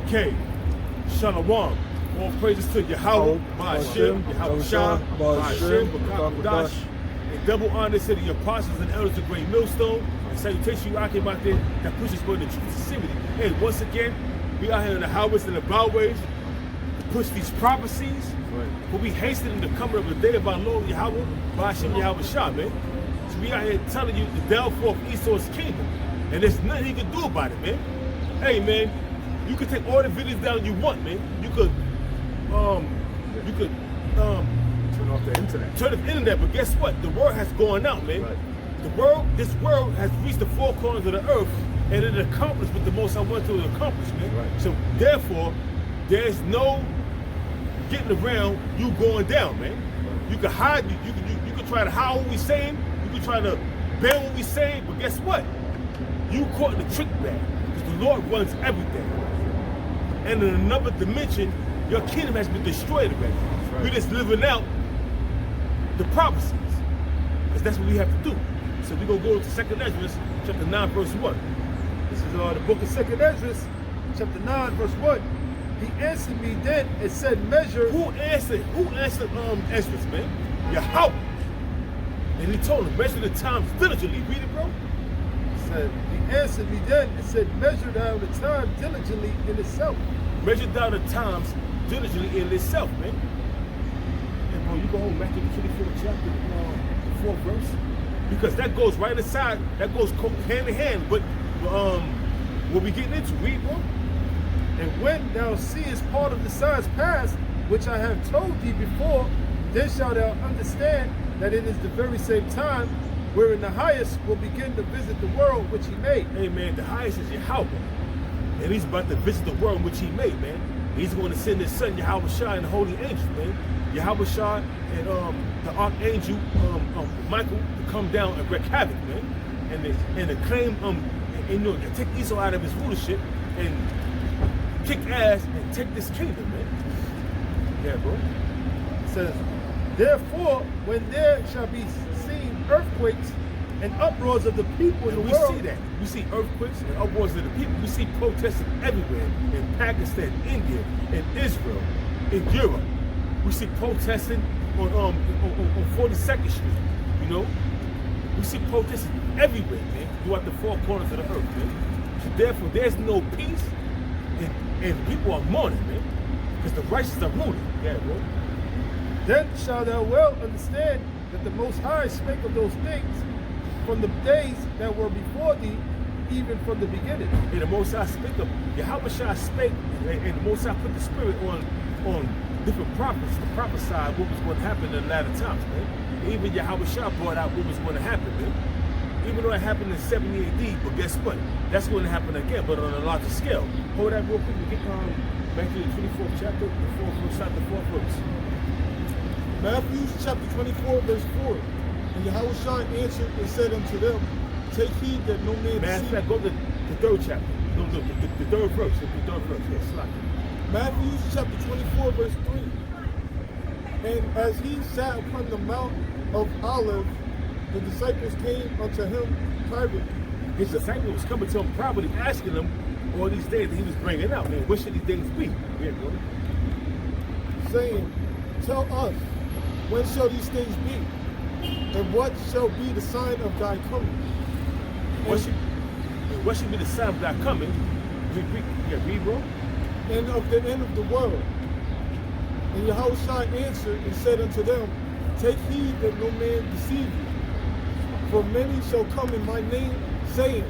Okay, Shalom. All praises to Yahweh, Ba'ashem, Yahweh Shah, Ba'ashem, Ba'akadosh, and double honor to the apostles and elders of Great Millstone, and salutation you out there that pushes for the truth of sincerity. Hey, once again, we out here in the highways and the byways to push these prophecies, but we hastening the coming of the day of our Lord Yahweh, Ba'ashem, Yahweh Shah, man. So we out here telling you the downfall of Esau's kingdom, and there's nothing you can do about it, man. Hey, man, you can take all the videos down you want, man. You could turn off the internet. Turn off the internet, but guess what? The word has gone out, man. Right. This world has reached the four corners of the earth, and it accomplished what the Most I wanted to accomplish, man. Right. So therefore, there's no getting around you going down, man. Right. You can hide, you can try to hide what we saying, you can try to ban what we saying, but guess what? You caught in the trick bag, because the Lord runs everything. And in another dimension, your kingdom has been destroyed already. Right. We're just living out the prophecies, because that's what we have to do. So we're going to go to 2nd Ezra, chapter 9, verse 1. This is the book of 2nd Ezra, chapter 9, verse 1. He answered me then and said, measure. Who answered Ezra, man? Yahweh. And he told him, measure the times diligently. Read it, bro. He answered me then and said, measure down the time diligently in itself. Measure down the times diligently in itself, man. And bro, you go home back to the 24th chapter, the 4th verse, because that goes right inside, that goes hand in hand. But what we getting into, read, bro. And when thou seest part of the signs past, which I have told thee before, then shalt thou understand that it is the very same time wherein the highest will begin to visit the world which he made. Hey man, the highest is Yahweh. And he's about to visit the world which he made, man. He's going to send his son, Yahweh Shah, and the holy angels, man. Yahweh Shah and the archangel, Michael, to come down and wreak havoc, man. And to claim, and take Esau out of his rulership and kick ass and take this kingdom, man. Yeah, bro. It says, therefore, when there shall be seen earthquakes and uproars of the people in the world. We see that. We see earthquakes and uproars of the people. We see protesting everywhere. In Pakistan, India, in Israel, in Europe. We see protesting on 42nd Street, you know? We see protesting everywhere, man, throughout the four corners of the earth, man. So therefore, there's no peace, and people are mourning, man, because the righteous are ruling. Yeah, bro. Then shalt thou well understand that the Most High spake of those things from the days that were before thee, even from the beginning. And the Most High spake of, Yahweh Shah spake, and the Most High put the spirit on different prophets to prophesy what was going to happen in the latter times, man. And even Yahweh Shah brought out what was going to happen, man. Even though it happened in 70 AD, but guess what? That's going to happen again, but on a larger scale. Hold that real quick. We get back to the 24th chapter, the 4th verse, chapter 4th verse. Matthew chapter 24, verse 4. And Yahweh Shah answered and said unto them, take heed that no man Matter of fact, go to the 3rd chapter. No, the 3rd verse. The 3rd verse. Yes, slide. Matthew chapter 24, verse 3. And as he sat upon the Mount of Olives, the disciples came unto him privately. His disciples was coming to him privately, asking him all these days that he was bringing out, man. What should these things be? Yeah, bro. Saying, tell us, when shall these things be? And what shall be the sign of thy coming? What should be the sign of thy coming? Read, bro. And of the end of the world. And Yahweh Shah answered and said unto them, take heed that no man deceive you. For many shall come in my name, saying,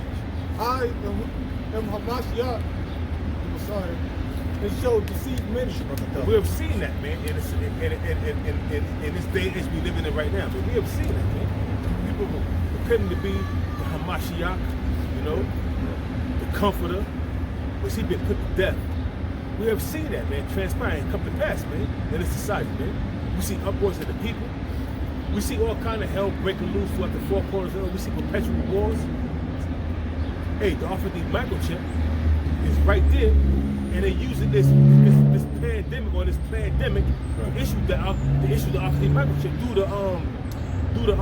I am Hamashiach, the Messiah, and shall deceive many. We have seen that, man, in this day as we living in right now. But we have seen that, man. People were claiming to be the Hamashiach, you know, the Comforter, which he been put to death. We have seen that, man, transpire and come to pass, man, in this society, man. We see uproars of the people. We see all kind of hell breaking loose throughout the four corners of the earth. We see perpetual wars. Hey, the offer of the microchip is right there, and they're using this pandemic or this pandemic to issue the offer of the microchip through the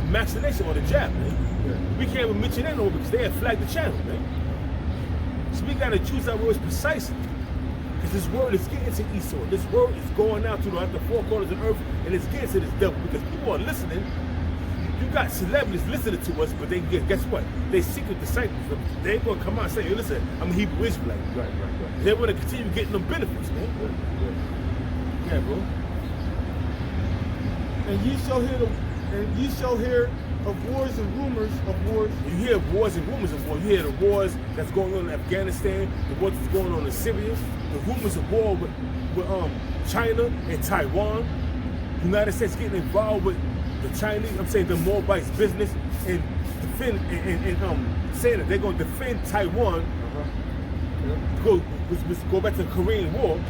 vaccination or the jab, man. Yeah. We can't even mention that no more because they have flagged the channel, man. So we gotta choose our words precisely. Because this word is getting to Esau. This word is going out to the four corners of the earth, and it's getting to this devil because people are listening. You got celebrities listening to us, but they get, guess what? They secret disciples. They ain't gonna come out and say, "Yo, listen, I'm a Hebrew Israelite." Right. They want to continue getting them benefits, man. Yeah, bro. And ye shall hear of wars and rumors of wars. You hear wars and rumors of war. You hear the wars that's going on in Afghanistan, the wars that's going on in Syria, the rumors of war with China and Taiwan. The United States getting involved with the Chinese, I'm saying the Moabites business and defend and saying that they're going to defend Taiwan. Go back to the Korean War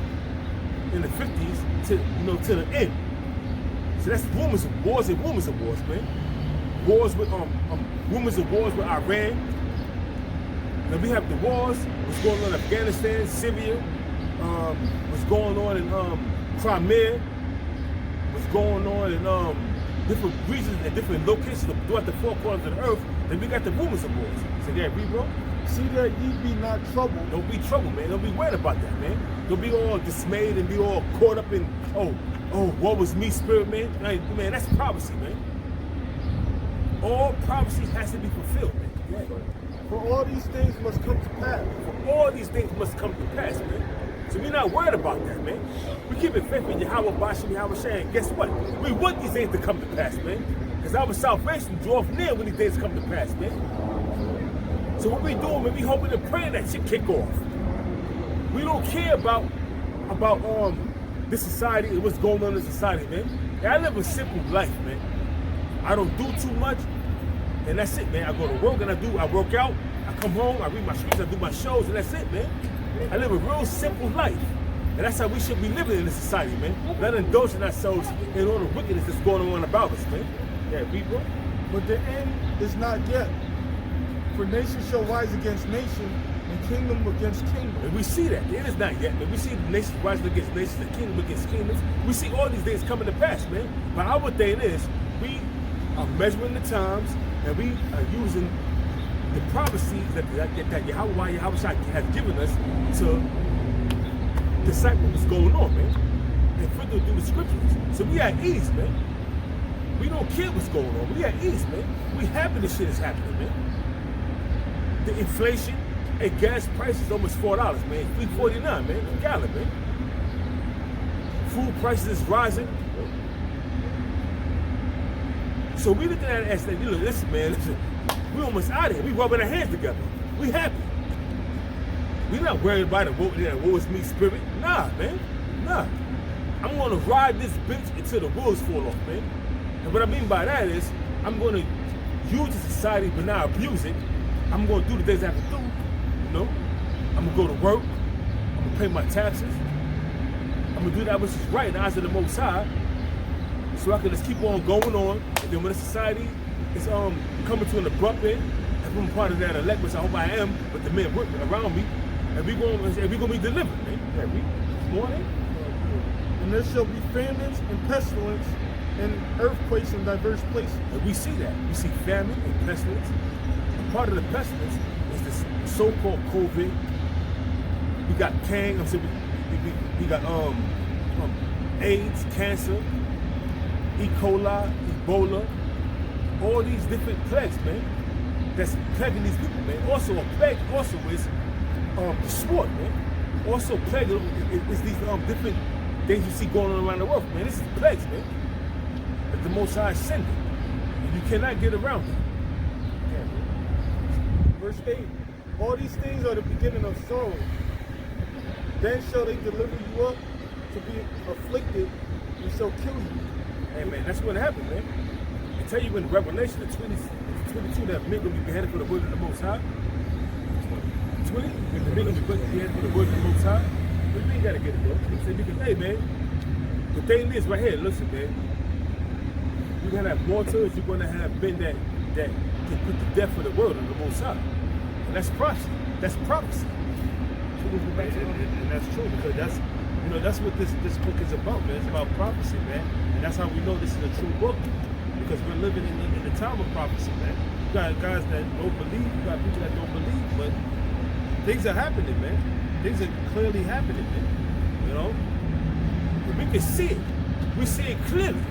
in the 50s to the end. So that's rumors of wars and rumors of wars, man. Wars with rumors of wars with Iran. Now we have the wars, what's going on in Afghanistan, Syria, what's going on in Crimea, what's going on in different regions and different locations throughout the four corners of the earth. Then we got the rumors of wars. So yeah, read, bro. See that ye be not troubled. Don't be troubled, man. Don't be worried about that, man. Don't be all dismayed and be all caught up in, oh, what was me, spirit, man? Man, that's prophecy, man. All prophecy has to be fulfilled, man. Yeah. For all these things must come to pass. For all these things must come to pass, man. So we're not worried about that, man. We keep it faith in Yahweh, Bashim, Yahweh, Shai, and guess what? We want these things to come to pass, man. Because our salvation draws near when these days come to pass, man. So what we doing, man, we hoping and praying that shit kick off. We don't care about this society and what's going on in society, man. I live a simple life, man. I don't do too much, and that's it, man. I go to work and I work out, I come home, I read my scripts, I do my shows, and that's it, man. I live a real simple life. And that's how we should be living in this society, man. Not indulging ourselves in all the wickedness that's going on about us, man. Yeah, people. But the end is not yet. For nation shall rise against nation, and kingdom against kingdom. And we see that. The end is not yet, man. We see the nations rising against nations, the kingdom against kingdoms. We see all these things coming to pass, man. But our thing is, we are measuring the times, and we are using the prophecies that Yahweh has given us to decipher what's going on, man. And filter through the scriptures. So we at ease, man. We don't care what's going on. We at ease, man. We happy this shit is happening, man. The inflation and gas prices almost $4, man. $3.49, man, a gallon, man. Food prices is rising. So we looking at it as that, listen, man, we almost out of here. We rubbing our hands together. We happy. We not worried about it. Woe is me spirit. Nah, man. Nah. I'm gonna ride this bitch until the wheels fall off, man. And what I mean by that is, I'm gonna use the society but not abuse it. I'm gonna do the things I have to do, I'm gonna go to work. I'm gonna pay my taxes. I'm gonna do that which is right in the eyes of the Most High, so I can just keep on going on. And then when the society is coming to an abrupt end, if I'm part of that elect, which I hope I am, but the men working around me, and we gonna be delivered, man. Yeah, morning. And there shall be famines and pestilence and earthquakes in diverse places. And we see that. We see famine and pestilence. And part of the pestilence is this so-called COVID. We got we got AIDS, cancer, E. coli, Ebola, all these different plagues, man. That's plaguing these people, man. Also a plague also is the sword, man. Also plague is these different things you see going on around the world, man. This is plagues, man. That the Most High is sending. And you cannot get around it. Yeah. Verse 8. All these things are the beginning of sorrow. Then shall they deliver you up to be afflicted and shall kill you. Hey, man, that's what happened, man. I tell you in Revelation, the 22 that men going to be beheaded for the word of the Most High. 20, if the men going to be beheaded for the word of the Most High. But we ain't got to get it, bro. Because, hey, man, the thing is right here, listen, man. You're going to have martyrs, you're going to have men that can put to death for the word of the Most High. And that's prophecy. That's prophecy. And that's true, because that's what this book is about, man. It's about prophecy, man. And that's how we know this is a true book. Because we're living in the time of prophecy, man. You got guys that don't believe, you got people that don't believe, but things are happening, man. things are clearly happening, man. You know? And we can see it. We see it clearly.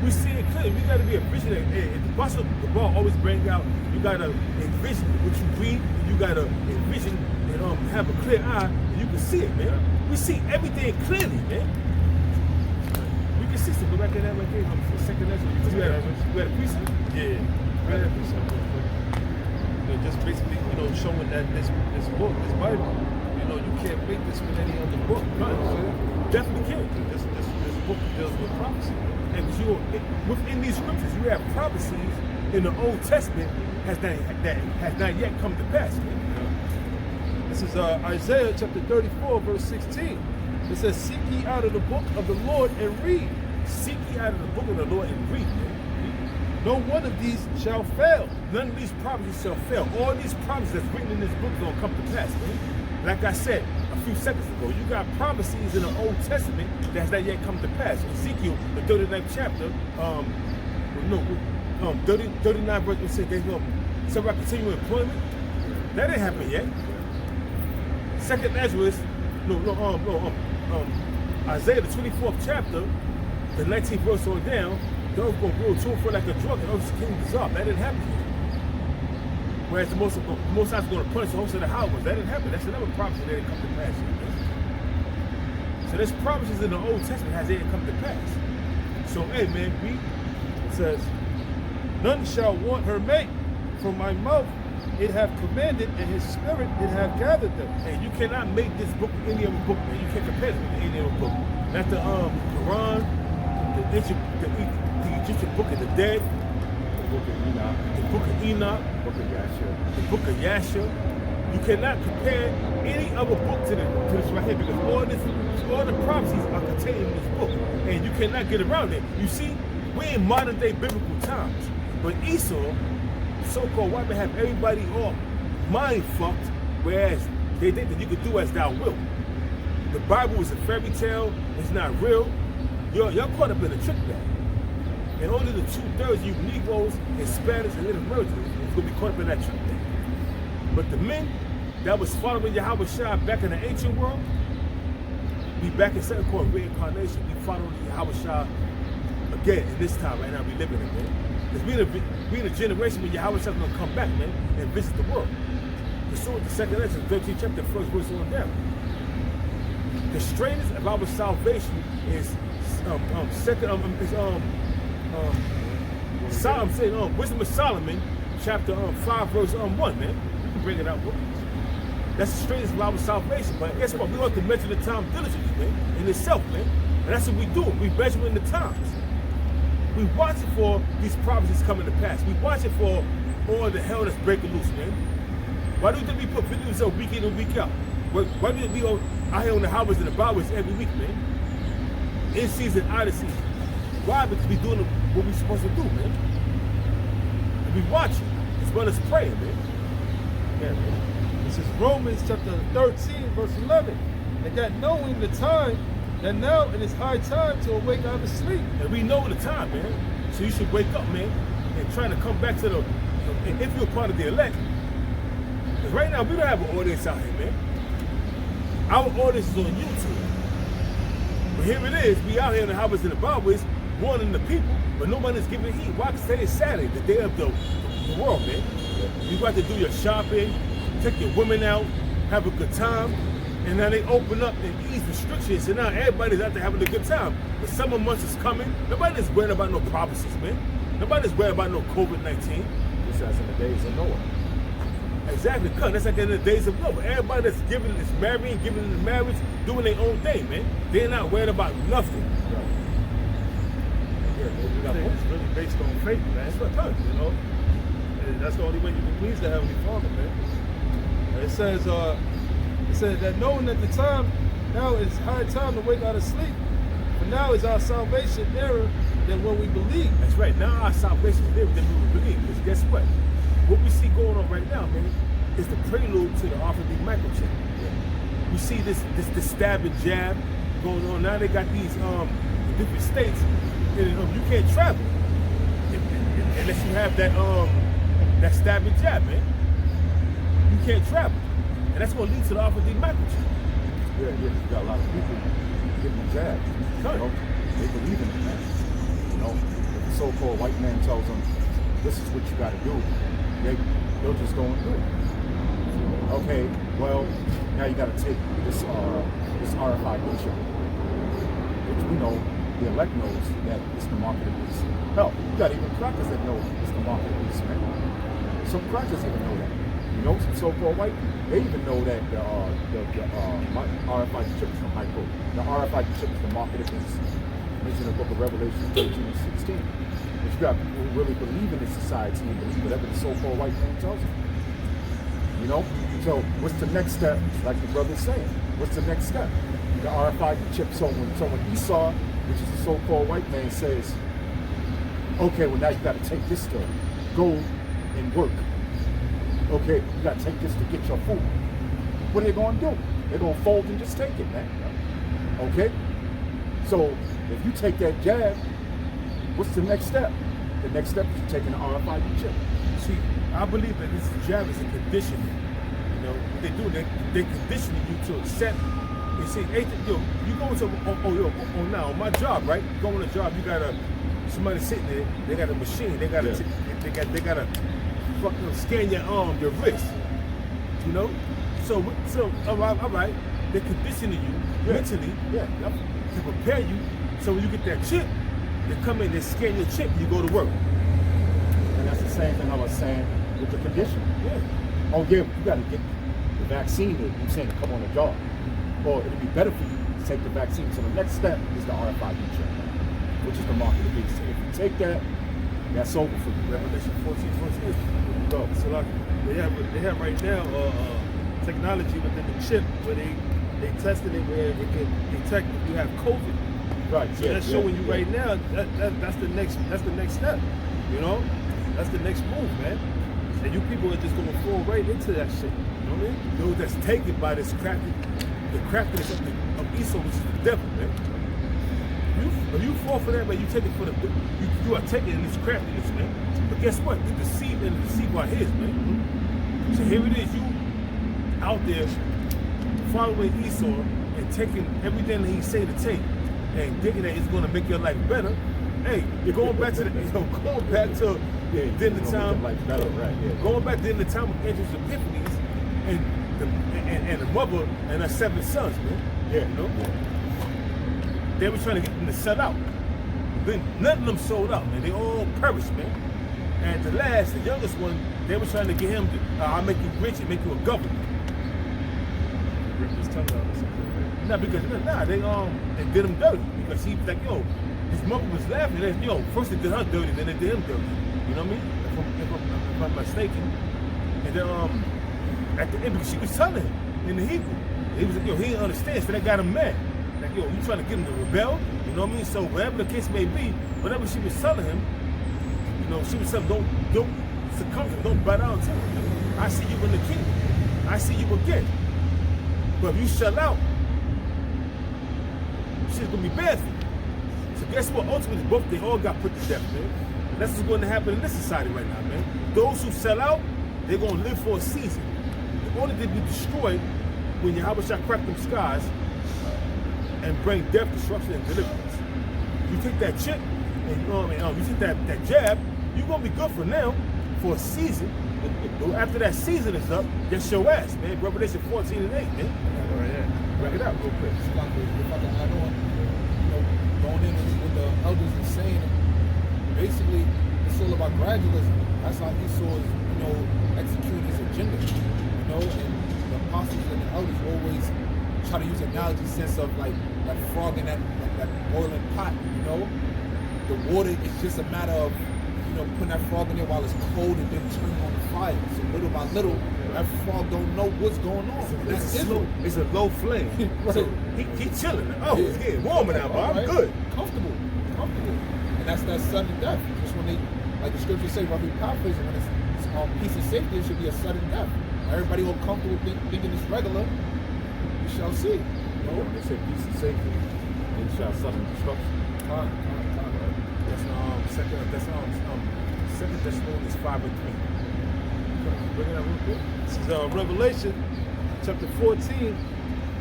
We see it clearly. We gotta be a visionary. And the Apostle Paul always bring out, you gotta envision what you read, and you gotta envision and have a clear eye, and you can see it, man. We see everything clearly, man. We can see. So go back in that right there for a second. You had a precept? Yeah. Right at precept. Just basically, showing that this book, this Bible, you can't make this with any other book. Definitely can. This book deals with prophecy. And within these scriptures, you have prophecies in the Old Testament that has not yet come to pass. Man. This is Isaiah chapter 34, verse 16. It says, "Seek ye out of the book of the Lord and read. Seek ye out of the book of the Lord and read, man. No one of these shall fail." None of these prophecies shall fail. All these prophecies that's written in this book is going to come to pass, man. Like I said a few seconds ago, you got prophecies in the Old Testament that has not yet come to pass. Ezekiel, the 39th chapter, 39 verse, said they so about continuing employment. That didn't happen yet. Second Ezra, Isaiah, the 24th chapter, the 19th verse on down, those going to grow to and fro like a drug, and those king dissolved. That didn't happen yet. Whereas the Most High is going to punish the host of the houses. That didn't happen. That's another prophecy that didn't come to pass yet. So there's prophecies in the Old Testament has yet come to pass. So, hey, man, it says, "None shall want her mate. From my mouth it have commanded, and his spirit it have gathered them." Hey, you cannot make this book with any other book, man. You can't compare it with any other book. That's the Quran, the Egyptian book of the dead, The book of Enoch, the book of Enoch, book of Yasha. the book of Yasha. You cannot compare any other book to this right here, because all the prophecies are contained in this book, and you cannot get around it. You see, we're in modern day biblical times, but Esau, so-called white man, have everybody all mind fucked, whereas they think that you can do as thou wilt. The Bible is a fairy tale, it's not real. Y'all caught up in a trick bag. And only the 2/3 of you Negroes, Hispanics, and Native Americans is going to be caught up in that trick bag. But the men that was following Yahweh Shah back in the ancient world, we back in second court reincarnation, we following Yahweh Shah again in this time right now we living in, man. Because we in a generation when Yahweh Shah's going to come back, man, and visit the world. The sword, the second lesson, 13th chapter, first verse on down. The straightness of our salvation is Wisdom of Solomon, chapter 5, verse 1, man. You can bring it out, bro. That's the straightness of our salvation. But guess what? We ought to measure the time diligently, man, in itself, man. And that's what we do. We measure in the times. We watching for these prophecies coming to pass. We watching for all the hell that's breaking loose, man. Why do you think we put videos out week in and week out? Why do we go out here on the highways and the byways every week, man? In season, out of season. Why? Because we doing what we supposed to do, man. And we watching as well as praying, man. Yeah, man. This is Romans chapter 13, verse 11. "And that knowing the time, that now it is high time to awake out of sleep." And we know the time, man. So you should wake up, man, and try to come back to and if you're part of the elect. Because right now, we don't have an audience out here, man. Our audience is on YouTube. But here it is, we out here in the highways and the byways, warning the people, but nobody's giving heed. Why? Because today is Saturday, the day of the world, man. You got to do your shopping, take your women out, have a good time, and now they open up and ease restrictions, and now everybody's out there having a good time. The summer months is coming. Nobody's worried about no prophecies, man. Nobody's worried about no COVID-19. This as in the days of Noah. Exactly, cuz that's like in the days of Noah. Everybody that's giving is marrying, giving in marriage, doing their own thing, man. They're not worried about nothing. It's really based on faith, man. That's what does, you know. And that's the only way you can please the Heavenly Father, man. And it says that knowing that the time now is high time to wake out of sleep, for now is our salvation nearer than when we believe. That's right. Now our salvation is nearer than we believe. Because guess what? What we see going on right now, man, is the prelude to the RFID microchip. You see this stab and jab going on. Now they got these different states, and you can't travel unless you have that stab and jab, man. You can't travel. And that's going to lead to the RFID microchip. Yeah, you got a lot of people getting the jab. You know, they believe in it, man. You know, if the so-called white man tells them, this is what you got to do, they'll just go and do it. Okay, well, now you got to take this RFID chip, which we know the elect knows that it's the market of the beast. Hell, you got even crackers that know it's the market of the beast, man. Some crackers even know that. You know, some so-called white, they even know that the RFID chip is from micro. The RFID chip is the market of the beast. Mentioned in the book of Revelation 13 and 16. But you got people who really believe in this society and believe whatever the so-called white man tells them. You know? So what's the next step? Like the brother's saying, what's the next step? The RFID chip. So when Esau, which is the so-called white man, says, okay, well now you got to take this to go and work. Okay, you got to take this to get your food. What are they going to do? They're going to fold and just take it, man. Okay? So if you take that jab, what's the next step? The next step is you taking an RFID chip. See, I believe that this jab is a conditioning. You know, what they do, they're conditioning you to accept. You see, yo, you go into, now, on my job, right? You go on a job, you got somebody sitting there, they got a machine, they got to fucking scan your arm, your wrist. You know? So all right, they're conditioning you mentally to prepare you. So when you get that chip, they come in, they scan your chip, you go to work. And that's the same thing I was saying with the condition. Yeah. Oh yeah, you got to get the vaccine to come on the job. Or it'd be better for you to take the vaccine. So the next step is the RFID chip, which is the mark of the beast. So if you take that, that's over for you. Revelation 14. Go. So like they have right now technology within the chip where they tested it where it can detect if you have COVID. Right. So that's showing you right now that's the next step. You know? That's the next move, man. And you people are just gonna fall right into that shit. You know what I mean? Those that's taken by this craftiness of Esau, which is the devil, man. When you fall for that, man, you take it for you are taking in this craftiness, man. But guess what? The deceit and the deceiver are his, man. So here it is, you out there following Esau and taking everything that he say to take and thinking that it's gonna make your life better. Hey, you're going back to going back to then the time, like better, right? Yeah. Going back then the time of Andrew's Epiphanies and the mother and her 7 sons, man. Yeah, You know? They were trying to get them to sell out. Then none of them sold out, man. They all perished, man. And the last, the youngest one, they were trying to get him to, I'll make you rich and make you a governor. Rip his tongue out or something. Nah, because they did him dirty. Because he was like, yo, his mother was laughing. They, first they did her dirty, then they did him dirty. You know what I mean? If I'm mistaken. And then at the end, because she was telling him in the Hebrew, he was like, yo, he didn't understand, so that got him mad. Like, yo, you trying to get him to rebel? You know what I mean? So whatever the case may be, whatever she was telling him, you know, she was telling him, don't succumb to him, don't bow down to him. I see you in the kingdom. I see you again. But if you shut out, shit's gonna be bad for you. So guess what? Ultimately, they all got put to death, man. And that's what's going to happen in this society right now, man. Those who sell out, they're gonna live for a season. They're only to be destroyed when Yahweh shall crack them skies and bring death, destruction, and deliverance. You take that chip and you take that jab, you're gonna be good for now, for a season. But after that season is up, that's your ass, man. Revelation 14 and 8, man. Right, yeah. Break it out real quick. If I can add on, going in with the elders and saying, basically, it's all about gradualism. That's how Esau is, executing his agenda. And the apostles and the elders always try to use analogy sense of like that frog in that boiling pot. The water is just a matter of putting that frog in there while it's cold and then turning on the fire. So little by little, that frog don't know what's going on. It's a low flame. Right. So he chilling. Oh, it's getting warmer now, but I'm good. Comfortable. And that's that sudden death. Just when they, like the scriptures say, roughly paraphrasing, when it's peace and safety, it should be a sudden death. Everybody all comfortable thinking it's regular. We shall see. When they say peace and safety, they shall sudden destruction. That's Second Thessalonians 5 and 3. Bring it up real quick. This is Revelation chapter 14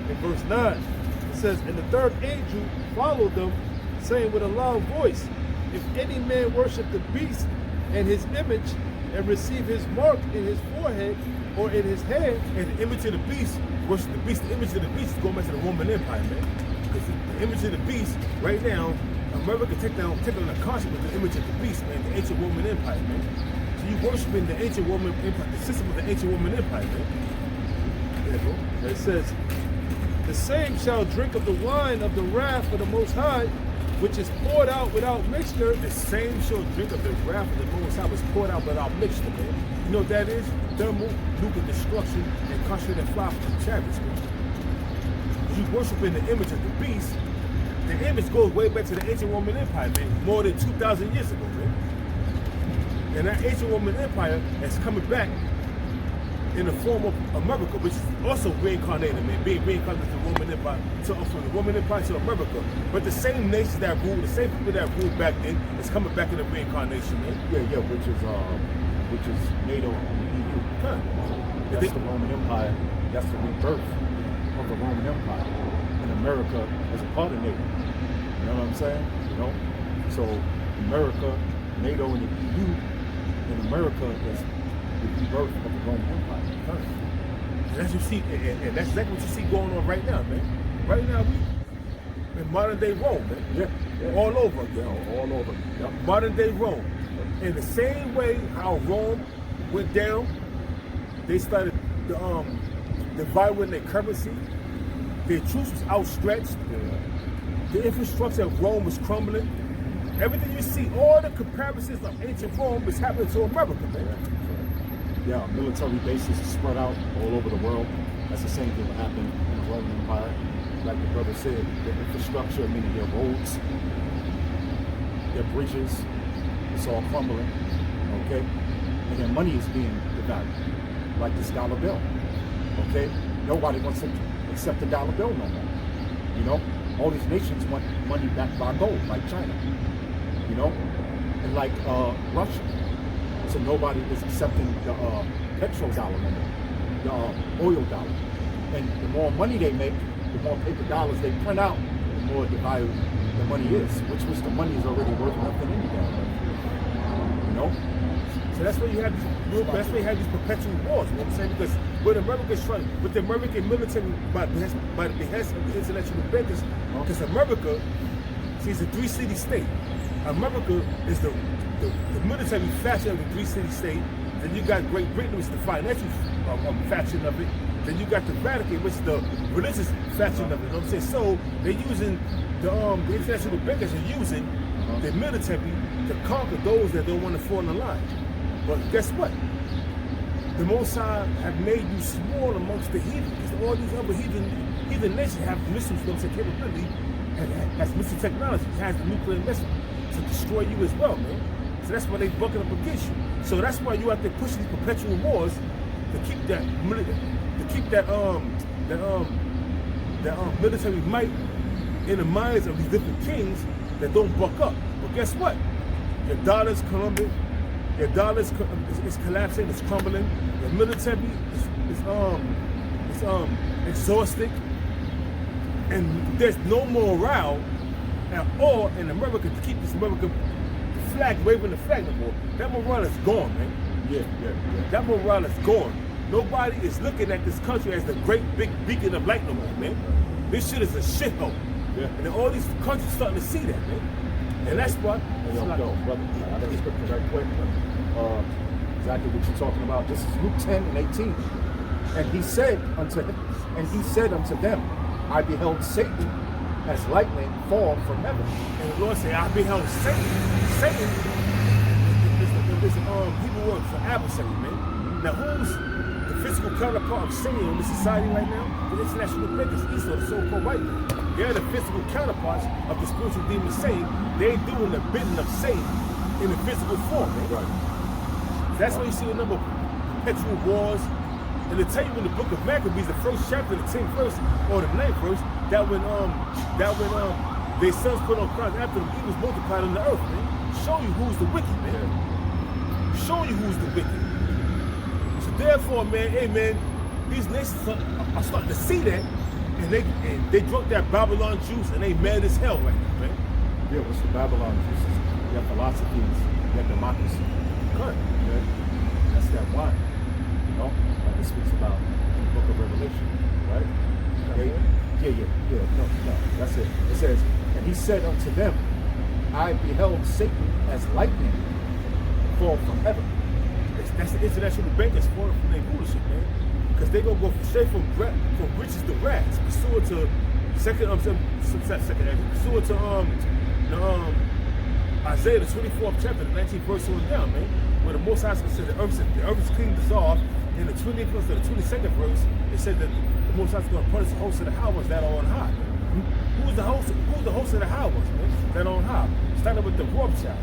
and verse 9. It says, and the third angel followed them, saying with a loud voice, if any man worship the beast and his image, and receive his mark in his forehead or in his hand. And the image of the beast, worship the beast, the image of the beast is going back to the Roman Empire, man. Because the image of the beast, right now, America take on the concept of the image of the beast, man, the ancient Roman Empire, man. So you worshiping the ancient Roman Empire, the system of the ancient Roman Empire, man. Yeah, bro. It says, the same shall drink of the wine of the wrath of the Most High, which is poured out without mixture. The same shall drink of the wrath of the Most High, was poured out without mixture, man. You know what that is? Thermal, nuclear destruction, and concentrated fire from chariots, man. You worshiping the image of the beast. The image goes way back to the ancient Roman Empire, man, more than 2,000 years ago, man. And that ancient Roman Empire is coming back in the form of America, which is also reincarnated, man, being reincarnated to the Roman Empire, from the Roman Empire to America. But the same nations that ruled, the same people that ruled back then, is coming back in the reincarnation, man. Yeah, which is NATO and the EU. Huh. That's the Roman Empire. That's the rebirth of the Roman Empire. And America as a part of NATO. You know what I'm saying? You know? So America, NATO and the EU, and America is the rebirth of the Roman Empire. Huh. And that's what you see, and that's exactly what you see going on right now, man. Right now, we in modern day Rome, man. Yeah. All over again. All over. Yep. Modern day Rome. In the same way how Rome went down, they started devaluing their currency. Their troops was outstretched. The infrastructure of Rome was crumbling. Everything you see, all the comparisons of ancient Rome is happening to America, man. Yeah, military bases spread out all over the world. That's the same thing that happened in the Roman Empire. Like the brother said, the infrastructure, meaning their roads, their bridges, it's all crumbling, okay? And their money is being devalued, like this dollar bill, okay? Nobody wants to accept the dollar bill no more, you know? All these nations want money backed by gold, like China, you know? And like Russia. So nobody is accepting the petrodollar no more, the oil dollar. And the more money they make, the more paper dollars they print out, the more devalued the money is, which the money is already worth nothing anyway. You know? So that's why you have these perpetual wars, you know what I'm saying? Because with America's trying, with the American military, by the behest of the international bankers, because America, see, it's a three-city state. America is the military faction of the three-city state. Then you got Great Britain, which is the financial faction of it. Then you got the Vatican, which is the religious faction of it. You know what I'm saying? So they're using the international bankers are using the military to conquer those that don't want to fall in line. But guess what? The Most High have made you small amongst the heathen, because all these other heathen nations have missiles, you know what I'm saying, capability, and has missile technology, has the nuclear missile to destroy you as well, man. So that's why they bucking up against you. So that's why you have to push these perpetual wars to keep that military might in the minds of these different kings that don't buck up. But guess what? Your dollar's crumbling. Your dollar is collapsing. It's crumbling. Your military is exhausted, and there's no morale at all in America to keep this American flag waving the flag no more. That morale is gone, man. Yeah. That morale is gone. Nobody is looking at this country as the great big beacon of light no more, man. This shit is a shithole. Yeah. And then all these countries starting to see that, man. And that's why. Yo, brother, I got a scripture very quick. Exactly what you're talking about. This is Luke 10 and 18. And he said unto them, I beheld Satan as lightning fall from heaven. And the Lord said, I beheld Satan. Satan is a Hebrew word for adversary, man. Now, who's the physical counterpart of Satan in this society right now? The international bankers, Esau, the so-called white man. They're the physical counterparts of the spiritual demon Satan. They're doing the bidding of Satan in the physical form, man. Right. That's why you see a number of perpetual wars. And to tell you in the book of Maccabees, the first chapter, the 10th verse, or the 9th verse, that when their sons put on Christ after them, he was multiplied on the earth, man. Show you who's the wicked, man. Show you who's the wicked. So therefore, man, hey man, these nations are I'm starting to see that, and they drunk that Babylon juice, and they mad as hell right now, man. Yeah, what's the Babylon juices? You have philosophies, you have democracy. Good. Yeah. That's that wine. You know? Like it speaks about in the book of Revelation, right? Yeah. No. That's it. It says, and he said unto them, I beheld Satan as lightning fall from heaven. That's the international bankers falling from their rulership, man. Because they gonna go straight from riches to rags, pursuant to pursuant to Isaiah the 24th chapter, the 19th verse on down, man. Where the Most High said the earth is clean dissolved. In the 20th verse to the 22nd verse, it said that the Most High is going to punish the host of the high ones that are on high. Who's the host of the high ones, man? That are on high. Starting with the Rothschilds,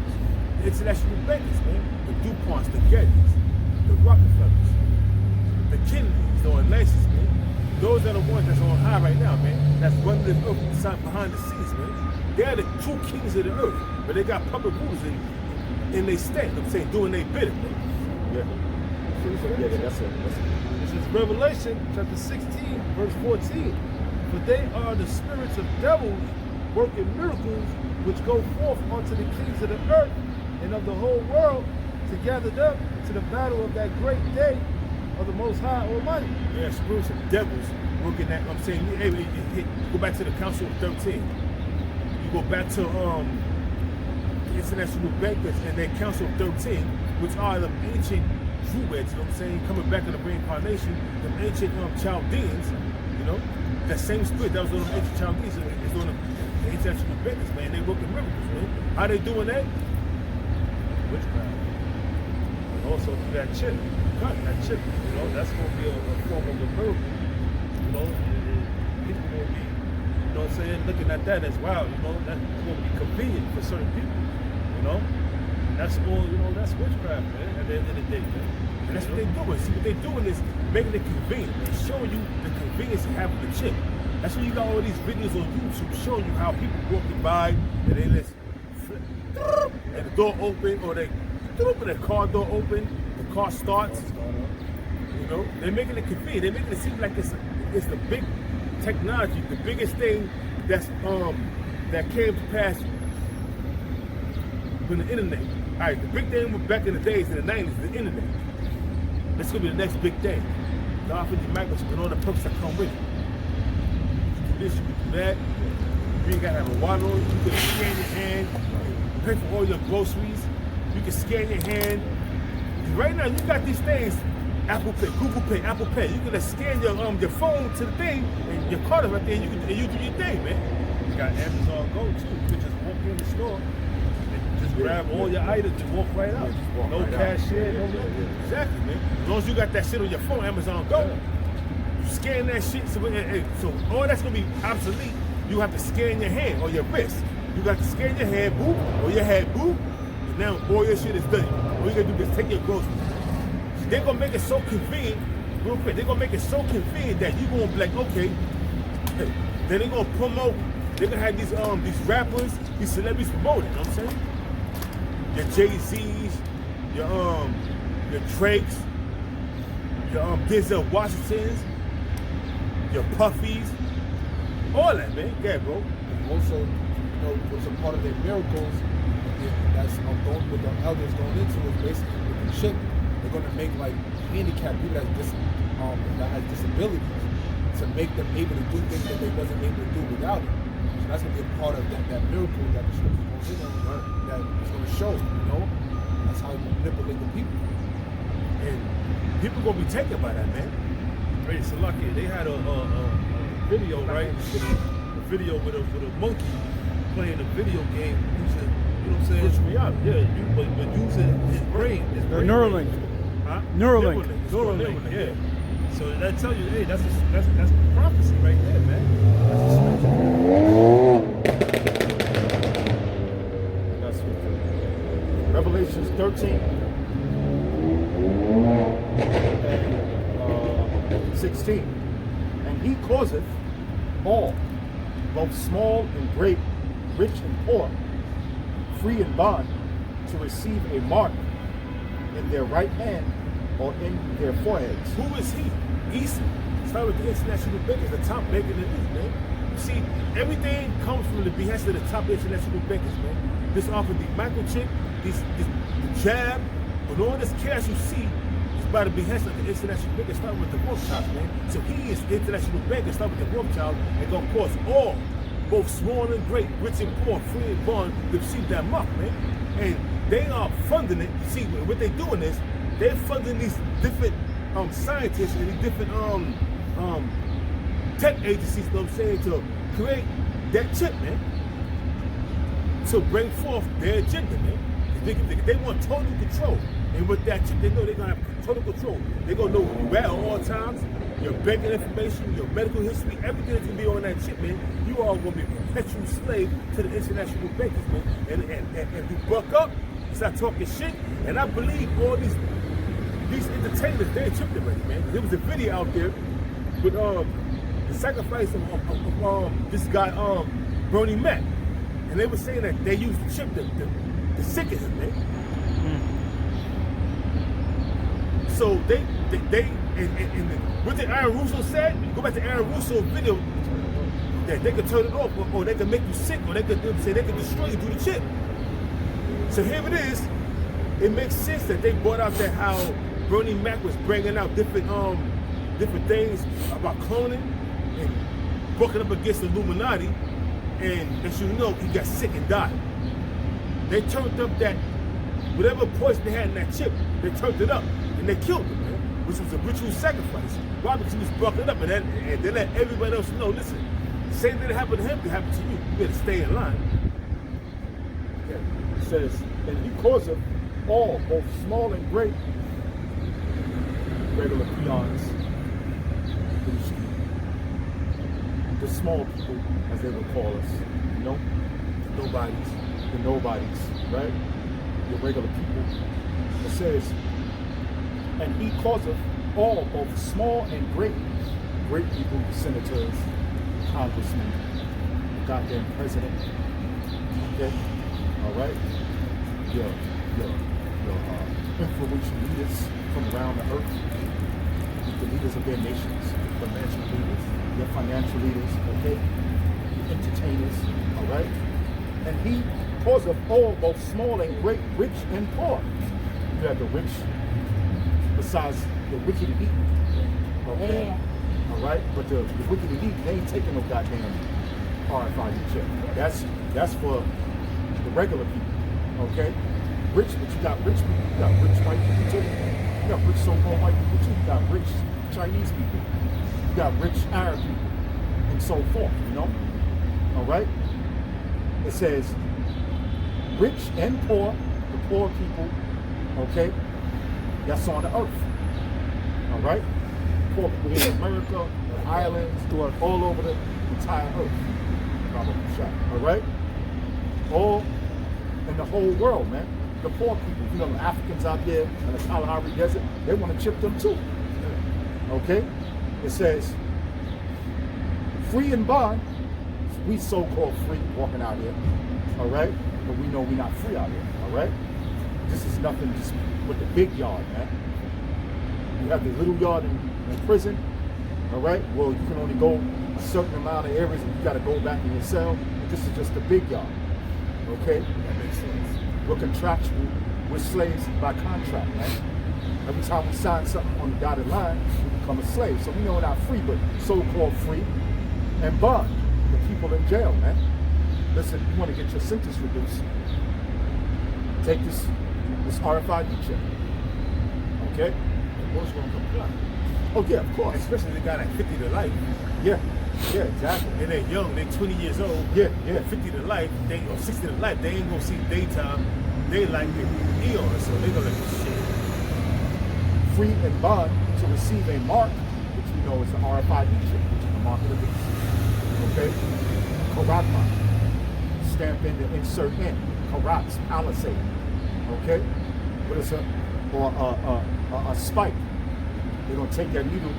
the international bankers, man. The DuPonts, the Gettys, the Rockefellers, the Kennedys, the Atlantis, man. Those are the ones that's on high right now, man. That's running this earth behind the scenes, man. They are the true kings of the earth, but they got public rulers in they state. I'm saying doing their bidding, man. Yeah. That's it. This is Revelation chapter 16, verse 14. For they are the spirits of devils working miracles, which go forth unto the kings of the earth and of the whole world to gather them to the battle of that great day of the Most High Almighty. Yeah, spirits of devils working that. I'm saying, go back to the Council of 13. You go back to the international bankers and their Council of 13, which are the ancient Druids, you know what I'm saying, coming back in the reincarnation, the ancient Chaldeans, you know, that same spirit that was on the ancient Chaldeans is on the international bankers, man. They working miracles, man. How they doing that? Witchcraft. And also through that chip, you know, that's going to be a form of a miracle, you know. People going to be, you know what I'm saying, looking at that as wow, you know, that's going to be convenient for certain people, you know. That's all, you know, that's witchcraft, man, at the end of the day, man. And that's what they're doing. See, what they're doing is making it convenient. They're showing you the convenience of having the chip. That's why you got all these videos on YouTube showing you how people walking by and they just flip, and the door open, or they open the car door open, the car starts. You know, they're making it convenient. They're making it seem like it's the big technology, the biggest thing that's that came to pass with the internet. All right, the big thing back in the days in the 90s, the internet. This could be the next big thing. God for the microchip and all the perks that come with it. You can do this, you can do that. You ain't gotta have a wallet on you. You can scan your hand, pay for all your groceries. You can scan your hand. Right now, you got these things, Apple Pay, Google Pay, Apple Pay. You can just scan your phone to the thing, and your card is right there, and you do your thing, man. You got Amazon Go too. You can just walk in the store. Just grab all your items and walk right out. No cashier, no nothing. Exactly, man. As long as you got that shit on your phone, Amazon Go, you scan that shit. So all that's gonna be obsolete. You have to scan your hand or your wrist. You got to scan your hand, boop, or your head, boop. And now all your shit is done. All you gotta do is take your groceries. They're gonna make it so convenient, real quick. They're gonna make it so convenient that you're gonna be like, okay. Hey, then they're gonna promote. They're gonna have these rappers, these celebrities promoting. You know what I'm saying? Your Jay-Z's, your Drakes, your Denzel Washingtons, your Puffies, all that, man. Yeah, bro. And also, you know, what's a part of their miracles that's going with the elders going into is basically with the chip. They're gonna make like handicapped people that has disabilities to make them able to do things that they wasn't able to do without it. So that's gonna be a part of that miracle that the scripture goes in on, that is gonna show, you know. That's how you manipulate the people. And people gonna be taken by that, man. Right, so lucky they had a video, right? A video with a monkey playing a video game using, you know what I'm saying? Virtual reality. Yeah, but using his brain. The Neuralink. Huh? Neuralink. Neuralink, yeah. So that tells you, hey, that's prophecy right there, man. That's Revelations 13 and 16. And he causeth all, both small and great, rich and poor, free and bond, to receive a mark in their right hand or in their foreheads. Who is he? Start with the international bankers, the top bank in the league, man. See, everything comes from the behest of the top international bankers, man. This off of the microchip, the jab, and all this cash you see is by the behest of the international bankers, starting with the Rothschilds, man. So he is the international banker, starting with the Rothschilds, and gonna cause all, both small and great, rich and poor, free and bond, to receive that mark, man. And they are funding it. See, what they're doing is, they're funding these different scientists and these different tech agencies, you know what I'm saying, to create that chip, man, to bring forth their agenda, man. They want total control. And with that chip, they know they're going to have total control. They're going to know where you at all times, your banking information, your medical history, everything that's going to be on that chip, man. You are going to be a perpetual slave to the international bankers, man. And you buck up, start talking shit, and I believe all these entertainers, they're chipped already, man. There was a video out there with the sacrifice of this guy, Bernie Mac. And they were saying that they used the chip to sicken him, man. So what did Aaron Russo said? Go back to Aaron Russo's video, that they could turn it off, or they could make you sick, or they could destroy you through the chip. So here it is. It makes sense that they brought out that how Bernie Mac was bringing out different things about cloning and bucking up against the Illuminati, and as you know, he got sick and died. They turned up that whatever poison they had in that chip, they turned it up and they killed him, man, which was a ritual sacrifice. Why? Because he was bucking up, and they let everybody else know, listen, the same thing that happened to him can happen to you. You better stay in line. Okay. It says, and he causeth all, both small and great, regular peons, the small people, as they would call us, you know, the nobodies, right? Your regular people. It says, and he causeth all, both small and great people, senators, congressmen, goddamn president, okay, all right, your influential leaders from around the earth, the leaders of their nations, their financial leaders, okay, the entertainers, all right, and he causeth all, both small and great, rich and poor. You have the rich, besides the wicked elite, okay, yeah. All right, but the wicked elite, they ain't taking no goddamn RFID chip. That's for the regular people, okay. Rich, but you got rich people, you got rich white people too. You got rich so-called white people too. You got rich Chinese people. You got rich Arab people, and so forth, you know? All right? It says, rich and poor, the poor people, okay? That's on the earth. All right? Poor people here in America, the islands, all over the entire earth. All right? All in the whole world, man. The poor people, you know, the Africans out there in the Kalahari Desert, they want to chip them too. Okay? It says, free and bond, we so-called free walking out here, all right? But we know we're not free out here, all right? This is nothing just with the big yard, man. You have the little yard in prison, all right? Well, you can only go a certain amount of areas and you got to go back in your cell. But this is just the big yard, okay? That makes sense. We're contractual. We're slaves by contract, man. Every time we sign something on the dotted line, we become a slave. So we know we're not free, but so-called free. And bond, the people in jail, man. Listen, you want to get your sentence reduced, take this RFID chip, okay? And most going to comply. Oh yeah, of course. Especially the guy that's 50 to life. Yeah, exactly. And they're young, they're 20 years old. Yeah. 50 to life, or 60 to life, they ain't gonna see daytime. They like the eons, so they gonna let this shit. Free and bond to receive a mark, which we know is the RFID chip, which is the mark of the beast. Okay? Karatma. Stamp in to insert in. Karats, palisade. Okay? What is a spike? They're gonna take that needle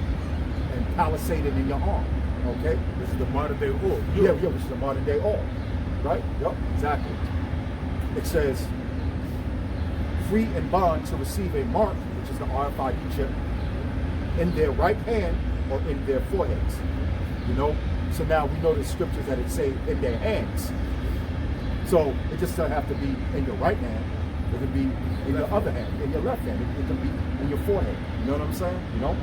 and palisade it in your arm. Okay? This is the modern day orb. Yeah, this is the modern day orb. Right? Yep, exactly. It says, free and bond to receive a mark, which is the RFID chip, in their right hand or in their foreheads. You know? So now we know the scriptures that it say in their hands. So it just doesn't have to be in your right hand. It could be in your other hand, in your left hand. It can be in your forehead. You know what I'm saying? You know?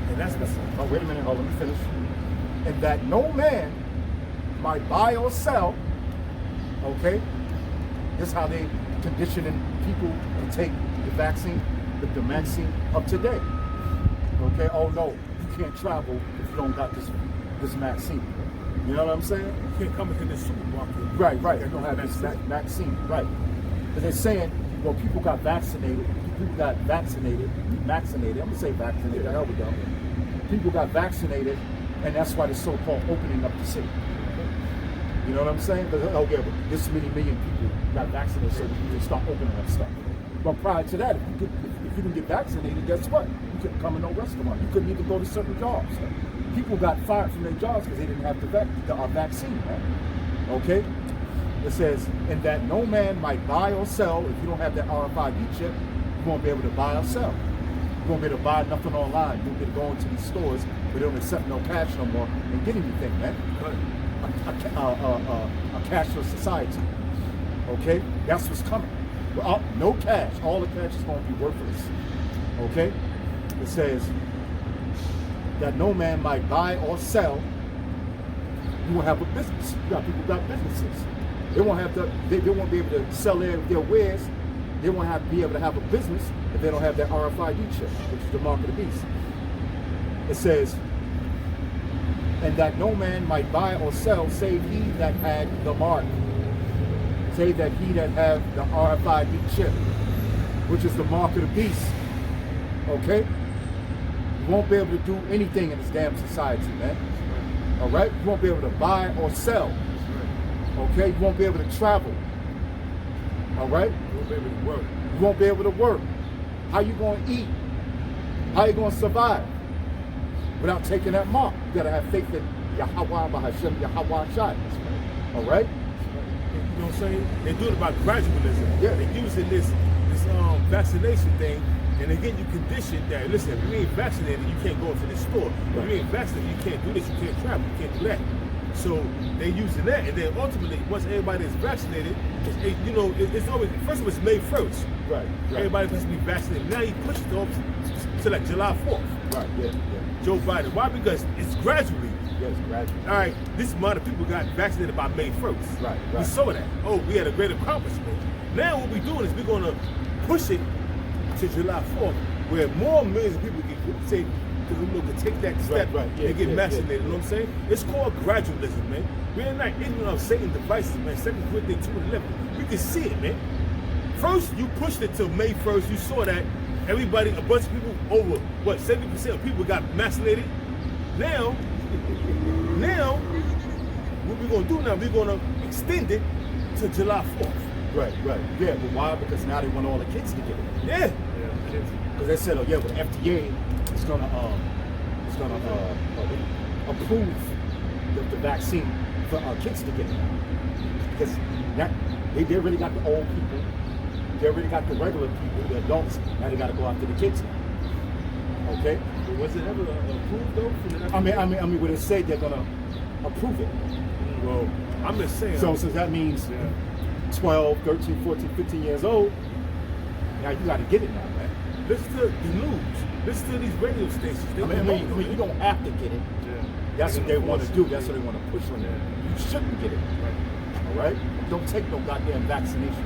And that's what's Oh, wait a minute. Hold on, let me finish. And that no man might buy or sell, okay? This is how they conditioning people to take the vaccine up to date. Okay? Oh no, you can't travel if you don't got this vaccine. You know what I'm saying? You can't come into this supermarket. Right. You don't have this vaccine. Right. But they're saying, well, people got vaccinated. I'm gonna say vaccinated. The hell with them. People got vaccinated, and that's why they're so-called opening up the city. You know what I'm saying? Because but this many million people got vaccinated, so we can start opening up stuff. But prior to that, if you didn't get vaccinated, guess what? You couldn't come in no restaurant. You couldn't even go to certain jobs. People got fired from their jobs because they didn't have the vaccine, man. Okay? It says, and that no man might buy or sell, if you don't have that RFID chip, you won't be able to buy or sell. You won't be able to buy nothing online. You won't be able to go into these stores where they don't accept no cash no more and get anything, man. A cashless society. Okay? That's what's coming. Well, no cash. All the cash is going to be worthless. Okay? It says that no man might buy or sell. You won't have a business. You got people got businesses. They won't have to. They won't be able to sell their wares. They won't have to be able to have a business if they don't have that RFID chip, which is the mark of the beast. It says, and that no man might buy or sell save he that had the mark. Save that he that have the RFID chip, which is the mark of the beast. Okay? You won't be able to do anything in this damn society, man. All right? You won't be able to buy or sell. Okay? You won't be able to travel. All right? You won't be able to work. You won't be able to work. How you going to eat? How you going to survive? Without taking that mark. You got to have faith in Yahweh Bahashem, Yahweh Shai. All right? You know what I'm saying? They do it about gradualism. Yeah. They're using this vaccination thing, and they get you conditioned that, listen, if you ain't vaccinated, you can't go into the store. If you ain't vaccinated, you can't do this, you can't travel, you can't do that. So they're using that, and then ultimately, once everybody is vaccinated, it's always, first of all, it's May 1st. Right. Everybody has to be vaccinated. Now he pushed it off to like July 4th. Right, yeah. Joe Biden. Why? Because it's gradually. Yes, gradually. All right, this amount of people got vaccinated by May 1st. Right. We saw that. Oh, we had a great accomplishment. Now what we're doing is we're going to push it to July 4th, where more millions of people can take that step and get vaccinated. You know what I'm saying? It's called gradualism, man. We're not ignorant of Satan's devices, man. 2 Corinthians 2:11. We can see it, man. First, you pushed it till May 1st. You saw that everybody, a bunch of people, over, 70% of people got vaccinated. Now, what we're going to do now, we're going to extend it to July 4th. Right. Yeah, but why? Because now they want all the kids to get it. Yeah. Because they said, well, FDA is going to approve the vaccine for kids to get it. Because now they already got the old people, they already got the regular people, the adults. Now they got to go after the kids now. Okay. But was it ever approved though? I mean, when they say they're going to approve it. Well, I'm just saying. So that means 12, 13, 14, 15 years old. Now you got to get it now, man. Listen to the news. Listen to these radio stations. I mean, you don't have to get it. Yeah. That's what they want to do. That's what they want to push on you. You shouldn't get it. All right? Don't take no goddamn vaccination.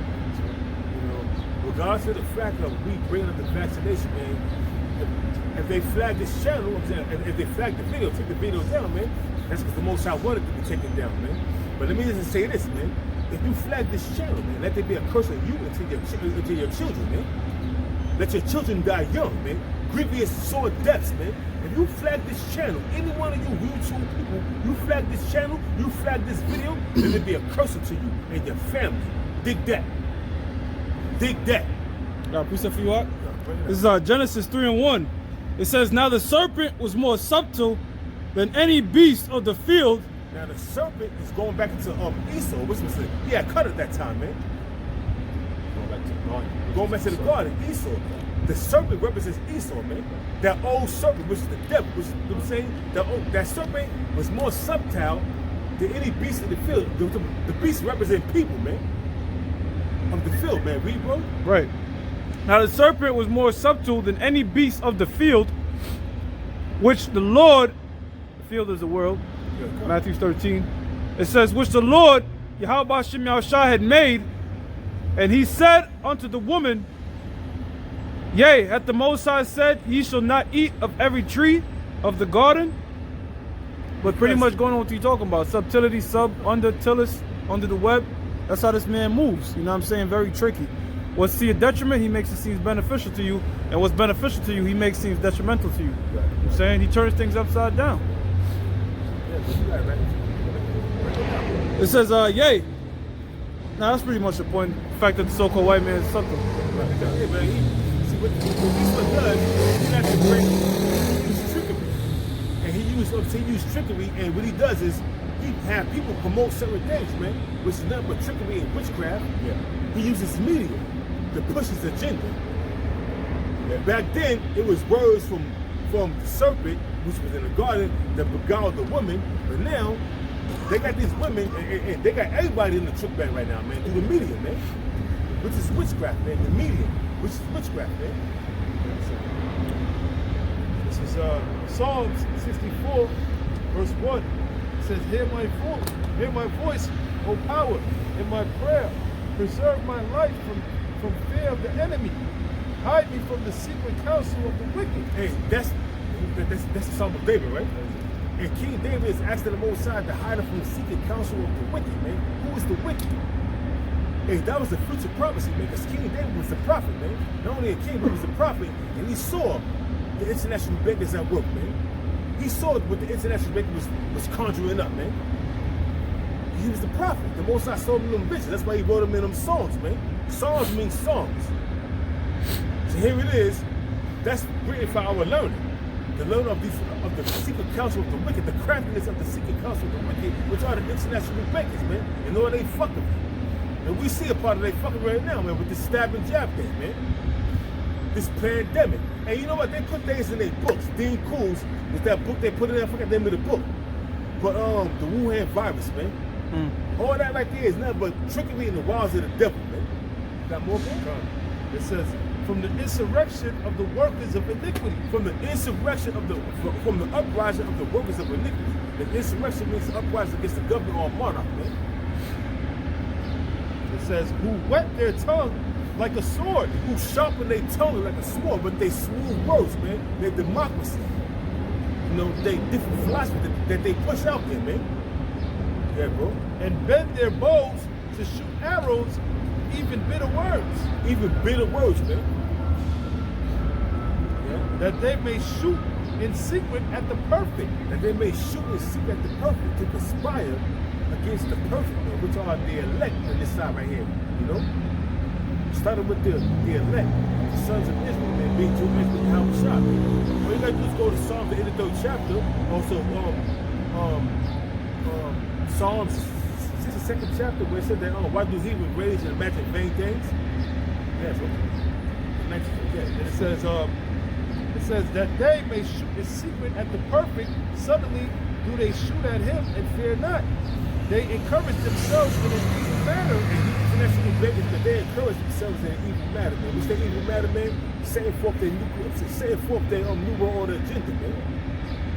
You know, regardless of the fact of we bringing up the vaccination, man, if they flag this channel, I'm saying, if they flag the video, take the video down, man, that's because the Most High wanted to be taken down, man. But let me just say this, man. If you flag this channel, man, let there be a curse on you and to your children, man. Let your children die young, man. Grievous sword deaths, man. If you flag this channel, any one of you YouTube people, you flag this channel, you flag this video, then there be a curse to you and your family. Dig that. Dig that. Got a precept for you, Art? This is Genesis 3:1. It says, now the serpent was more subtle than any beast of the field. Now the serpent is going back into Esau, which was cut at that time, man. Going back to the garden. Going back to the garden, Esau. the serpent represents Esau, man. That old serpent, which is the devil, which is, you know what I'm saying? That serpent was more subtle than any beast in the field. The beast represent people, man. Of the field, man. Read, bro. Right. Now the serpent was more subtle than any beast of the field, which the Lord, the field is the world, Matthew 13, it says, which the Lord, Yahweh Hashem Yahushua, had made, and he said unto the woman, yea, hath the Most High said, ye shall not eat of every tree of the garden? But pretty much going on what you're talking about, subtlety, under tillis, under the web. That's how this man moves, you know what I'm saying? Very tricky. What's to your detriment, he makes it seem beneficial to you. And what's beneficial to you, he makes seem detrimental to you. You know what I'm saying? He turns things upside down. It says, yay. Now that's pretty much the point. The fact that the so-called white man is subtle. Yeah, man. See what Esau does, he actually brings trickery. And he used trickery, and what he does is he have people promote certain things, man, which is nothing but trickery and witchcraft. Yeah. He uses media to push his agenda. And back then, it was words from the serpent, which was in the garden, that beguiled the woman. But now, they got these women, and they got everybody in the trick bag right now, man, through the media, man. Which is witchcraft, man. The media, which is witchcraft, man. This is Psalms 64, verse 1. It says, hear my voice, O power, in my prayer. Preserve my life from fear of the enemy. Hide me from the secret counsel of the wicked. Hey, that's the Psalm of David, right? And King David is asking the Most High to hide him from the secret counsel of the wicked, man. Who is the wicked? Hey, that was the future prophecy, man, because King David was the prophet, man. Not only a king, but he was a prophet, and he saw the international beggars at work, man. He saw what the international beggar was conjuring up, man. He was the prophet. The Most High saw him in them visions. That's why he wrote them in them songs, man. Songs mean songs. So here it is. That's written for our learning. The learning of the secret counsel of the wicked, the craftiness of the secret counsel of the wicked, which are the international beggars, man. And all they fucking. And we see a part of they fucking right now, man, with this stab and jab thing, man. This pandemic. And you know what? They put things in their books. Dean Kools was that book they put in there. I forgot the name of the book. But the Wuhan virus, man. All that right there is nothing but trickery in the wiles of the devil, man. Got more, man? It says, from the insurrection of the workers of iniquity. From the insurrection of from the uprising of the workers of iniquity. The insurrection means the uprising against the government or monarch, man. It says, who whet their tongue like a sword. Who sharpen their tongue like a sword, but they smooth words, man. They're democracy. You know, they different philosophy that they push out there, man. Yeah, bro. And bend their bows to shoot arrows, even bitter words. Even bitter words, man. Yeah. That they may shoot in secret at the perfect. That they may shoot in secret at the perfect, to conspire against the perfect, man, which are the elect on this side right here. You know? Starting with the elect, the sons of Israel, man, being Jew, Israel, Yahushua. All you gotta do is go to Psalms, the 83rd chapter. Also, Psalms 62nd chapter, where it said that, why do he with rage and imagine vain things? Yeah, bro. And it says that they may shoot in secret at the perfect. Suddenly do they shoot at him and fear not. They encourage themselves in an evil manner. International beggars, but they encourage themselves in an evil matter, man. What's that evil matter, man? Setting forth their new world order agenda, man.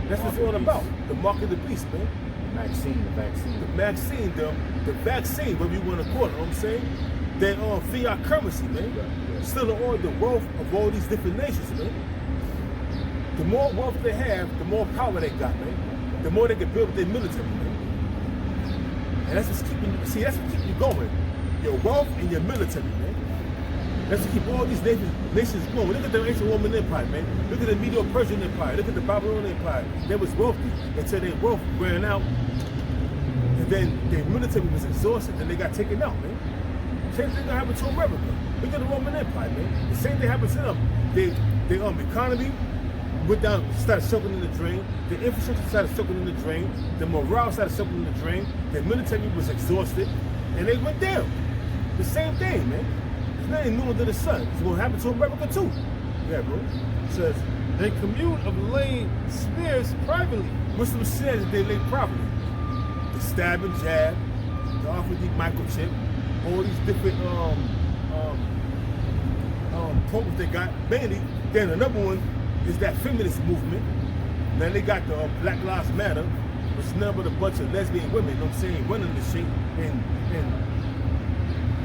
That's what it's all about. The mark of the beast, man. The vaccine, the vaccine, whatever you want to call it, you know what I'm saying? They fiat currency, man. Still the wealth of all these different nations, man. The more wealth they have, the more power they got, man. The more they can build their military, man. And that's what's keeping you going. Your wealth and your military, man. That's to keep all these nations going. Look at the ancient Roman Empire, man. Look at the Medo-Persian Empire. Look at the Babylonian Empire. They was wealthy until their wealth ran out. And then their military was exhausted and they got taken out, man. Same thing that happened to America. Look at the Roman Empire, man. The same thing happened to them. Their economy went down, started soaking in the drain. The infrastructure started soaking in the drain. The morale started soaking in the drain. Their military was exhausted. And they went down. The same thing, man. There's nothing new under the sun. It's going to happen to America too. Yeah, bro. It says, they commune of laying smears privately. Muslims said that they lay properly. The stab and jab, the orthopedic microchip, all these different programs they got. Mainly, then another one is that feminist movement. Then they got the Black Lives Matter, which is nothing but a bunch of lesbian women, you know what I'm saying, running this shit. And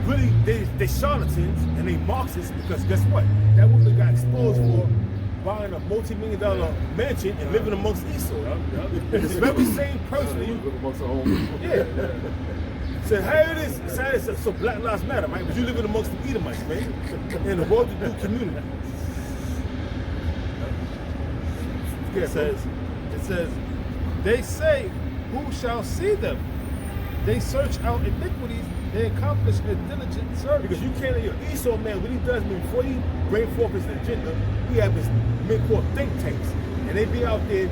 really, they charlatans and they Marxists, because guess what? That woman got exposed for buying a multi-million-dollar mansion and living amongst Esau. This very same person. Yeah. Said, hey, it is. So Black Lives Matter, right? But you living amongst the Edomites, man, in the well-to-do community. Yeah, It says, they say, who shall see them? They search out iniquities, they accomplish a diligent service. Because you can't, Esau, man, what he does, man, before he bring forth his agenda, he have his men called think tanks. And they be out there,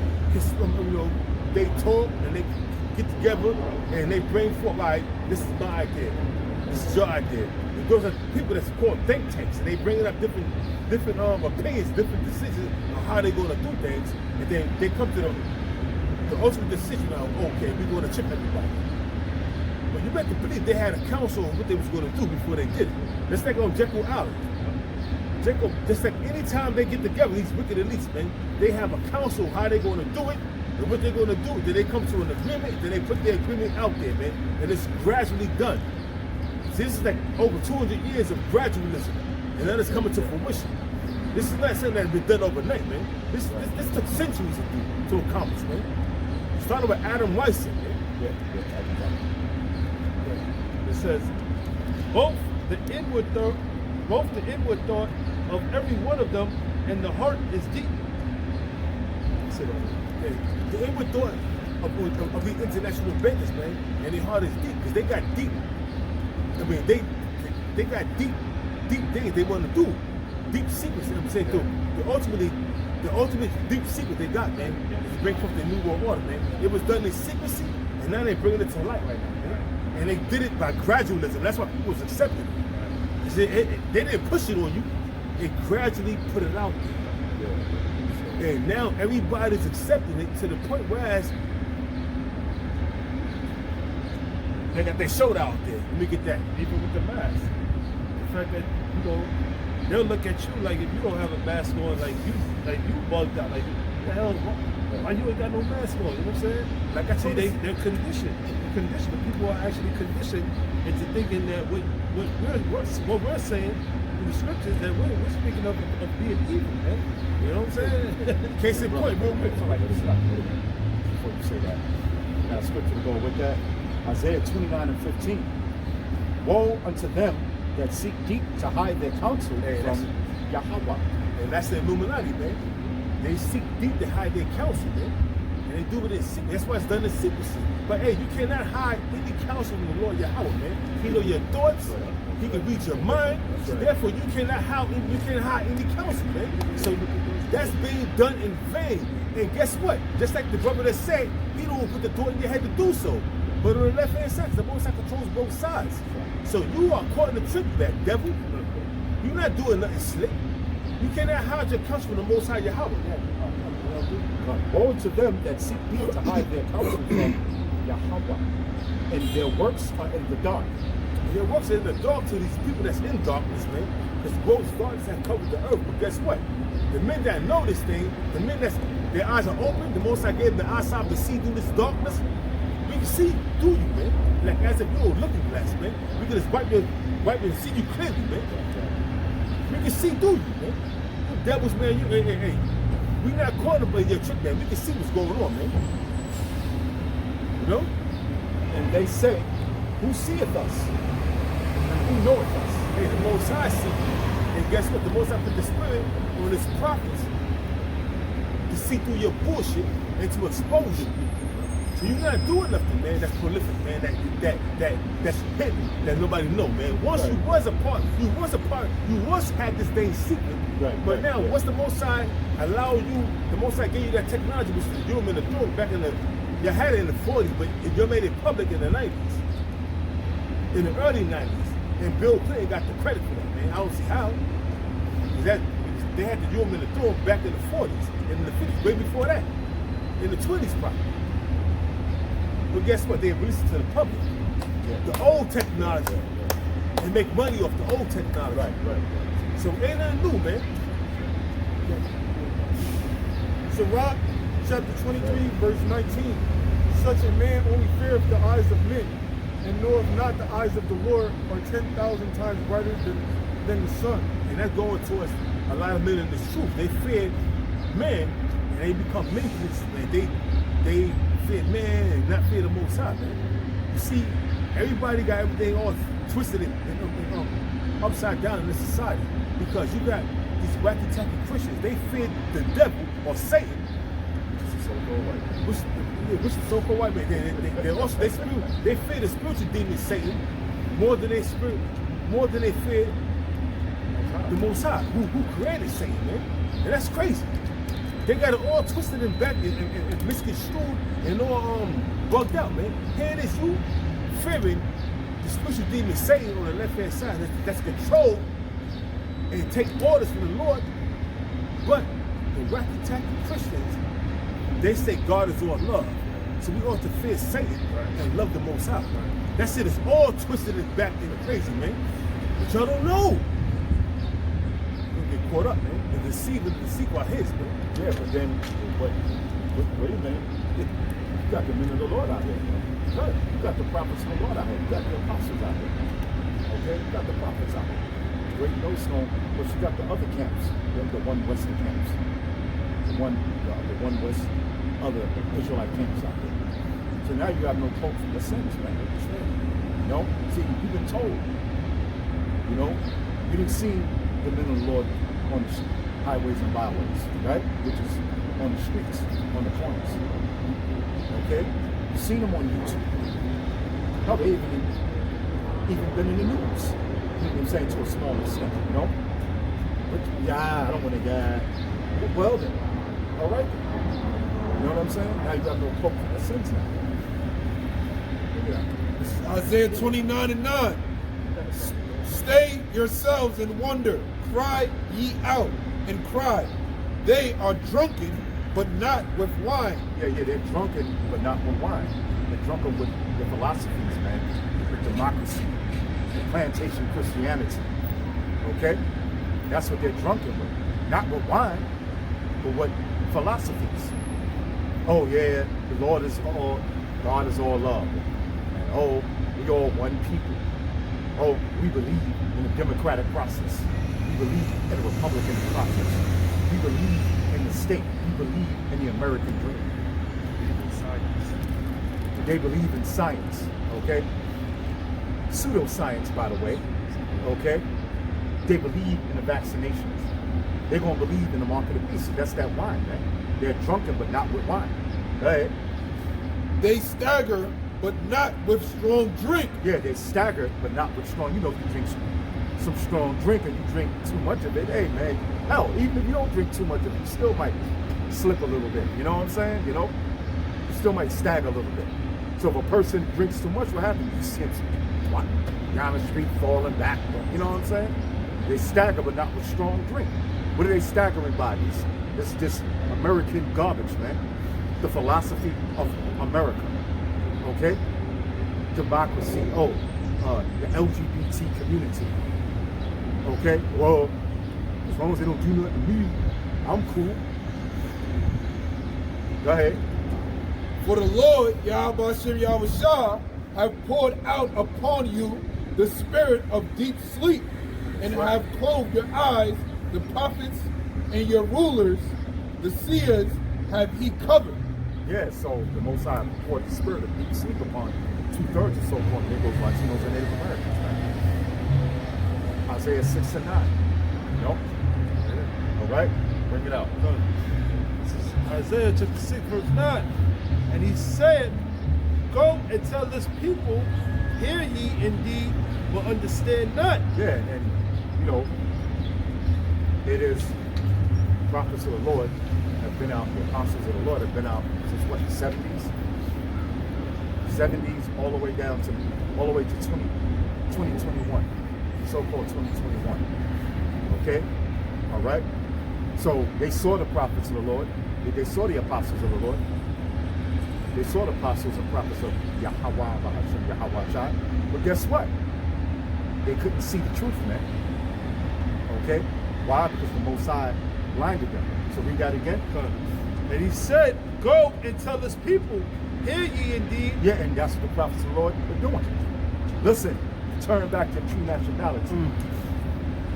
they talk and they get together and they bring forth, like, this is my idea, this is your idea. And those are people that's called think tanks, and they bring up different opinions, different decisions on how they're going to do things, and then they come to the ultimate decision of, okay, we're going to chip everybody. But you better believe they had a council on what they was going to do before they did it. Just like on Jekyll Island. Jekyll, just like anytime they get together, these wicked elites, man, they have a council how they're going to do it and what they're going to do. Then they come to an agreement, then they put their agreement out there, man, and it's gradually done. See, this is like over 200 years of gradualism, and that is coming to fruition. This is not something that's been done overnight, man. This took centuries to accomplish, man. Started with Adam Weissman, man. It says, both the inward thought of every one of them and the heart is deep. The inward thought of the international bankers, man, and their heart is deep, because they got deep. I mean, they got deep things they want to do, deep secrets. You know what I'm saying? The ultimate deep secret they got, man, is to bring forth the New World Order, man. It was done in secrecy, and now they're bringing it to light right now, man. And they did it by gradualism. That's why people was accepting it. They didn't push it on you. They gradually put it out there. And now everybody's accepting it to the point whereas they got their shoulder out there. Let me get that. Even with the mask. The fact that, they'll look at you like if you don't have a mask on, like you bugged out. Like, what the hell is wrong? Why you ain't got no mask on? You know what I'm saying? Like I See, told you, they're conditioned. People are actually conditioned into thinking that what we're saying in the scriptures, that we're speaking of being evil, man. You know what I'm saying? case in point, real quick. Before you say that, now scripture to go with that. Isaiah 29:15. Woe unto them that seek deep to hide their counsel from Yahweh. And that's the Illuminati, man. They seek deep to hide their counsel, man. And they do it in secret. That's why it's done in secrecy. But hey, you cannot hide any counsel from the Lord Yahweh, man. He know your thoughts. He can read your mind. So therefore, you cannot hide any counsel, man. So that's being done in vain. And guess what? Just like the brother that said, he don't put the thought in your head to do so. But on the left-hand side, the Most High controls both sides. So you are caught in the trick of that, devil. You're not doing nothing slick. You cannot hide your counsel from the Most High Yahweh. Woe to them that seek deep to hide their counsel from Yahweh, and their works are in the dark. Their works are in the dark to these people that's in darkness, man. Because gross darkness have covered the earth. But guess what? The men that know this thing, the men that's their eyes are open, the Most High gave them the eyesight to see through this darkness. We can see through you, man. Like as if you were looking glass, man. We can just wipe and see you clearly, man. We can see through you, man. You devils, man. Hey. We not caught up in your trick, man. We can see what's going on, man. You know? And they say, who seeth us? And who knoweth us? Hey, the Most High see you. And guess what? The Most High put the Spirit on His prophets to see through your bullshit and to expose you. So you're not doing nothing, man, that's prolific, man, that's hidden, that nobody know, man. Once you was had this thing secret. But now, once the Most High allow you, the Most High gave you that technology, which you them in the throne back in you had it in the 40s, but you made it public in the 90s, in the early 90s. And Bill Clinton got the credit for that, man. I don't see how. That they had the Urim and the Thummim back in the 40s and in the 50s, way before that, in the 20s probably. But guess what? They released it to the public. The old technology. They make money off the old technology. Right. So ain't nothing new, man. Sirach chapter 23, verse 19. Such a man only feareth the eyes of men, and knoweth not the eyes of the Lord are 10,000 times brighter than the sun. And that's going towards a lot of men in this truth. They feared men, and they become maniacs, man. They fear man and not fear the Most High, man. You see, everybody got everything all twisted and upside down in this society because you got these wacky tacky Christians. They fear the devil or Satan, which is so-called white man. They also they fear the spiritual demon Satan more than they fear the Most High, who created Satan, man. And that's crazy. They got it all twisted and back and misconstrued and all bugged out, man. Here it is, you fearing the spiritual demon Satan on the left-hand side that's controlled and take orders from the Lord. But the wacky-tacky Christians, they say God is all love. So we ought to fear Satan and love the Most High. That shit is all twisted and back and crazy, man. But y'all don't know. You'll get caught up, man. The deceiver are his, man. Yeah, but then, wait a minute. You got the men of the Lord out here. You got the prophets of the Lord out here. You got the apostles out here. Okay? You got the prophets out here. Great Millstone, but you got the other camps, the one western camps. The one west other Israelite camps out there. So now you have no hope for the sins, man. You know? See, you've been told. You know? You didn't see the men of the Lord on the highways and byways, right? Which is on the streets, on the corners. Okay? You've seen them on YouTube. How they even been in the news. You know what I'm saying? To a small extent, you know? But yeah, I don't want to die. Well then, all right. You know what I'm saying? Now you got no hope for the sins now. Look at that. This is Isaiah 29:9. Stay yourselves and wonder. Cry ye out and cry. They are drunken, but not with wine. Yeah, they're drunken, but not with wine. They're drunken with the philosophies, man. With democracy, the plantation Christianity. Okay? That's what they're drunken with. Not with wine, but with philosophies. Oh yeah, the Lord is all, God is all love. And oh, we all one people. Oh, we believe in the democratic process. We believe in the Republican process. We believe in the state. We believe in the American dream. They believe in science, okay? Pseudoscience, by the way, okay? They believe in the vaccinations. They're gonna believe in the market of beast. That's that wine, man. They're drunken, but not with wine. Go ahead. They stagger, but not with strong drink. Yeah, they stagger, but not with strong. You know, if you drink some strong drink and you drink too much of it, hey, man, hell, even if you don't drink too much of it, you still might slip a little bit. You know what I'm saying? You know? You still might stagger a little bit. So if a person drinks too much, what happens? You see them down the street falling back. You know what I'm saying? They stagger, but not with strong drink. What are they staggering by? It's this American garbage, man. The philosophy of America. Okay? Democracy. Oh, the LGBT community. Okay? Well, as long as they don't do nothing to me, I'm cool. Go ahead. For the Lord, Yahweh Shem Yahushua, have poured out upon you the spirit of deep sleep, and have closed your eyes, the prophets and your rulers, the seers, have he covered. Yeah, so the Most High poured the spirit of deep sleep upon 2/3 of so-called Negroes, Latinos, and Native Americans. Right? Isaiah 6:9. You know? All right? Bring it out. This is Isaiah chapter 6, verse 9. And he said, go and tell this people, hear ye indeed, but understand not. Yeah, and you know, it is prophets of the Lord have been out, the apostles of the Lord have been out since what, the 70s? 70s all the way down to 2021, so-called 2021. Okay? All right? So they saw the prophets of the Lord. They saw the apostles of the Lord. They saw the apostles and prophets of Yahweh, Bahashem, Yahweh Shai. But guess what? They couldn't see the truth, man. Okay? Why? Because the Most High blinded them. So read that again. And he said, go and tell this people, hear ye indeed. Yeah, and that's what the prophets of the Lord are doing. Listen, turn back to true nationality.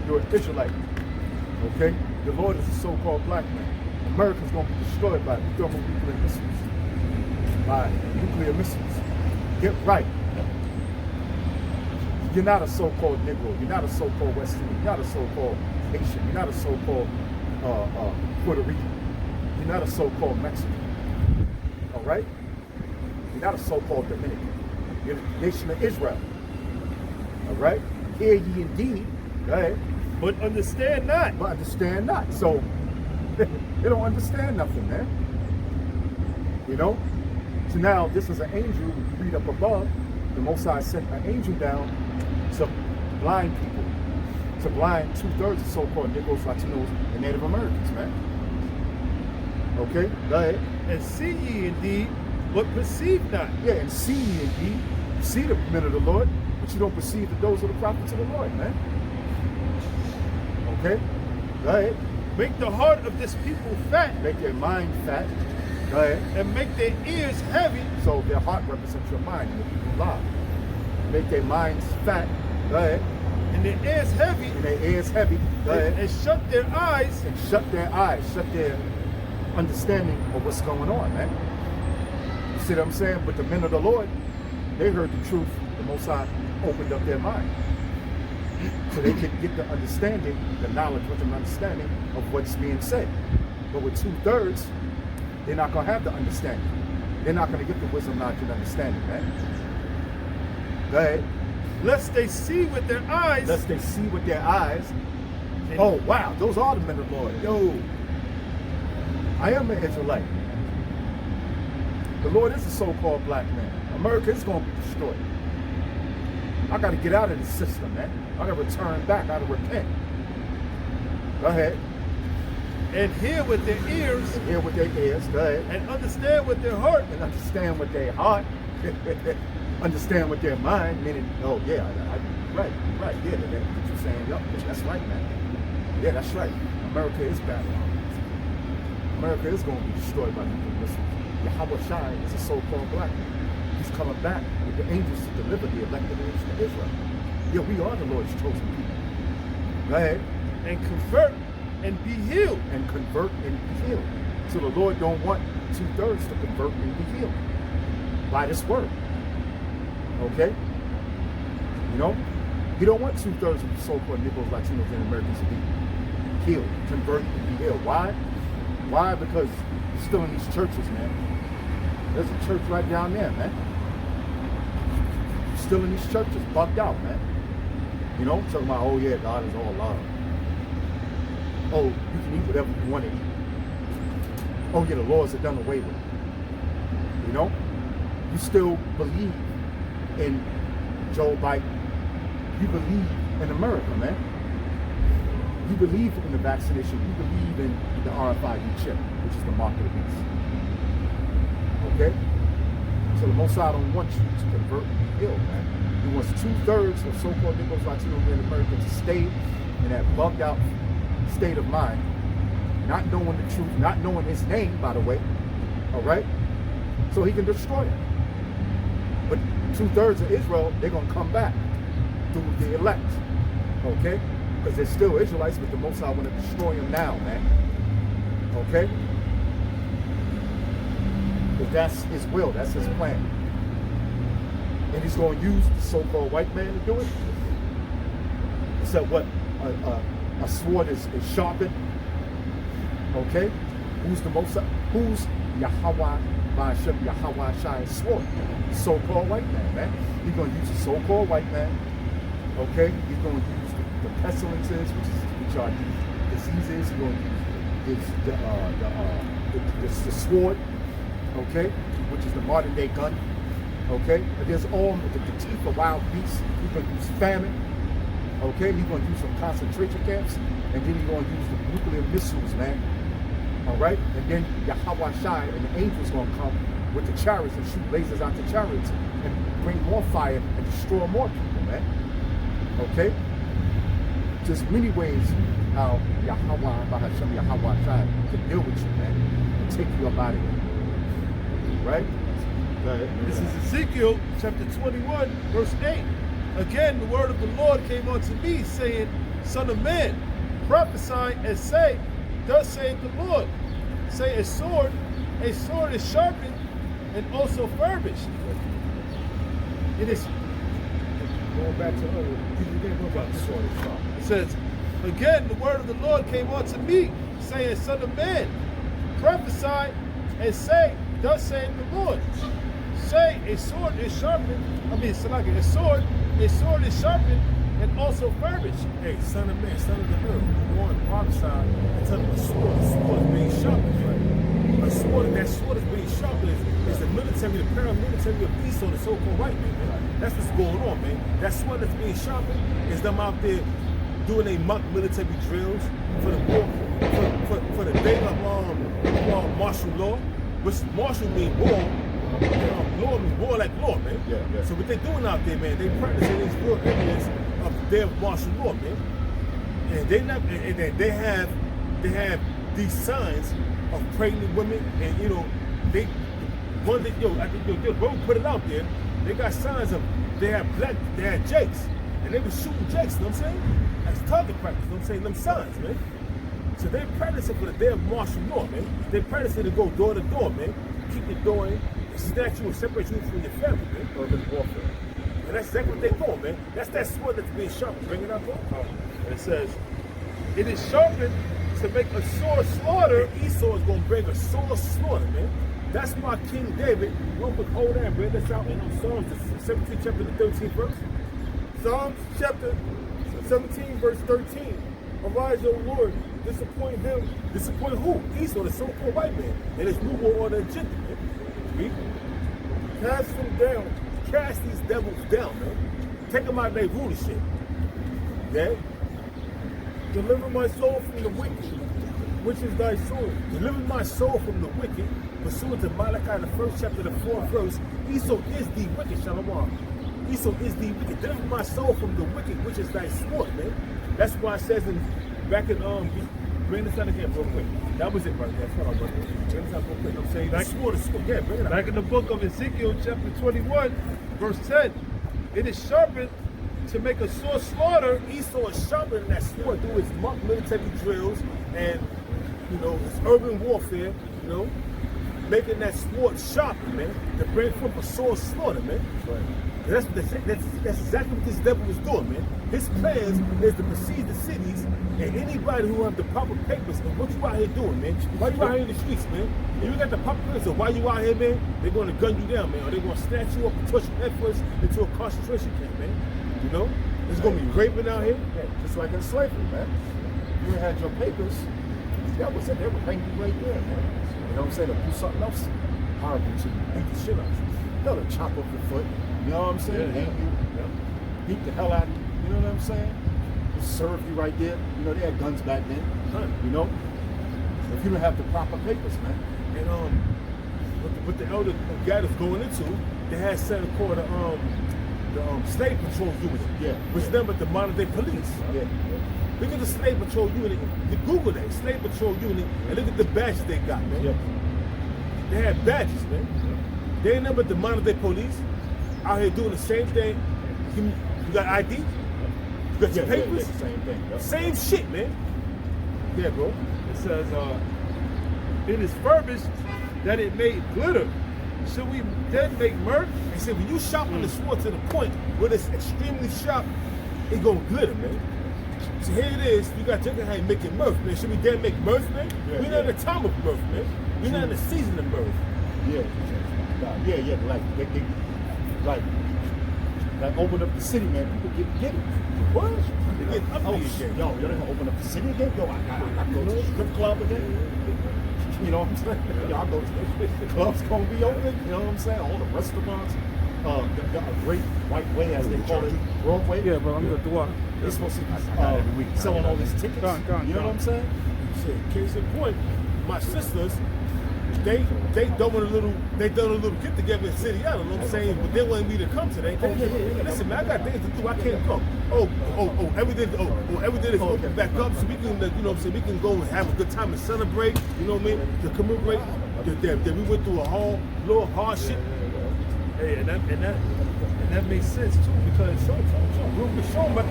You're an Israelite. Okay? The Lord is a so-called black man. America's going to be destroyed by thermonuclear missiles. By nuclear missiles. Get right. You're not a so-called Negro. You're not a so-called West Indian. You're not a so-called Haitian. You're not a so-called Puerto Rican. You're not a so-called Mexican. All right? You're not a so-called Dominican. You're the nation of Israel. All right? Hear ye indeed. Go ahead. But understand not. But understand not. So they don't understand nothing, man. You know? So now this is an angel. You read up above. The Most High sent an angel down to blind people, to blind 2/3 of so-called Negroes, Latinos, and Native Americans, man. Okay, go ahead. And see ye indeed, but perceive not. Yeah, and see ye indeed, see the men of the Lord, but you don't perceive the those of the prophets of the Lord, man. Okay, go ahead. Make the heart of this people fat, Make their mind fat. Go ahead. and make their ears heavy. So their heart represents your mind, and the people lie. Make their minds fat. Go ahead. And their ears heavy, And their ears heavy. Go ahead. and shut their eyes, And shut their eyes, shut their understanding of what's going on, man. You see what I'm saying? But the men of the Lord, they heard the truth. The Most High opened up their mind. So they could get the understanding, the knowledge with an understanding of what's being said. But with 2/3, they're not going to have the understanding. They're not going to get the wisdom, knowledge, and understanding, man. Go ahead. lest they see with their eyes, Lest they see with their eyes. and Oh, wow, those are the men of the Lord. Yo, I am an Israelite. The Lord is a so-called black man. America is going to be destroyed. I got to get out of this system, man. I got to return back. I got to repent. Go ahead. and hear with their ears, Hear with their ears. Go ahead. and understand with their heart, And understand with their heart. Understand with their mind. Meaning, oh, yeah, right. Yeah, that's what you're saying. Yup, that's right, man. Yeah, that's right. America is Babylon. America is going to be destroyed by nuclear missiles. Yahweh Shai is a so-called black man. He's coming back with the angels to deliver the elected nation of Israel. Yeah, we are the Lord's chosen people. Go ahead. and convert, and be healed. And convert and be healed. So the Lord don't want 2/3 to convert and be healed by this word. Okay? You know? He don't want 2/3 of the so-called Negroes, Latinos, and Americans to be healed, convert and be healed. Why? Why? Because you're still in these churches, man. There's a church right down there, man. You're still in these churches, bugged out, man. You know, talking about, oh yeah, God is all love. Oh, you can eat whatever you want to eat. Oh yeah, the laws are done away with. You know? You still believe in Joe Biden. You believe in America, man. You believe in the vaccination. You believe in the RFID chip, which is the mark of the beast. Okay? So the Most High don't want you to convert and be healed, man. He wants 2/3 of so-called Negroes, Latinos, and Americans to stay in that bugged out state of mind, not knowing the truth, not knowing his name, by the way, all right? So he can destroy it. But 2/3 of Israel, they're going to come back through the elect, okay? Because they're still Israelites, but the Most High want to destroy them now, man, okay? Because that's his will, that's his plan. And he's going to use the so-called white man to do it. Except what? A sword is sharpened. Okay? Who's the most? Who's Yahweh Ba'ashem Yahweh Shai's sword? The so-called white man. He's going to use the so-called white man. Okay? He's going to use the pestilences, which are diseases. He's going to use the sword. Okay? Which is the modern day gun. Okay? And there's all the teeth of wild beasts. He's going to use famine. Okay, he's going to use some concentration camps, and then he's going to use the nuclear missiles, man. All right? And then Yahweh Shai and the angels gonna come with the chariots and shoot lasers out the chariots and bring more fire and destroy more people, man. Okay? Just many ways how Yahweh, Bahashem, Yahweh Shai can deal with you, man, and take you up out of here. Right? This is Ezekiel chapter 21, verse 8. Again, the word of the Lord came unto me, saying, Son of man, prophesy and say, Thus saith the Lord, say a sword is sharpened and also furbished. It is Going back to about the sword is sharp. It says, Again, the word of the Lord came unto me, saying, Son of man, prophesy and say, Thus saith the Lord, say a sword is sharpened. A sword is sharpened and also furbished. Hey, son of man, son of the earth, go and prophesy and tell them a sword is being sharpened, right? A sword, that sword is being sharpened is the military, the paramilitary of Esau, the so-called white man, man. That's what's going on, man. That sword that's being sharpened is them out there doing a mock military drills for the war, for the day of martial law, which martial means war. Law means war like law, man. Yeah. So what they're doing out there, man, they practicing these real areas of the day of martial law, man. And they have these signs of pregnant women, and I think bro put it out there. They got signs of they had jakes, and they were shooting jakes. You know what I'm saying? That's target practice. You know what I'm saying? Them signs, man. So they practicing for the day of martial law, man. They practicing to go door to door, man. Keep your door in. Snatch you and separate you from your family, man. Urban warfare. And that's exactly what they're doing, man. That's that sword that's being sharpened. Bring it up, bro. And it says, It is sharpened to make a sore slaughter. And Esau is going to bring a sore slaughter, man. That's why King David, real quick, hold that and bring this out in Psalms, the 17th chapter, the 13th verse. Psalms chapter 17, verse 13. Arise, O Lord, disappoint him. Disappoint who? Esau, the so-called white man. And his new world order agenda, man. Read. Cast him down. Cast these devils down, man. Take them out of their rulership. Yeah? Deliver my soul from the wicked, which is thy sword. Deliver my soul from the wicked. Pursuant to Malachi, the 1st chapter, the 4th verse. Esau is the wicked, Shalom. Esau is the wicked. Deliver my soul from the wicked, which is thy sword, man. That's why it says back in bring this out again real quick. That was it right there. That's what I was doing. Bring this out real quick. I'm saying the sword is sword. Yeah, bring it out. Back in the book of Ezekiel chapter 21, verse 10. It is sharpened to make a sore slaughter. Esau is sharpening that sword through his mock military drills and, his urban warfare, making that sword sharpen, man, to bring forth a sore slaughter, man. Right. That's exactly what this devil is doing, man. His plans is to besiege the cities and anybody who have the proper papers. And what you out here doing, man? Why you out here in the streets, man? If you got the proper papers, so why you out here, man? They're going to gun you down, man, or they're going to snatch you up and push you headfirst into a concentration camp, man. There's going to be raping out here. Yeah, just like in slavery, man. You had your papers, that was it. They would hang you right there, man. You know what I'm saying? They'll do something else horrible to you. Beat the shit out of you. They'll chop off your foot. You know what I'm saying? Yeah. Hang you. Beat the hell out of you. You know what I'm saying? Just serve you right there. They had guns back then. If you don't have the proper papers, man. And what the elder guy that's going into, they had something called the slave patrol unit. Yeah. Which is them at the modern day police. Yeah. Look at the slave patrol unit. You Google that slave patrol unit and look at the badges they got, man. Yeah. They have badges, man. They ain't nothing but the modern day police out here doing the same thing. You got ID? You got your papers? Yeah, the same thing. Yep. Same shit, man. Yeah, bro. It says, It is furbished that it may glitter. Should we then make mirth? They said when you sharpen the sword to the point where it's extremely sharp, it gonna glitter, man. So here it is, you got Jekyll making mirth, man. Should we then make mirth, man? We're not in the time of mirth, man. We're not in the season of mirth. Yeah. Like open up the city, man. People get it. What? They get up Oh, again. shit. Yo, you're gonna open up the city again? Yo, I go to the strip club again. You know what I'm saying? Y'all go to the club's gonna be open. You know what I'm saying? All the restaurants. Got a great white way, as they call it, Broadway. Yeah, bro, I'm good to walk. They're supposed to be selling all these tickets. Go on, you know what I'm saying? Shit, case in point, my sisters, they done a little get together in City Island, you know what I'm saying? But they wanted me to come today. Oh yeah. Listen, man, I got things to do. I can't come. Everything is open back up, so we can, you know what I'm saying? We can go and have a good time and celebrate. You know what I mean? To commemorate that we went through a little hardship. Hey, and that makes sense too, because Show them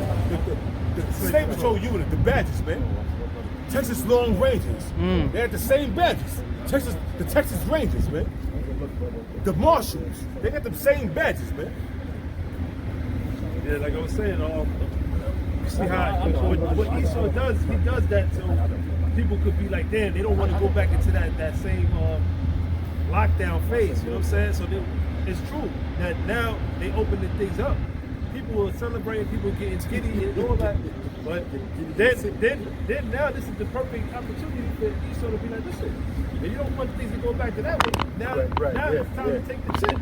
the State Patrol unit, the badges, man. Texas Long Rangers. They had the same badges. The Texas Rangers, man. The Marshals, they got the same badges, man. yeah, like I was saying, you see how what Esau does, he does that so people could be like, damn, they don't want to go back into that same lockdown phase. You know what I'm saying? So it's true that now they opening things up. People are celebrating, people getting giddy and all that. But then now this is the perfect opportunity for Esau to be like, listen, if you don't want things to go back to that way, now it's time to take the chip.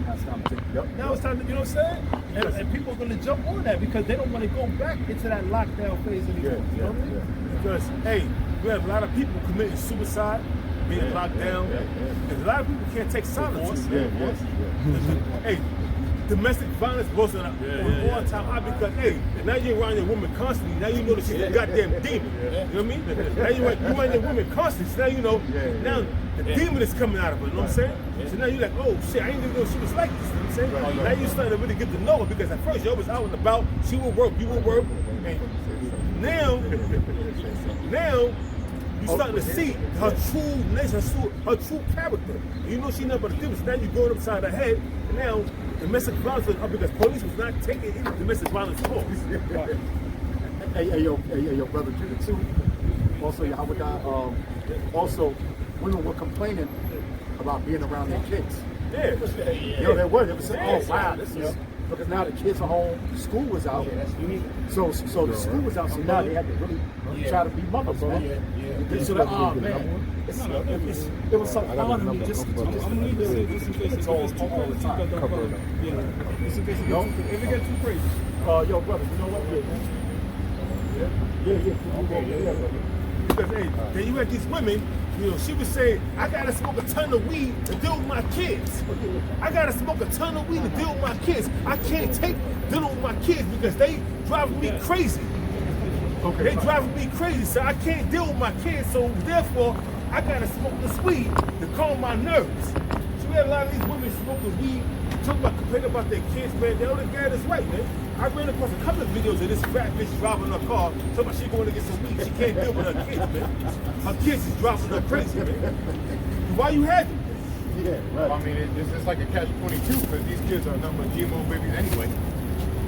Now it's time to, you know what I'm saying? And people are going to jump on that because they don't want to go back into that lockdown phase anymore. You know what I mean? Because, hey, we have a lot of people committing suicide, being locked down. And a lot of people can't take silence. Hey, domestic violence goes on all the time. Because, hey, now you're around your woman constantly. Now you know that she's a goddamn demon. You know what I mean? Now you're around your woman constantly. So now you know, now the demon is coming out of her. You know what I'm saying? So now you're like, oh shit, I didn't even know she was like this. You know what I'm saying? Now you're starting to really get to know her because at first you was out and about. She would work, you would work. And now you starting to see her true nature, her true character. You know she never but a demon. So now you're going upside her head. And now domestic violence was up because police was not taking any domestic violence calls. Hey, yo, brother Judah too. Also, also, women were complaining about being around their kids. Yeah. Yo, they were. They were saying, "Oh wow, this is." Because now the kids are home, school was out. So the school was out, so now they had to really try to be mothers, man. So that, oh man, it was so hard to me just to I'm gonna need to say this in case all it the time. Yeah, just in case if it gets too crazy. Yo, brother, you know what? Yeah. Because hey, then you had these women, you know, she was saying, I gotta smoke a ton of weed to deal with my kids. I gotta smoke a ton of weed to deal with my kids. I can't take dealing with my kids because they driving me crazy. They driving me crazy, so I can't deal with my kids, so therefore I gotta smoke this weed to calm my nerves. So we had a lot of these women smoking weed, complaining about their kids, man. They don't get this right, man. I ran across a couple of videos of this fat bitch driving her car, talking about she going to get some weed. She can't deal with her kids, man. Her kids is driving her crazy, man. Why you had them? Yeah, right. I mean, it's just like a catch-22 because these kids are nothing but GMO babies anyway.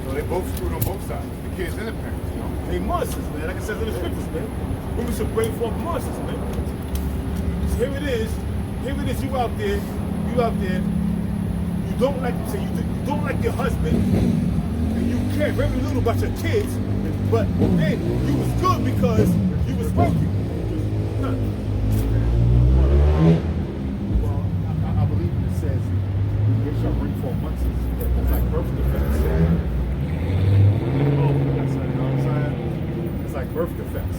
So they both screwed on both sides, the kids and the parents, you know? They monsters, man. Like I said in the scriptures, man. Women should bring forth monsters, man. So here it is, you out there, you don't like your husband, and you care very little about your kids, but then you was good because you was working. Well, I believe it says they shall bring forth months. It's like birth defense. You know what I'm saying? It's like birth defense.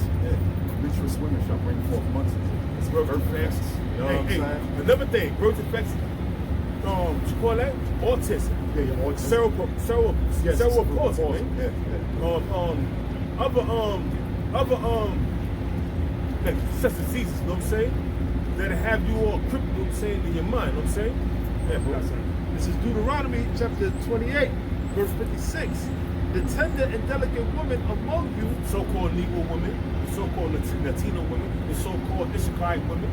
Virtuous women shall bring forth months. It's birth defense. You know what I'm saying? Another thing, birth defense. What you call that? Autism. Yeah, autism. Cerebral palsy, man. Other like such diseases, you know what I'm saying? That'll have you all crippled, you know what I'm saying, in your mind, you know what I'm saying? This is Deuteronomy chapter 28, verse 56. The tender and delicate woman among you, So-called Negro women, the so-called Latino women, the so-called Ishakite women,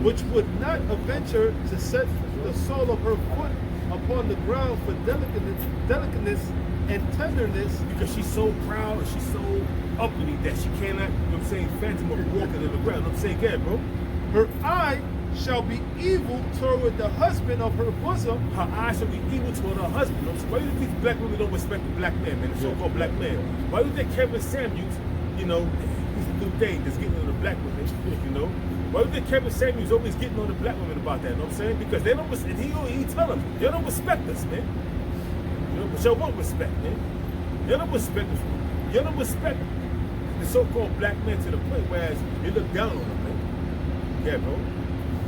which would not adventure to set the sole of her foot upon the ground for delicateness and tenderness, because she's so proud and she's so uppity that she cannot, you know what I'm saying, phantom of walking on the ground. You know what I'm saying, yeah, bro. her eye shall be evil toward the husband of her bosom. Her eyes shall be evil toward her husband. You know, so why do you think these black women don't respect the black man, man, the so-called black man? Why do you think CAMP&Sitdowns, you know, he's a new thing that's getting on the black women, you know? Why do you think CAMP&Sitdowns always getting on the black women about that, you know what I'm saying? Because they don't, and he tell them, they don't respect us, man. You know, but y'all won't respect, man. You don't respect us. You don't respect the so-called black man to the point where they look down on him, man. Yeah, bro.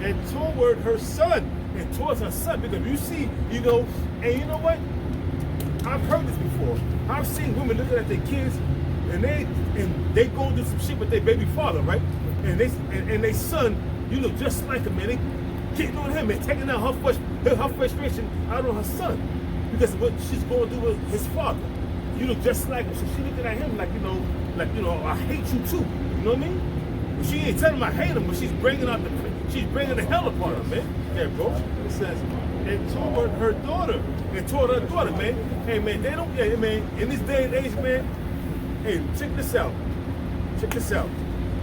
And toward her son. And towards her son, because you see, you know, and you know what? I've heard this before. I've seen women looking at their kids, and they go do some shit with their baby father, right? And they son, you look just like him, man. They getting on him and taking out her frustration out on her son because of what she's going to do with his father. You look just like him, so she looking at him like you know, I hate you too. You know what I mean? But she ain't telling him I hate him, but she's bringing the hell upon him, man. Yeah, bro. It says, and toward her daughter. And toward her daughter, man. Hey, man, they don't, yeah, man, in this day and age, man, hey, check this out. Check this out.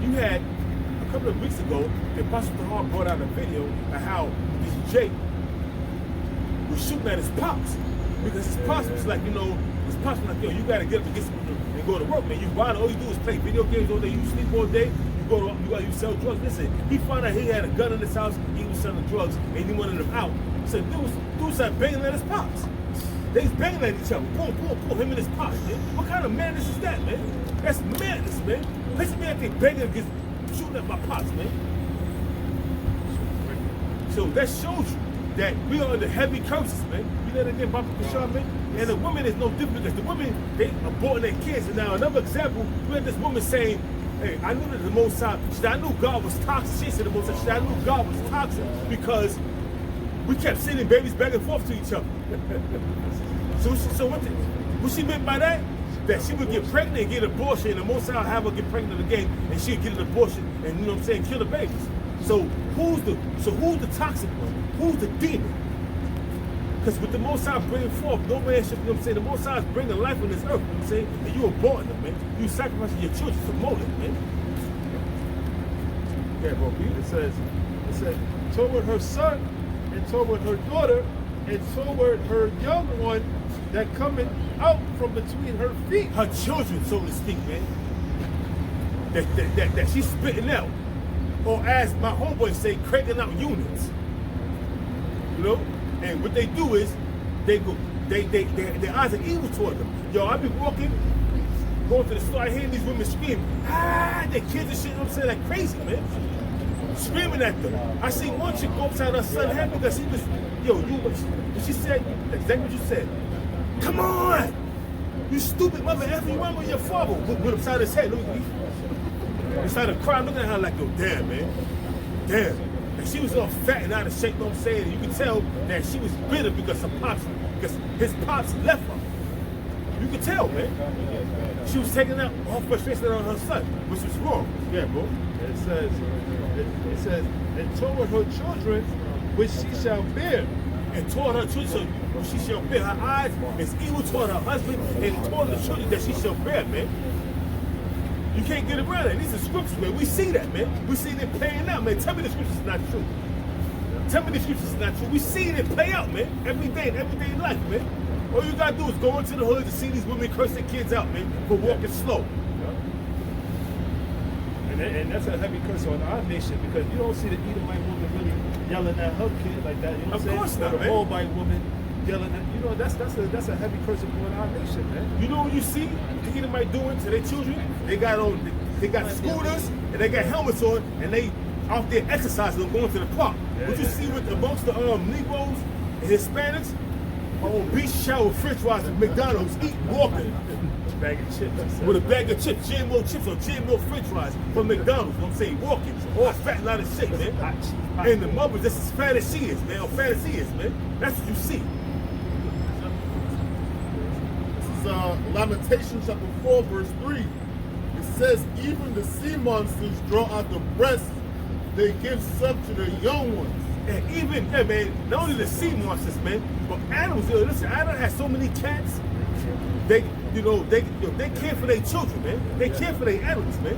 You had, a couple of weeks ago, the Apostle Hart brought out a video of how this Jake was shooting at his pops. Because his pops was like, you know, his pops was like, yo, you got to get up and get some, and go to work, man. You bother, all you do is play video games all day, you sleep all day. You sell drugs. Listen, he found out he had a gun in his house, he was selling drugs, and he wanted them out. So dudes started banging at his pops. They was banging at each other. Boom, boom, boom, him and his pops, man. What kind of madness is that, man? That's madness, man. Picture me out there banging against, shooting at my pops, man. So that shows you that we are under heavy curses, man. You know that again, Papa Kashar, man? And the women is no different because the women, they aborting their kids. And now another example, we had this woman saying, hey, I knew that the Most High, I knew God was toxic. She said the Most High, I knew God was toxic because we kept sending babies back and forth to each other. So what she meant by that? That she would get pregnant and get an abortion, and the Most High have her get pregnant again, and she'd get an abortion, and you know what I'm saying, kill the babies. So who's the toxic one? Who's the demon? Because with the Most High bringing forth, no man should, you know what I'm saying, the Most High is bringing life on this earth, you know what I'm saying, and you aborting them, man. You sacrificing your children for motive, man. Yeah, bro, it says, toward her son, and toward her daughter, and toward her young one that coming out from between her feet. Her children, so to speak, man. That she's spitting out. Or as my homeboys say, cranking out units. You know? And what they do is, their eyes are evil toward them. Yo, I be walking, going to the store, I hear these women scream, their kids and shit, you know what I'm saying, like crazy, man. Screaming at them. I seen one chick go upside her son's head because he was, she said, exactly what you said. Come on! You stupid mother effer, you remember your father went upside his head. He started crying, looking at her like, yo, damn, man. Damn. And she was all fat and out of shape, you know what I'm saying? You could tell that she was bitter because his pops left her. You could tell, man. She was taking out all frustration on her son, which was wrong. Yeah, bro. It says, and toward her children, which she shall bear. And toward her children, which she shall bear. Her eyes is evil toward her husband and toward the children that she shall bear, man. You can't get around that. These are scriptures, man. We see that, man. We see them playing out, man. Tell me the scriptures is not true. Tell me the scriptures is not true. We see it play out, man. Every day, in everyday life, man. All you gotta do is go into the hood to see these women curse their kids out, man, for walking slow. And that's a heavy curse on our nation because you don't see the Edomite woman really yelling at her kid like that. You know what I'm saying? Of course not, or the man. Moabite woman yelling at, you know, that's a heavy curse upon our nation, man. You know what you see the Edomite doing to their children? They got scooters and they got helmets on and they out there exercising and going to the park. What you see with amongst the Negroes and Hispanics on beach shower french fries at McDonald's eating, walking. Bag of chips. With a bag of chips, GMO chips or GMO french fries from McDonald's, you know what I'm saying, walking, all fat and out of shape, man. And the mothers, that's as fat as she is, man, or fat as he is, man. That's what you see. This is Lamentations chapter 4, verse 3. It says, even the sea monsters draw out the breast, they give suck to their young ones. And even, yeah, man, not only the sea monsters, man, but animals, yo, listen, Adam has so many cats, they care for their children, man. They care for their animals, man.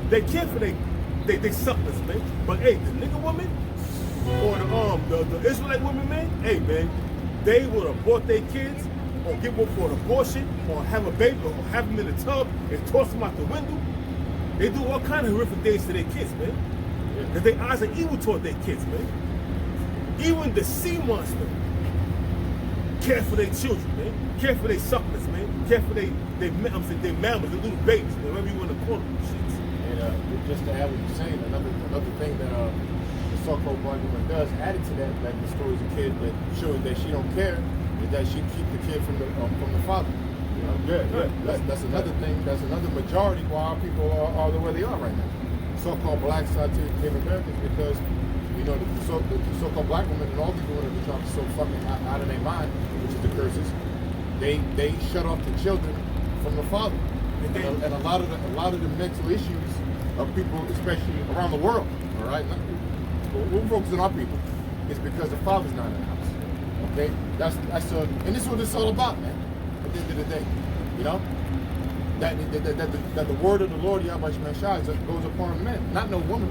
They care for they sucklers, man. But hey, the nigga woman or the Israelite woman, man, hey, man, they would abort their kids or give them for an abortion or have a baby or have them in the tub and toss them out the window. They do all kind of horrific things to their kids, man. And their eyes are evil toward their kids, man. Even the sea monster care for their children, man. Care for their sucklers, man. Care for their mammals, their little babies, man. Whatever you want to call them. Shits. And just to add what you're saying, another thing that the so-called black woman does, added to that, like the stories of kids that showing that she don't care, is that she keep the kid from the father. You know, that's another thing. That's another majority why our people are the way they are right now. So-called black side to Native Americans, because you know the so-called black women and all these women that are so fucking out of their mind, which is the curses. They shut off the children from the father, and a lot of the mental issues of people, especially around the world. All right, we're focusing on our people. It's because the father's not in the house. Okay, and this is what it's all about, man. At the end of the day, you know. That the word of the Lord Yahweh Shemashai goes upon men, not no woman.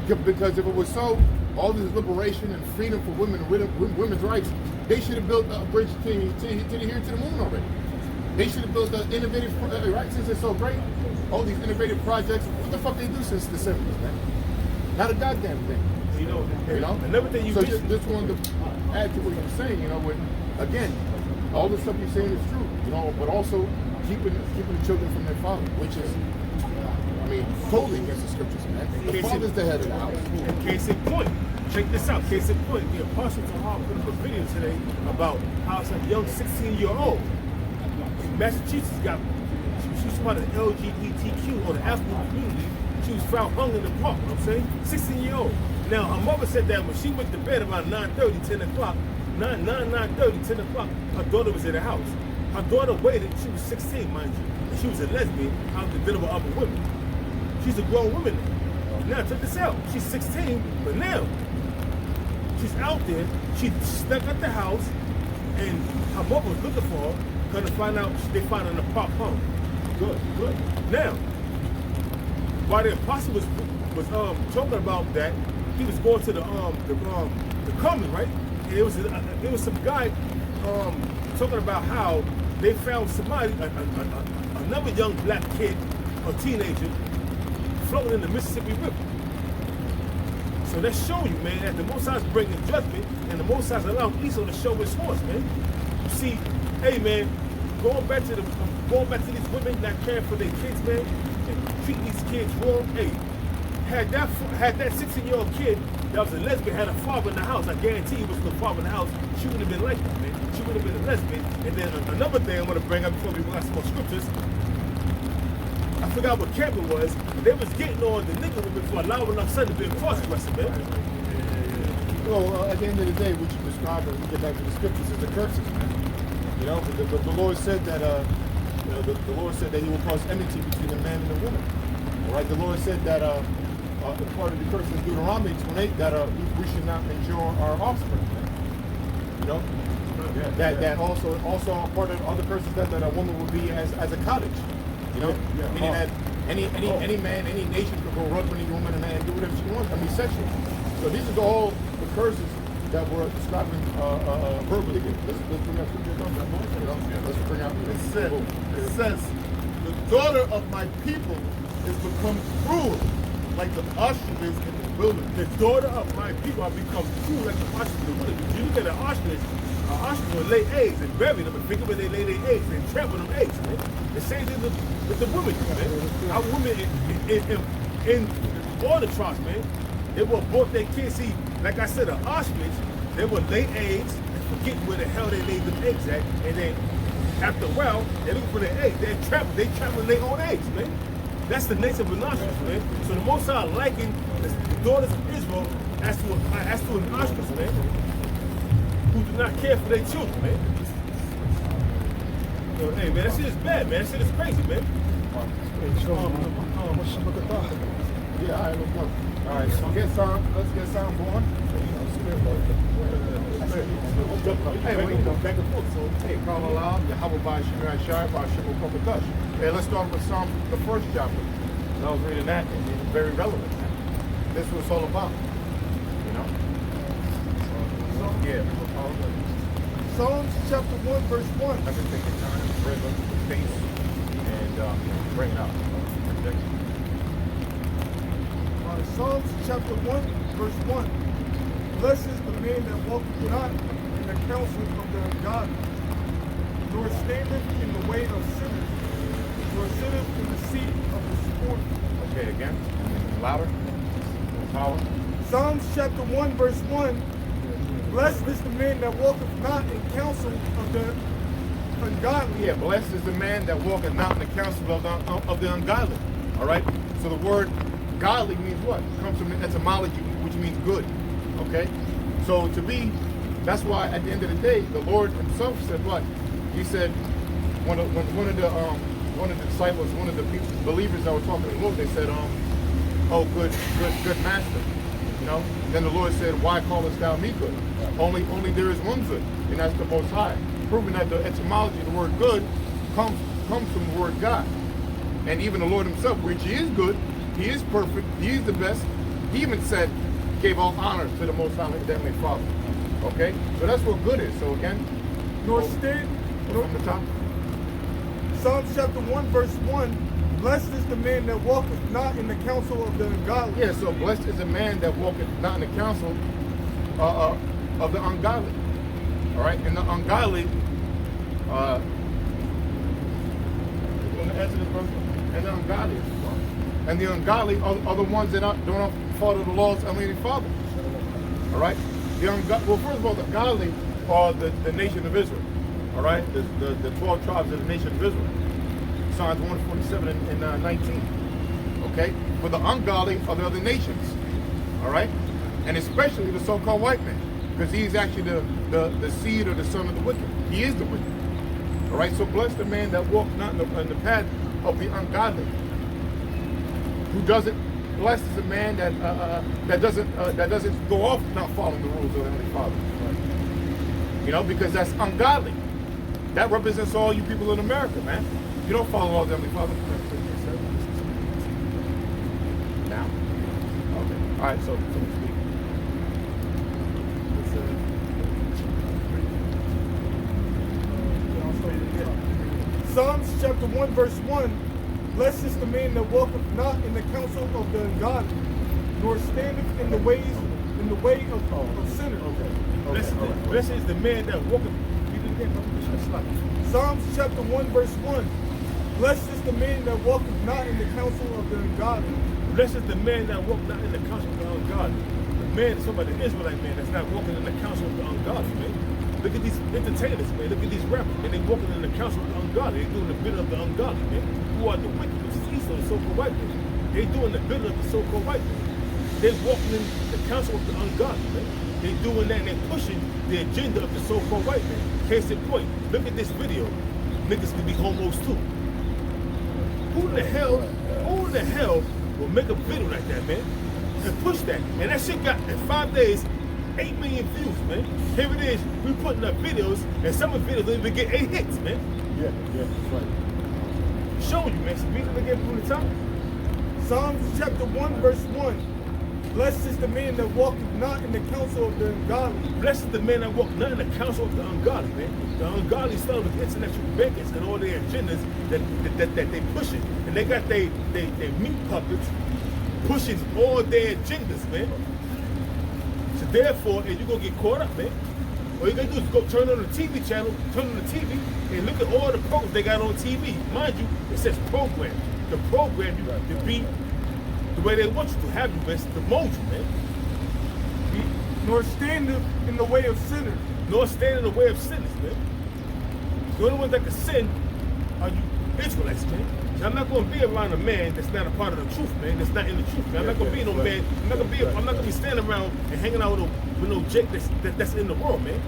Because if it was so, all this liberation and freedom for women, women's rights, they should have built a bridge to here to the moon already. They should have built an innovative, right? Since it's so great, all these innovative projects. What the fuck they do since the 70s, man? Not a goddamn thing. You know. Another thing you so mentioned. just wanted to add to what you're saying. You know, again, all the stuff you're saying is true. You know, but also keeping the children from their father, which is, I mean, totally against the scriptures, man. The father's the head of the house. And case in point, check this out. Case in point, the Apostle Tahar put up a video today about how some young 16-year-old in Massachusetts she was part of the LGBTQ or the African community. She was found hung in the park. You know what I'm saying? 16-year-old. Now her mother said that when she went to bed around 9:30, 10 o'clock, 9:30, 10 o'clock, her daughter was in the house. Her daughter waited, she was 16, mind you, and she was a lesbian out to dinner with other women. She's a grown woman now. Now, check this out. She's 16, but now she's out there. She stuck at the house, and her mother was looking for her. Come to find out, they found her in the park home. Good. Now, while the apostle was talking about that, he was going to the common, right? And it was some guy talking about how they found somebody, another young black kid or teenager, floating in the Mississippi River. So that show you, man, that the Most High is bringing judgment, and the Most High is allowing Esau to show his horse, man. You see, hey, man, going back to these women not caring for their kids, man, and treating these kids wrong. Hey, had that 16-year-old kid that was a lesbian had a father in the house, I guarantee you was no father in the house, she would have been like that, man. She would have been a lesbian. And then another thing I want to bring up before we got some more scriptures, I forgot what camp it was, but they was getting on the nigga women for allowing our son to be a cross-dresser, man. Well, at the end of the day, what you described, when we get back to the scriptures, is the curses, man. You know, the Lord said that the Lord said that He will cause enmity between the man and the woman. All right, the Lord said that part of the curse in Deuteronomy 28 that we should not endure our offspring. You know, that also part of other curses that a woman would be as a cottage. You know, meaning that any man, any nation could go run with any woman and do whatever she wants. I mean, sexually. So these are all the curses that we're describing verbally. Let's bring out scripture. Let's bring out. It says, the daughter of my people is become cruel, like the ostriches in the wilderness. The daughter of my people have become cruel like the ostrich in the wilderness. You look at an ostrich will lay eggs and bury them, and think when they lay their eggs and trample them eggs, man. The same thing with the women, man. Our women in all the tribes, man, they will abort their kids. See, like I said, an ostrich, they will lay eggs and forget where the hell they laid them eggs at, and then after a while, they're looking for their eggs. They travel their own eggs, man. That's the nature of an ostrich, man. So the Most High likened the daughters of Israel as to an ostrich, man, who do not care for their children, man. So, hey, man, that shit is bad, man. That shit is crazy, man. Yeah, all right, let's go. All right, so let's get sound going. Hey, we can go back and forth. So, hey, call aloud. Yahweh by Shemai Shai by Shemai Kopatash. Hey, let's start with Psalm, the first chapter. And I was reading that, and it's very relevant. This is what it's all about. You know? Yeah. Psalms chapter 1, verse 1. I can take your time, rhythm, pace, and bring it out. Psalms chapter 1, verse 1. Blessed is the man that walketh not in the counsel of the ungodly, nor standeth in the way of sinners, nor sitteth in the seat of the scornful. Okay, again, louder, more power. Psalms chapter 1, verse 1. Blessed is the man that walketh not in counsel of the ungodly. Yeah, blessed is the man that walketh not in the counsel of the ungodly. All right. So the word godly means what? It comes from the etymology, which means good. Okay. So to be, that's why at the end of the day, the Lord Himself said what? He said, one of the disciples, one of the believers that were talking to the Lord, they said, "Oh, good master." You know. Then the Lord said, "Why callest thou me good? Only there is one good, and that's the Most High." Proving that the etymology of the word good comes from the word God. And even the Lord Himself, which He is good, He is perfect, He is the best. He even said, gave all honor to the Most High Heavenly Father. Okay? So that's what good is. So again, Nor go from the top. Psalms chapter 1, verse 1. Blessed is the man that walketh not in the counsel of the ungodly. Yeah, so blessed is a man that walketh not in the counsel of the ungodly. All right? And the ungodly, you want to answer this verse? And the ungodly. And the ungodly are the ones that don't follow the laws of Heavenly Father. All right? Well, first of all, the godly are the nation of Israel. All right? The 12 tribes of the nation of Israel. Psalms 147 and 19. Okay? But the ungodly are the other nations. All right? And especially the so-called white man. Because he's actually the seed or the son of the wicked. He is the wicked. All right? So bless the man that walks not in the path of the ungodly. Who doesn't, blessed is a man that doesn't go off not following the rules of the Heavenly Father. Right? You know, because that's ungodly. That represents all you people in America, man. You don't follow all the Heavenly Father. Now. Okay. All right. So speak. Psalms chapter 1, verse 1. Blessed is the man that walketh not in the counsel of the ungodly, nor standeth in the way of sinners. Blessed is the man that walketh. Psalms chapter 1, verse 1. Blessed is the man that walketh not in the counsel of the ungodly. Blessed is the man that walketh not in the counsel of the ungodly. The man, somebody, the Israelite man that's not walking in the counsel of the ungodly, man. Look at these entertainers, man. Look at these rappers, man. They walking in the counsel of the ungodly. They doing the bidding of the ungodly, man. Who are the wicked, which is Esau, the so-called white man. They doing the bidding of the so-called white man. They walking in the counsel of the ungodly, man. They doing that and they pushing the agenda of the so-called white man. Case in point, look at this video. Niggas can be homos too. Who in the hell will make a video like that, man? And push that. And that shit got, in 5 days, 8 million views, man. Here it is, we putting up videos, and some of the videos don't even get 8 hits, man. Yeah, that's right. Showing you, man. So read it again from the top. Psalms chapter 1, verse 1. Blessed is the man that walketh not in the counsel of the ungodly. Blessed is the man that walk not in the counsel of the ungodly, man. The ungodly start with intellectual beggars and all their agendas that they pushing. And they got they meat puppets pushing all their agendas, man. So therefore, and you're gonna get caught up, man. All you gotta do is go turn on the TV channel, turn on the TV, and look at all the programs they got on TV. Mind you, it says program. The program you to be the way they want you to have you, man. The mold you, man. Nor standeth in the way of sinners. Nor stand in the way of sinners, man. The only ones that can sin are you Israelites, man. And I'm not going to be around a man that's not a part of the truth, man. That's not in the truth, man. I'm not going to be no man. I'm not going to be standing around and hanging out with no Jake that's in the world, man.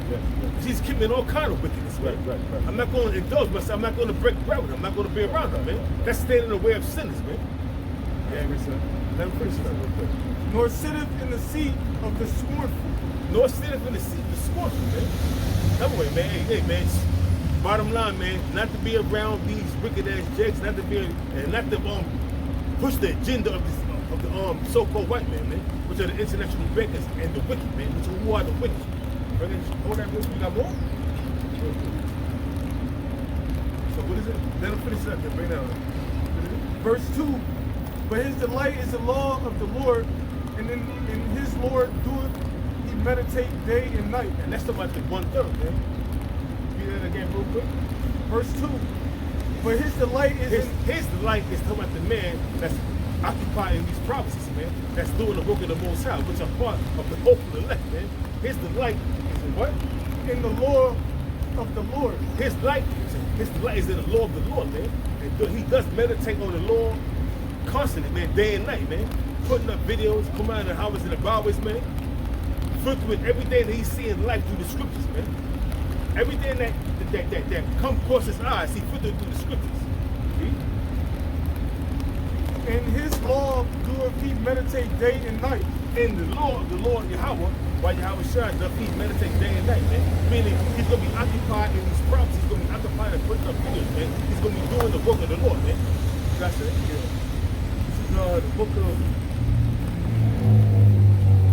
He's committing all kind of wickedness, man. Right. I'm not going to indulge myself. I'm not going to break bread with him. I'm not going to be around him, man. That's standing in the way of sinners, man. Yeah, let him finish that real quick. Nor sitteth in the seat of the scornful. Nor sitteth in the seat of the scornful, man. That way, man. Hey, man. Bottom line, man, not to be around these wicked ass jakes, not to be and not to push the agenda of the so-called white man, which are the intellectual beggars and the wicked, man, who are the wicked. Hold that real quick, you got more? So what is it? Let him finish it up, then bring that up. Verse 2. But his delight is the law of the Lord, and in his Lord doeth he meditate day and night. And let's talk about the 1/3, man. Read that again real quick. Verse 2. But his delight is His delight is talking about the man that's occupying these provinces, man. That's doing the work of the Most High, which are part of the hope of the elect, man. His delight is in what? in the law of the Lord. His delight is in the law of the Lord, man. And he does meditate on the law constantly, man, day and night, man. Putting up videos, coming out of the highways and the byways, man. Filtering everything that he's seeing life through the scriptures, man. Everything that come across his eyes, he filtered through the scriptures. See? In his law doeth he meditate day and night. In the Lord Yahweh, while Yahweh shines up, he meditates day and night, man. Meaning he's gonna be occupied in these prophets, he's gonna be occupied in putting up videos, man. He's gonna be doing the work of the Lord, man. You guys see it? Yeah. This is the book of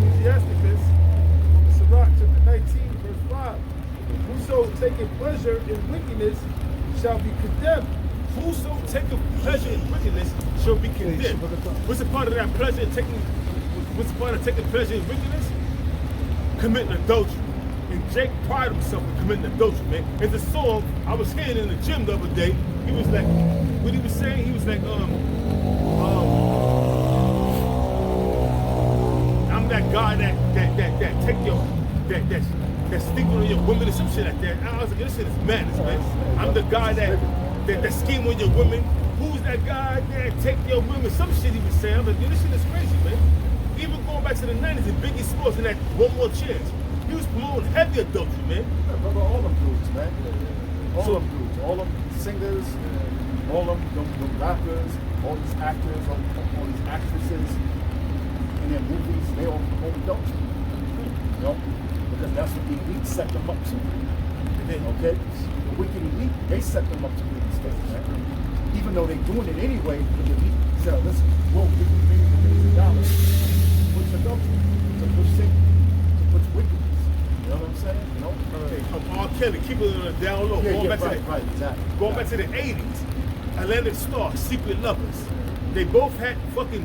Ecclesiasticus, Sirach chapter 19, verse 5. Whoso taketh pleasure in wickedness shall be condemned. Whoso taketh pleasure in wickedness shall be condemned. What's the part of that pleasure in taking? What's the part of taking pleasure in wickedness? Committing adultery. And Jake prided himself in committing adultery, man. It's a song I was hearing in the gym the other day. He was like, what he was saying? He was like, I'm that guy that take your that's sleeping on your women and some shit like that. I was like, this shit is madness, man. I'm the guy that scheme on your women. Who's that guy that take your women? Some shit he was saying. I was like, this shit is crazy, man. Even going back to the 90s and Biggie Smalls and that One More Chance, he was promoting heavy adultery, man. Yeah, brother, all them dudes, man. All them dudes, all them singers, all them rappers, all these actors, all these actresses in their movies, they all promote adultery. You know? Because that's what the elite set them up to. Okay? The wicked elite, they set them up to do these things, man. Even though they're doing it anyway, the elite say, listen, we'll give you millions of dollars. Push adultery, to push sin, to push wickedness. You know what I'm saying? You know? From R. Kelly, keep it on the down low. Going back to the 80s, Atlantic Star, Secret Lovers. They both had fucking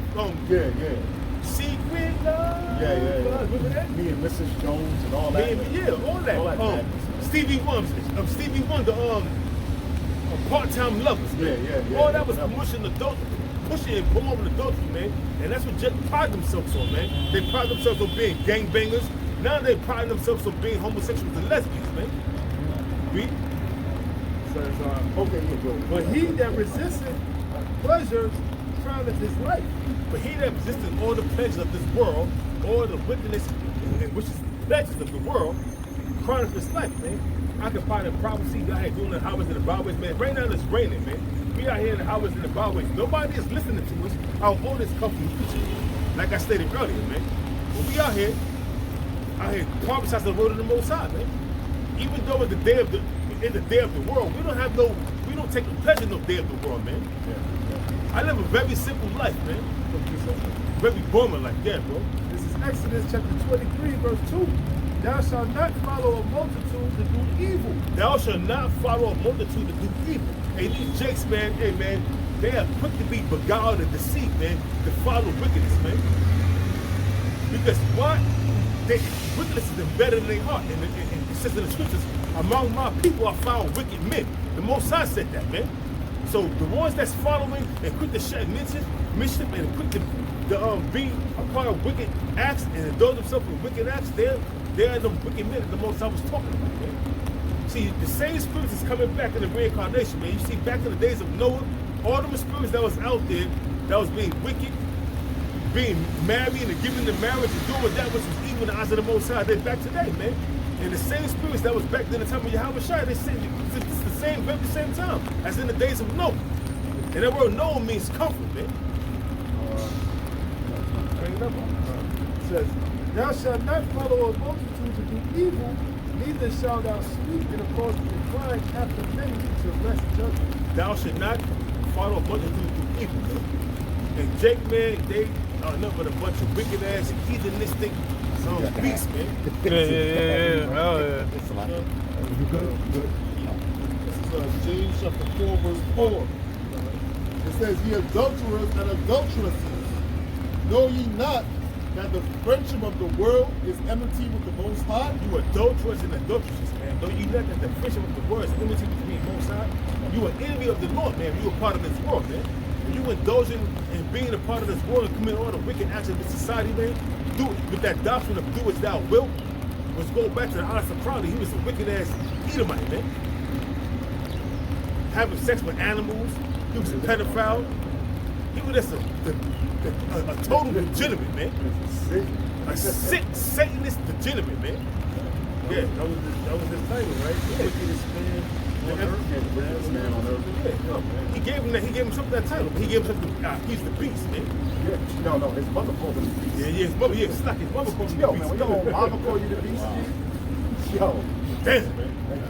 Secret Love. Remember that? Me and Mrs. Jones and all that. All that. Stevie Wonder, Part-Time Lovers, man. All that was pushing and promoting adultery, man. And that's what Jack pride themselves on, man. They pride themselves on being gangbangers. Now they pride themselves on being homosexuals and lesbians, man. Read. But he that resisteth pleasures crowneth his life. But he that resisteth all the pleasures of this world, all the wickedness and which is the pleasures of the world, crowneth his life, man. I can find a prophecy out here doing the highways and the byways, man. Right now it's raining, man. We out here in the highways and the byways. Nobody is listening to us. Our orders come from preaching. Like I stated earlier, man. But we out here prophesizing the word of the Most High, man. Even though it's the day of the world, we don't take pleasure in no day of the world, man. I live a very simple life, man. Very boring like that, bro. This is Exodus chapter 23, verse 2. Thou shalt not follow a multitude to do evil. Thou shalt not follow a multitude to do evil. Hey, these jakes, man, they are quick to be beguiled and deceived, man, to follow wickedness, man. Because what? Wickedness is embedded in their heart. And it says in the scriptures, among my people I found wicked men. The Most High said that, man. So the ones that's following and quick to share mischief and quick to be a part of wicked acts and indulge themselves in wicked acts, they're the wicked men that the Most High was talking about, man. See, the same spirits is coming back in the reincarnation, man. You see, back in the days of Noah, all them spirits that was out there, that was being wicked, being married and giving the marriage and doing that which was evil in the eyes of the Most High, they're back today, man. And the same spirits that was back in the time of Yahweh Shai, they say it's the same, at the same time as in the days of Noah. And that word Noah means comfort, man. It says, thou shalt not follow a multitude to do evil, neither shalt thou sleep in a cause to decline after many to rest judgment. Thou shalt not follow a multitude to do evil, man. And Jake, man, they are nothing but a bunch of wicked ass, heathenistic beasts, man. It's a lot. You good? This is James chapter 4, verse 4. It says, ye adulterers and adulteresses, know ye not that the friendship of the world is enmity with the Most High? You adulterers and adulteresses, man. Though you let that the friendship of the world is enmity between Most High, you are enemy of the Lord, man. You are part of this world, man. When you indulging in being a part of this world and committing all the wicked acts of this society, man, do it with that doctrine of do as thou wilt. Let's go back to the honest of Crowley. He was a wicked ass Edomite, man. Having sex with animals. He was a pedophile. He was just a total degenerate, man. A sick Satanist degenerate, man. Yeah, That was his title, right? The wickedest man on earth. The wickedest man on earth. Yeah. He gave himself that title. He gave himself he's the beast, man. Yeah. No, his mother called him the beast. Yeah, his mother, his mother called him Yo, the man, beast. when your mama call you the beast, yo, Damn, man.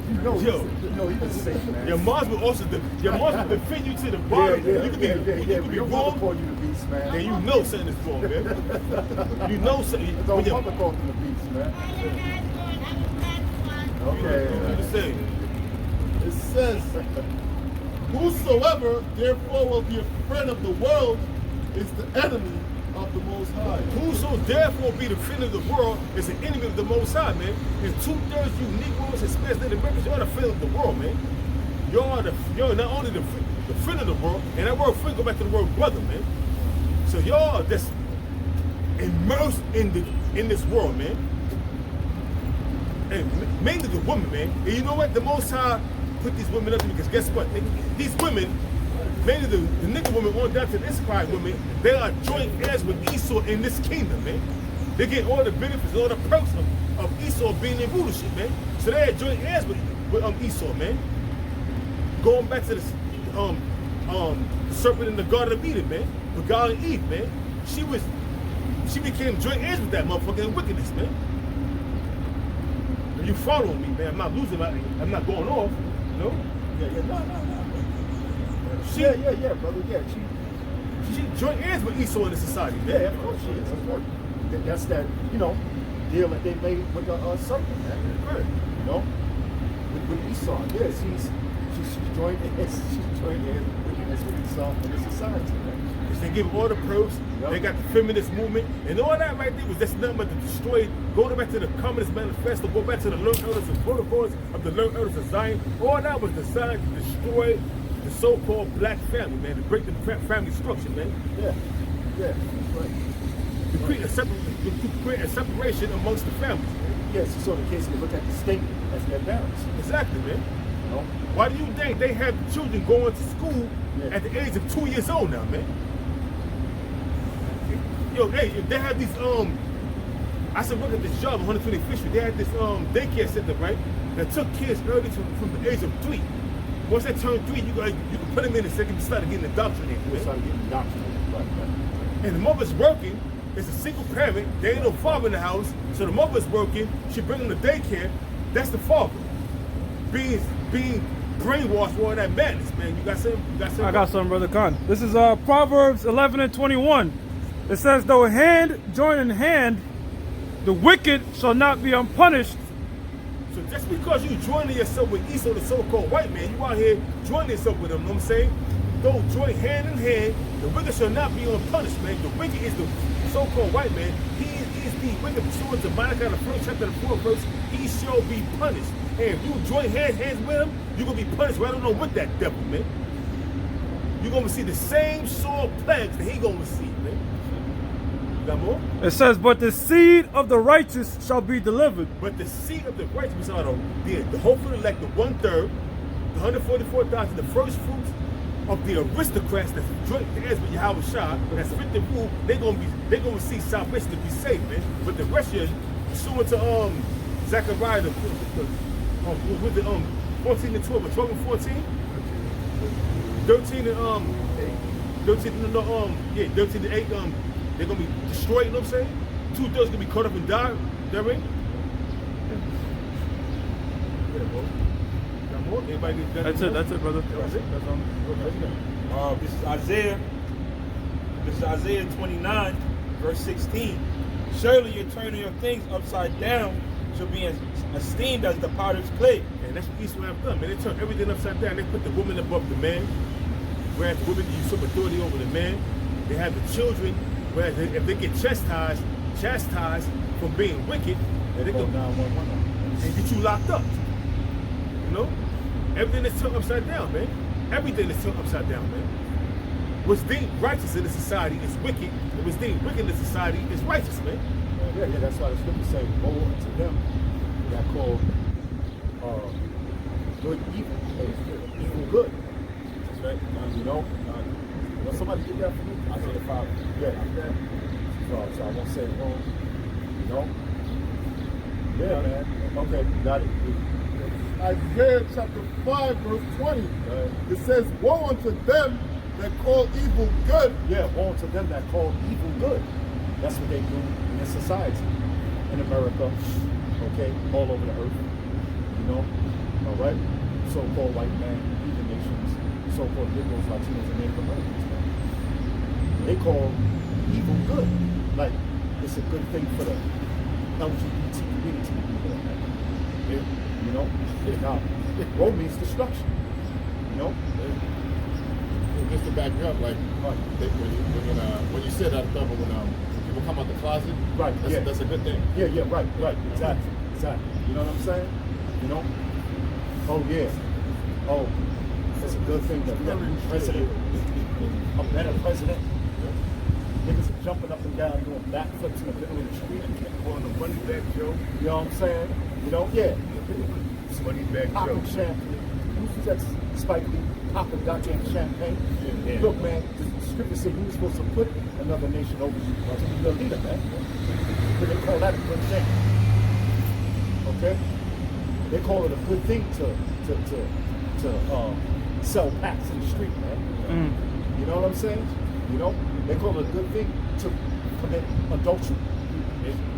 you know he was sick, man. Your moms will also defend you to the bottom. You could be, you could be When your mother wrong, call you the beast, man. and you know something is wrong, man. You know something. His When own your, mother called him the beast, man. you Okay. the same. It says, whosoever therefore will be a friend of the world is the enemy of the Most High. Whoso therefore be the friend of the world is an enemy of the Most High, man. And 2/3 you Negroes and Spanish Native Americans, you're the friend of the world, man. You're not only the friend of the world, and that word friend go back to the word brother, man. So y'all are just immersed in this world, man. And mainly the women, man. And you know what? The Most High put these women up to, because guess what? These women, mainly the nigga women on down to the Issachar women, they are joint heirs with Esau in this kingdom, man. They get all the benefits, all the perks of Esau being in rulership, man. So they are joint heirs with Esau, man. Going back to the serpent in the Garden of Eden, man. The Garden of Eve, man. She became joint heirs with that motherfucking wickedness, man. If you following me, man, I'm not losing, I'm not going off, you know? No. Yeah, brother. Yeah, She joint heirs with Esau in the society, man. yeah, of course she is. Of course. That's that, deal that they made with the serpent, man. Right. You know, with Esau. Yeah, she's joined hands. She's joined hands with wickedness with Esau in the society, man. Because they give all the proofs, they got the feminist movement, and all that right there was just nothing but to destroy, go back to the Communist Manifesto, go back to the learned elders and protocols of the learned elders of Zion. All that was designed to destroy the so-called black family, man, to break the family structure, man. Yeah, that's right. To create a separation amongst the families. Yes, so the kids can look at the state as their parents. Exactly, man. You know? Why do you think they have children going to school Yeah. at the age of 2 years old now, man? Yo, hey, if they have these, I said, look at this job, 125th Street. They had this daycare center, right? That took kids early from the age of 3. Once they turn 3, you can put them in and second start getting indoctrinated, They man. started getting indoctrinated. Right. And the mother's working. It's a single parent. There ain't no father in the house. So the mother's working. She bring them to daycare. That's the father. Being brainwashed with all that madness, man. You got something? I got something, Brother Khan. This is Proverbs 11:21. It says, though hand join in hand, the wicked shall not be unpunished. So just because you joining yourself with Esau, the so-called white man, you out here joining yourself with him, you know what I'm saying? Though join hand in hand, the wicked shall not be unpunished, man. The wicked is the so-called white man. He is the wicked pursuant to Malachi, the 1st chapter, the 4th verse. He shall be punished. And if you join hands with him, you're going to be punished right along with that devil, man. You're going to see the same sore plagues that he going to receive, man. You got more? It says, but the seed of the righteous shall be delivered. But the seed of the righteous are the hope of the elect, the 1/3, the 144,000, the first fruits of the aristocrats that's joint heirs with Yahweh Shah, that's fit the rule. They're gonna receive salvation to be saved, man. But the rest of you, pursuant to Zechariah, with the 14 and 12, or 12 and 14, 13 and 13 to 8, they're gonna be destroyed, you know what I'm saying? 2/3 gonna be caught up and die, therein. Yeah, bro. Got more? Anybody got That's more? it, brother. That's it? That's This is Isaiah 29, verse 16. Surely your turning your things upside down shall be esteemed as the potter's clay. And that's what Esau have done, man. They turn everything upside down. They put the woman above the man, whereas the women usurp authority over the man. They have the children, whereas if they get chastised, chastised for being wicked, They they call go 911. and get you locked up. You know? Everything is turned upside down, man. Everything is turned upside down, man. What's deemed righteous in the society is wicked, and what's deemed wicked in the society is righteous, man. Yeah, that's why the scripture say, woe unto them that call good evil, and evil good. That's right. You know, somebody get that for me? I said if I, yeah. So I won't say it wrong. You know? Yeah, man. Okay, got it. Isaiah chapter 5, verse 20. It says, woe unto them that call evil good. Yeah, woe unto them that call evil good. That's what they do in this society. In America, okay, all over the earth. You know? All right? So-called white man, heathen nations, so-called Negroes, Latinos, and Native Americans. They call evil good. Like, it's a good thing for the LGBT community to be there. You know? Now, woe means destruction. You know? And just to back you up, like when you said that, when people come out the closet, Right, that's a good thing. Yeah, right, exactly. You know what I'm saying? You know? Oh, yeah. Oh, it's a good thing that we got a new president, a better president. Niggas are jumping up and down, doing backflips in the middle of the street. On the money back Joe. You know what I'm saying? You know? Yeah. Money back Joe. Popping champagne. Who's that Spike Lee? Popping goddamn champagne. Yeah. Look, man, the scripture said you were supposed to put another nation over you. You're a leader, man. But they call that a good thing. Okay? They call it a good thing to sell packs in the street, man. You know what I'm saying? You know? They call it a good thing to commit adultery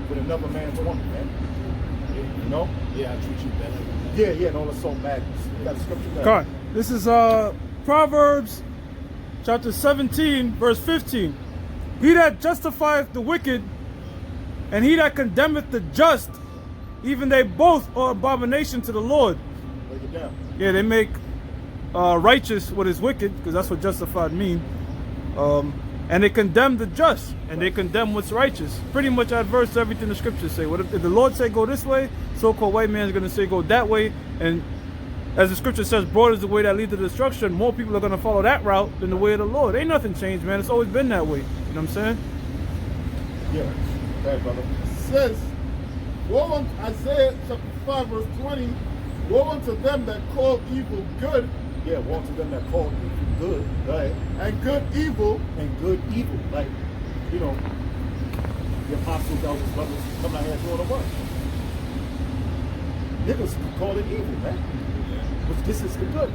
with another man's woman, man. You know? Yeah, I treat you better. Yeah, and all the soul madness. You got a scripture there. God, this is Proverbs chapter 17, verse 15. He that justifieth the wicked, and he that condemneth the just, even they both are abomination to the Lord. Break it down. Yeah, they make righteous what is wicked, because that's what justified mean. And they condemn the just, and they condemn what's righteous. Pretty much adverse to everything the scriptures say. What if the Lord say go this way, so-called white man is going to say go that way, and as the scripture says, broad is the way that leads to destruction. More people are going to follow that route than the way of the Lord. Ain't nothing changed, man. It's always been that way. You know what I'm saying? Yeah. Okay, brother. Says, woe unto Isaiah chapter 5, verse 20. Woe unto them that call evil good, Yeah, woe to them that call evil good, right? and good evil. And good evil. Like, you know, the apostles, elders, brothers come out here doing the work. Niggas call it evil, man. But this is the good.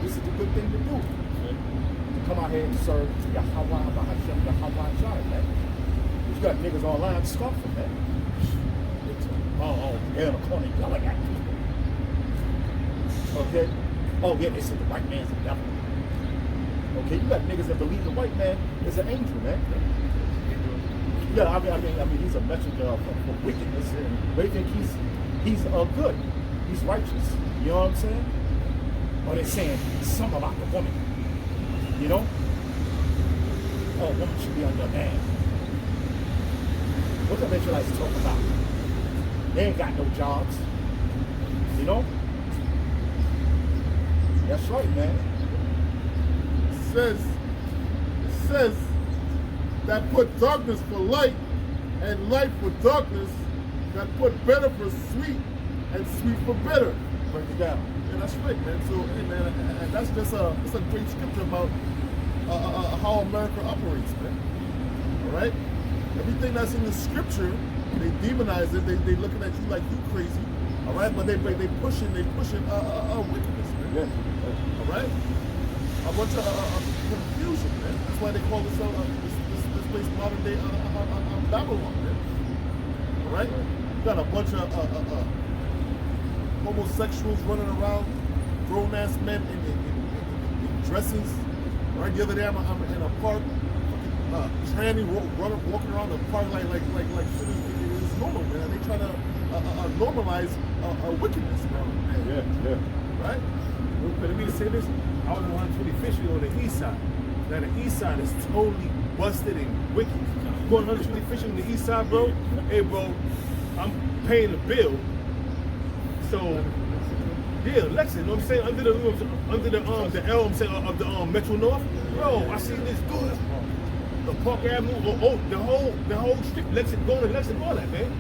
This is the good thing to do. To come out here and serve Yahweh, Bahashem, Yahweh, Shai, man. You got niggas online scoffing, man. Oh, they're in the corner yelling at people. Okay? Oh, yeah, they said the white man's a devil. Okay, you got niggas that believe the white man is an angel, man. Yeah, I mean, he's a messenger of wickedness. They think he's good. He's righteous. You know what I'm saying? Or they're saying something about the woman. You know? Oh, woman should be under a man. What the Israelites talk about? They ain't got no jobs. You know? That's right, man. It says that put darkness for light and light for darkness, that put bitter for sweet and sweet for bitter. Break it down. And that's right, man. So, hey, man, and that's just it's a great scripture about how America operates, man. All right? Everything that's in the scripture, they demonize it. They looking at you like you crazy. All right? But they pushing wickedness, man. Yeah. All right? A bunch of confusion, man. That's why they call this place modern day Babylon, man. All right? You got a bunch of homosexuals running around, grown-ass men in dresses. Right? The other day I'm in a park, tranny walking around the park like shit is normal, man. They trying to normalize wickedness, man. Yeah. Right? But let me say this, I was on 125th Street on the east side. Now the east side is totally busted and wicked. going 120 fishing on the east side, bro. Hey, bro, I'm paying the bill. So, yeah, Lexington, you know what I'm saying? Under the L, I'm saying, of the Metro North. Bro, I seen this dude. The Park Avenue, the whole strip, Lexington, going to Lexington, all that, man.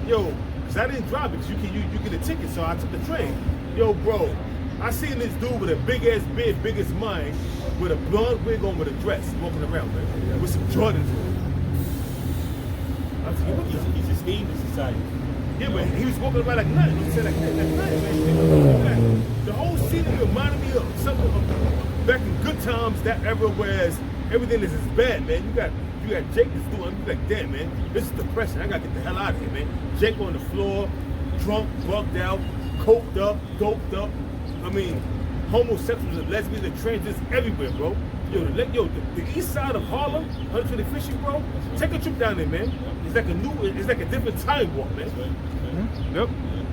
Yo, cause I didn't drive it, cause you get a ticket, so I took the train. Yo, bro, I seen this dude with a big ass beard, big as mine, with a blonde wig on with a dress, walking around, man, with some Jordans on. He's a scheme in society. Yeah, but he was walking around like nothing. He said like nothing, man. The whole scene reminded me of something back in good times, that era, whereas everything is bad, man. You got Jake that's doing. You like, damn, man, this is depression. I gotta get the hell out of here, man. Jake on the floor, drunk, bugged out, coked up, doped up. I mean, homosexuals and lesbians and transgenders everywhere, bro. Yo, the east side of Harlem, 120 fishing, bro. Take a trip down there, man. It's like a different time walk, man. Mm-hmm. Yep.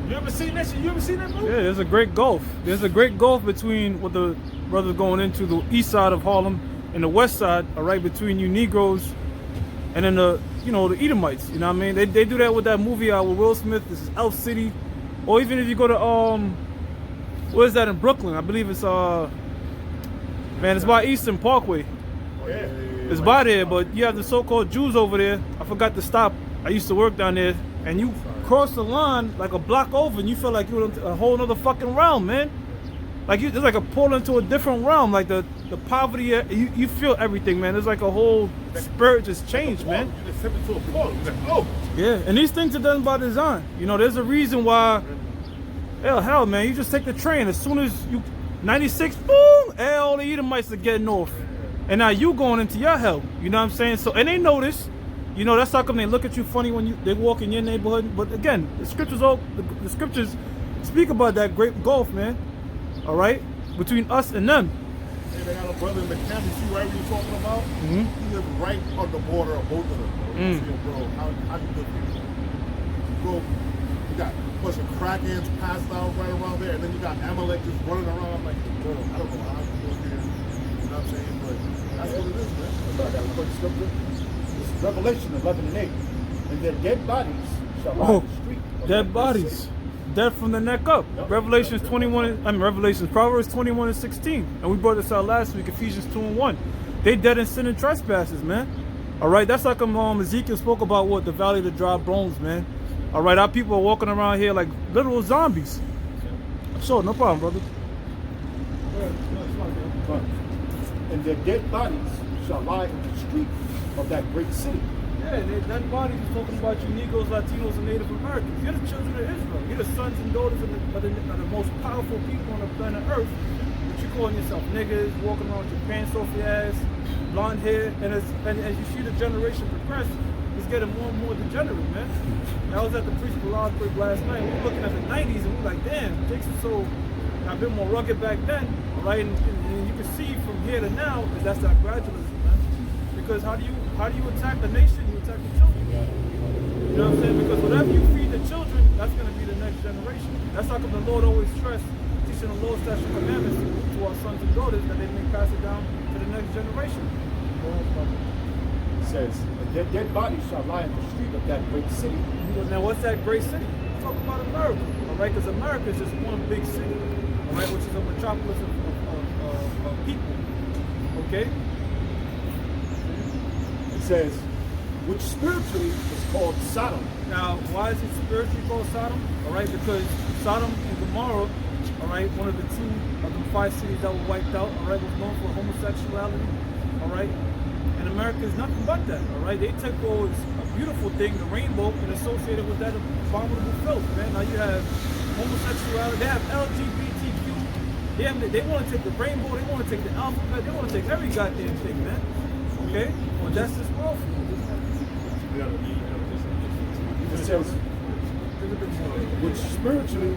You ever seen that shit? You ever seen that, bro? Yeah, there's a great gulf. There's a great gulf between what the brothers going into the east side of Harlem and the west side, all right, between you Negroes and then the Edomites. You know what I mean? They do that with that movie with Will Smith. This is Elf City, or even if you go to what is that in Brooklyn? I believe it's it's by Eastern Parkway. Yeah. It's by there, but you have the so-called Jews over there. I forgot to stop. I used to work down there, and you cross the line like a block over, and you feel like you're in a whole other fucking realm, man. Like it's like a portal into a different realm. Like the poverty, you feel everything, man. It's like a whole spirit just changed, man. You just step into a portal. You're like, oh. Yeah, and these things are done by design. You know, there's a reason why. Hell, man, you just take the train. As soon as you 96, boom, all the Edomites are getting off. And now you going into your hell. You know what I'm saying? So, and they notice, you know, that's how come they look at you funny when they walk in your neighborhood. But again, the scriptures speak about that great gulf, man. All right? Between us and them. Hey, they got a brother in the camp. You see whatever you're talking about? Mm-hmm. He lives right on the border of both of them. Bro. You see him, bro, how you live here? Bro, you got a bunch of crackheads passed out right around there, and then you got Amalek just running around. I'm like, bro, I don't know how you live here. You know what I'm saying? But that's what it is, man. I got a quick scripture. This is Revelation 11 and 8. And their dead bodies shall lie in the street. Dead bodies. Dead from the neck up. Yep. Proverbs 21 and 16. And we brought this out last week, Ephesians 2 and 1. They dead in sin and trespasses, man. All right, that's like Ezekiel spoke about what? The valley of the dry bones, man. All right, our people are walking around here like literal zombies. Sure, no problem, brother. And their dead bodies shall lie in the street of that great city. Yeah, that body is talking about you Negroes, Latinos, and Native Americans. You're the children of Israel. You're the sons and daughters of the most powerful people on the planet Earth. But you calling yourself niggas, walking around with your pants off your ass, blonde hair, and as you see the generation progress, it's getting more and more degenerate, man. I was at the Priest Ballard break last night. We were looking at the 90s, and we were like, damn, Jake's was so a bit more rugged back then, right? And you can see from here to now is that's that gradualism, man. Because how do you attack the nation? You attack the children. You know what I'm saying? Because whatever you feed the children, that's going to be the next generation. That's how come the Lord always stressed teaching the Lord's statutes and commandments to our sons and daughters that they may pass it down to the next generation. It says, and their dead bodies shall lie in the street of that great city. Now, what's that great city? Let's talk about America, all right? Because America is just one big city, all right, which is a metropolis of people, okay? It says, which spiritually is called Sodom. Now, why is it spiritually called Sodom? All right, because Sodom and Gomorrah, all right, one of the two of the 5 cities that were wiped out, all right, was known for homosexuality, all right? And America is nothing but that, all right? They took always a beautiful thing, the rainbow, and associated with that abominable filth, man. Now you have homosexuality, they have LGBTQ, they want to take the rainbow, they want to take the alphabet, they want to take every goddamn thing, man. Okay? Well, that's this world for you. It says, which spiritually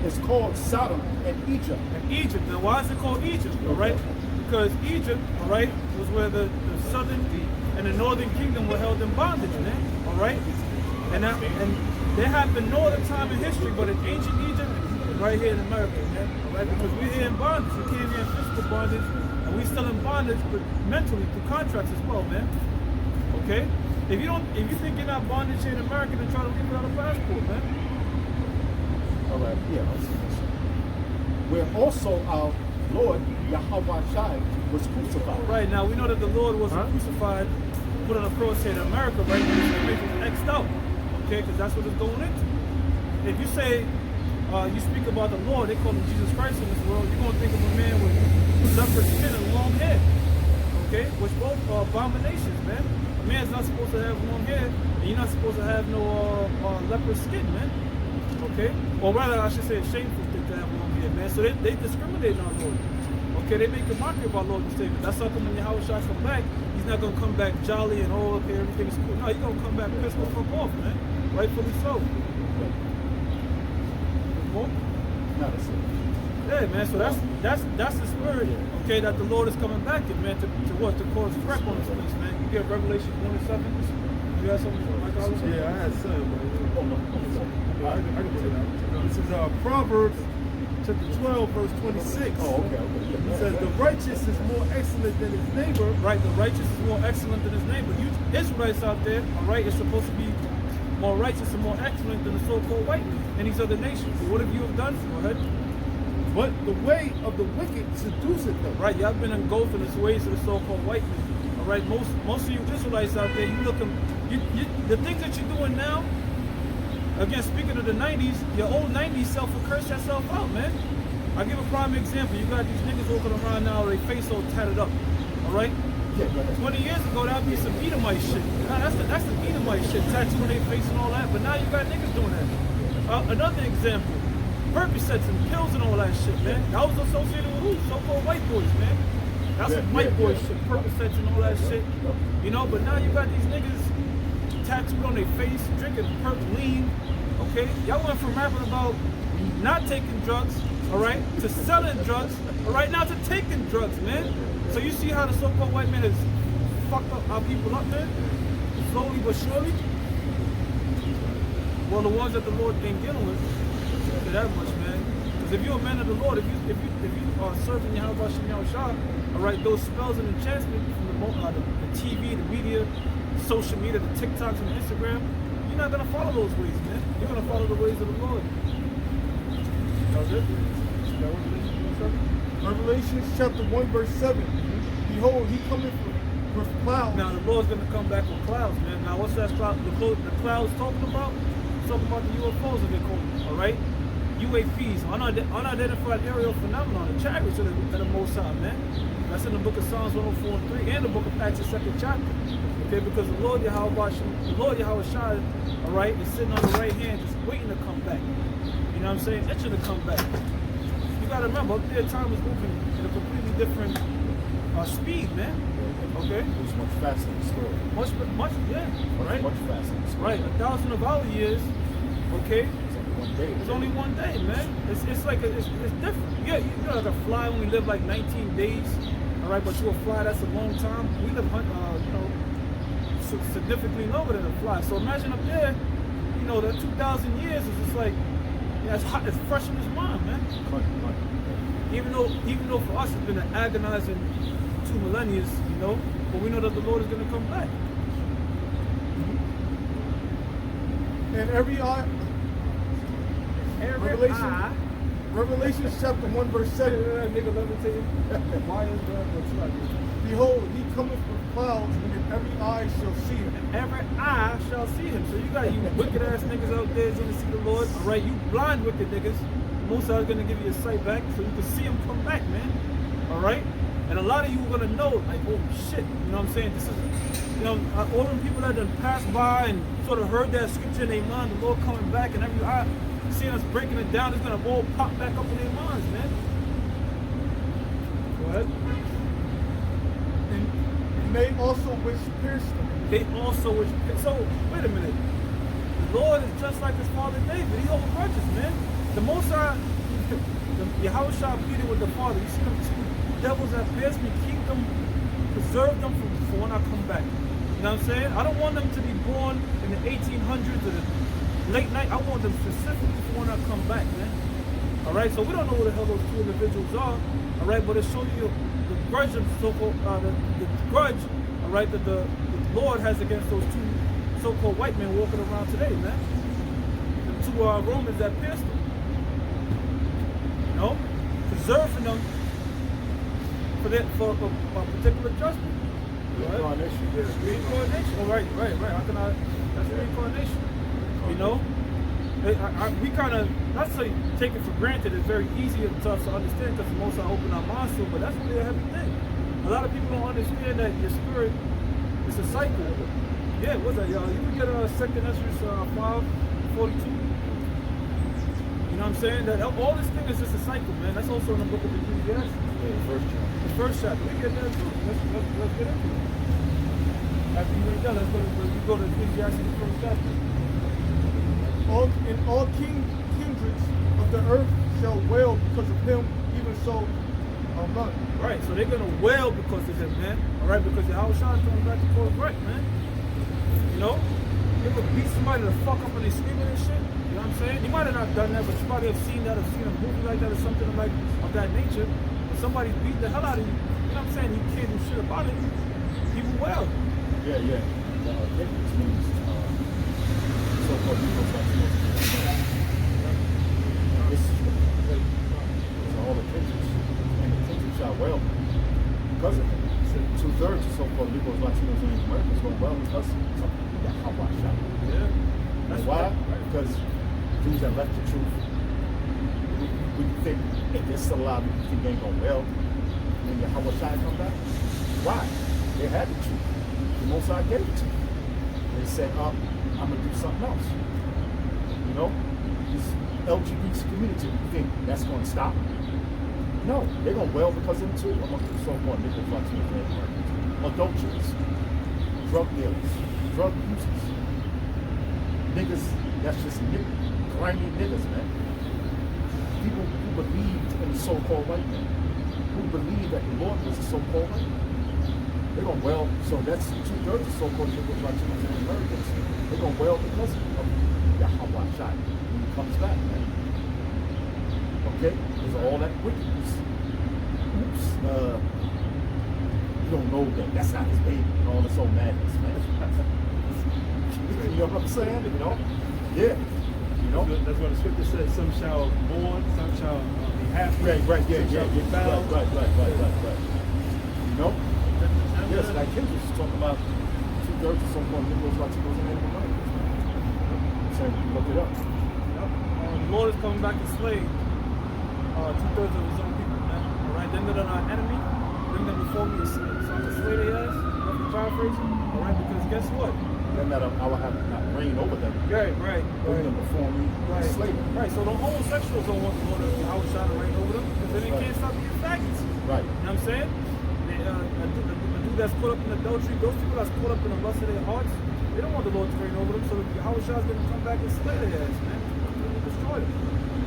is called Sodom and Egypt. And Egypt. Now, why is it called Egypt? All right? Because Egypt, all right, was where the southern and the northern kingdom were held in bondage, man. All right? And there happened no other time in history but in ancient Egypt, right here in America, man. All right? Because we're here in bondage. We came here in physical bondage, and we still in bondage, but mentally through contracts as well, man. Okay? If you think you're not bondage here in America, then try to leave without a passport, man. All right, yeah, I'll see this. Where also our Lord Yahweh Shai was crucified. Right, now we know that the Lord wasn't crucified, put on a cross here in America, right? His image was X'd out, okay? Because that's what it's going into. If you say, you speak about the Lord, they call him Jesus Christ in this world, you're going to think of a man with leopard skin and long hair, okay? Which both are abominations, man. A man's not supposed to have long hair, and you're not supposed to have no leopard skin, man, okay? Or rather, I should say it's shameful thing to have long hair, man. So they discriminate on Lord. Okay, they make a mockery about Lord and Savior. That's how come when Yahweh Shai come back, he's not going to come back jolly and, oh, okay, everything is cool. No, he's going to come back pissed the fuck off, man. Rightfully so. Not a sin. Yeah, man, so that's the spirit, okay, that the Lord is coming back in, man, to what? To cause wreck on this place, man. You get Revelation 1:7. You got something like all this? Yeah, I had some. I can tell you that. This is Proverbs chapter 12, verse 26. Oh, okay. It says, the righteous is more excellent than his neighbor. Right, the righteous is more excellent than his neighbor. You Israelites out there, all right, is supposed to be more righteous and more excellent than the so-called white man and these other nations. So what have you have done? Go ahead. But the way of the wicked seduceth them. Right, y'all been engulfed in the ways of the so-called white man. All right, most of you Israelites out there, you looking, the things that you're doing now. Again, speaking of the 90s, your old 90s self will curse yourself out, man. I'll give a prime example. You got these niggas walking around now, their face all tatted up. All right? Yeah, go ahead. 20 years ago, that would be some Edomite shit. Nah, that's the Edomite shit, tattooing their face and all that. But now you got niggas doing that. Another example, Percocets and pills and all that shit, man. That was associated with who? So-called white boys, man. That's some white boy shit, Percocets and all that shit. You know, but now you got these niggas tattooed on their face, drinking perp lean. Okay, y'all went from rapping about not taking drugs, all right, to selling drugs, all right, now to taking drugs, man. So you see how the so-called white man has fucked up our people up, man, slowly but surely. Well, the ones that the Lord ain't dealing with, to that much, man. Because if you're a man of the Lord, if you are serving Yahweh Shai, all right, those spells and enchantments from the TV, the media, social media, the TikToks and the Instagram, you're not gonna follow those ways, man. You're gonna follow the ways of the Lord. That was it. Revelation chapter 1, verse 7. Behold, he cometh with clouds. Now the Lord's gonna come back with clouds, man. Now what's that cloud? The clouds talking about? It's talking about the UFOs that they call them, all right? UAPs, unidentified aerial phenomenon, the chariots of the Most High, man. That's in the book of Psalms 104 and 3 and the book of Acts, the 2nd chapter. Okay, because the Lord Yahweh Shai, all right, is sitting on the right hand just waiting to come back. You know what I'm saying? Itching to come back. You gotta remember, up there time is moving at a completely different speed, man. Okay? It was much faster than the story. Much, yeah. Right? Much faster than the story. Right, 1,000 of our years, okay? It's only 1 day. It's only 1 day, man. It's like, it's different. Yeah, you know, like a fly only live like 19 days, all right? But you a fly, that's a long time. We live, you know, significantly longer than a fly. So imagine up there, you know, that 2,000 years is just like, yeah, it's hot, it's fresh in his mind, man. Even though for us it's been an agonizing 2 millennia, you know, but we know that the Lord is going to come back. And every eye. Revelation chapter 1, verse 7. Nigga, let me tell you, why is that what's like this? Behold, he cometh with clouds, and every eye shall see him. Every eye shall see him. So you got you wicked ass niggas out there going to see the Lord. All right, you blind wicked niggas. Most are going to give you your sight back so you can see him come back, man. All right? And a lot of you are going to know, like, oh shit, you know what I'm saying? This is, you know, all them people that done passed by and sort of heard that scripture in their mind, the Lord coming back, and every eye seeing us breaking it down, it's going to all pop back up in their minds, man. Go ahead. And they also which pierced him. They also which, so, wait a minute. The Lord is just like his father David. He holds grudges, man. The Most High, Yahweh Shai pleaded with the Father. You see them two devils that pierce me, keep them, preserve them for when I come back. You know what I'm saying? I don't want them to be born in the 1800s or the late night. I want them specifically for when I come back, man. All right, so we don't know who the hell those two individuals are. All right, but it shows you the grudge, the grudge, all right, that the Lord has against those two so-called white men walking around today, man. The two Romans that pierced them. You know, preserving them for a particular judgment. Reincarnation. Reincarnation. Oh, right. How can I? That's reincarnation. You know, we kind of, not to say take it for granted. It's very easy to us to understand because the most I open our minds to, but that's really a heavy thing. A lot of people don't understand that your spirit is a cycle. Yeah, what's that, y'all? You can get a 2nd Ezra 5:42. You know what I'm saying? That all this thing is just a cycle, man. That's also in the book of Ecclesiastes. Yeah, The first chapter. We get there too. Let's get into it. After you read that, let's go to Ecclesiastes, the first chapter. All kindreds of the earth shall wail because of him, even so none. Right, so they're gonna wail because of him, man. All right, because the Howard Shine comes back to cause right, man. You know, you ever beat somebody to fuck up and they screaming and shit? You know what I'm saying? You might have not done that, but you probably have seen that, or seen a movie like that, or something like of that nature. When somebody's beating the hell out of you, you know what I'm saying? You can't do shit about it. He will wail. Yeah. The kindreds means so-called people like this is all the kindreds, and the kindreds shall well because of it. 2/3 of so-called Negroes, Latinos, and Americans go well because of that Hawa shot. Yeah. And why? Because Jews have left the truth. We think if they're still alive, we think they ain't going well. When the Hawa shot come back, why? They had the truth. The Most High gave it to them. They said, I'm gonna do something else. You know, this LGBT community, you think that's gonna stop? No, they're gonna well because of them too. Among the so-called Negroes, Latinos, and Americans. Adulterers, drug dealers, drug users, niggas, that's just grimy niggas, man. People who believed in the so-called white man, who believed that the Lord was a so-called white man. They're gonna well, so that's 2/3 of so-called Negroes, Latinos, and Americans. They're gonna well because of Yahweh Shai when he comes back, man. Okay? There's all that wickedness. Oops, you don't know that that's not his baby and all this old madness, man. You know what I'm saying? You know? Yeah. You know? That's what the scripture says. Some shall mourn, some shall be happy. Right, some shall be found. Right. You know? Yes, like Kendrick is talking about 2/3 of so-called Negroes, Latinos, and Native Americans. So look it up. Yep. The Lord is coming back to slay 2/3 of his own people, man. All right, them that are our enemy, bring them before me as slaves. So I'm gonna slay their ass, roughly paraphrasing. All right, because guess what? Then that I will have not reign over them. Right. Bring them before me, Right. slay them. Right, so the homosexuals don't want the Lord to outshine and reign over them because then they can't stop being faggots. Right. You know what I'm saying? A dude that's caught up in adultery, those people that's caught up in the lust of their hearts, they don't want the Lord to reign over them, so Howard Shah's going to come back and slay their ass, man. He's going to destroy them.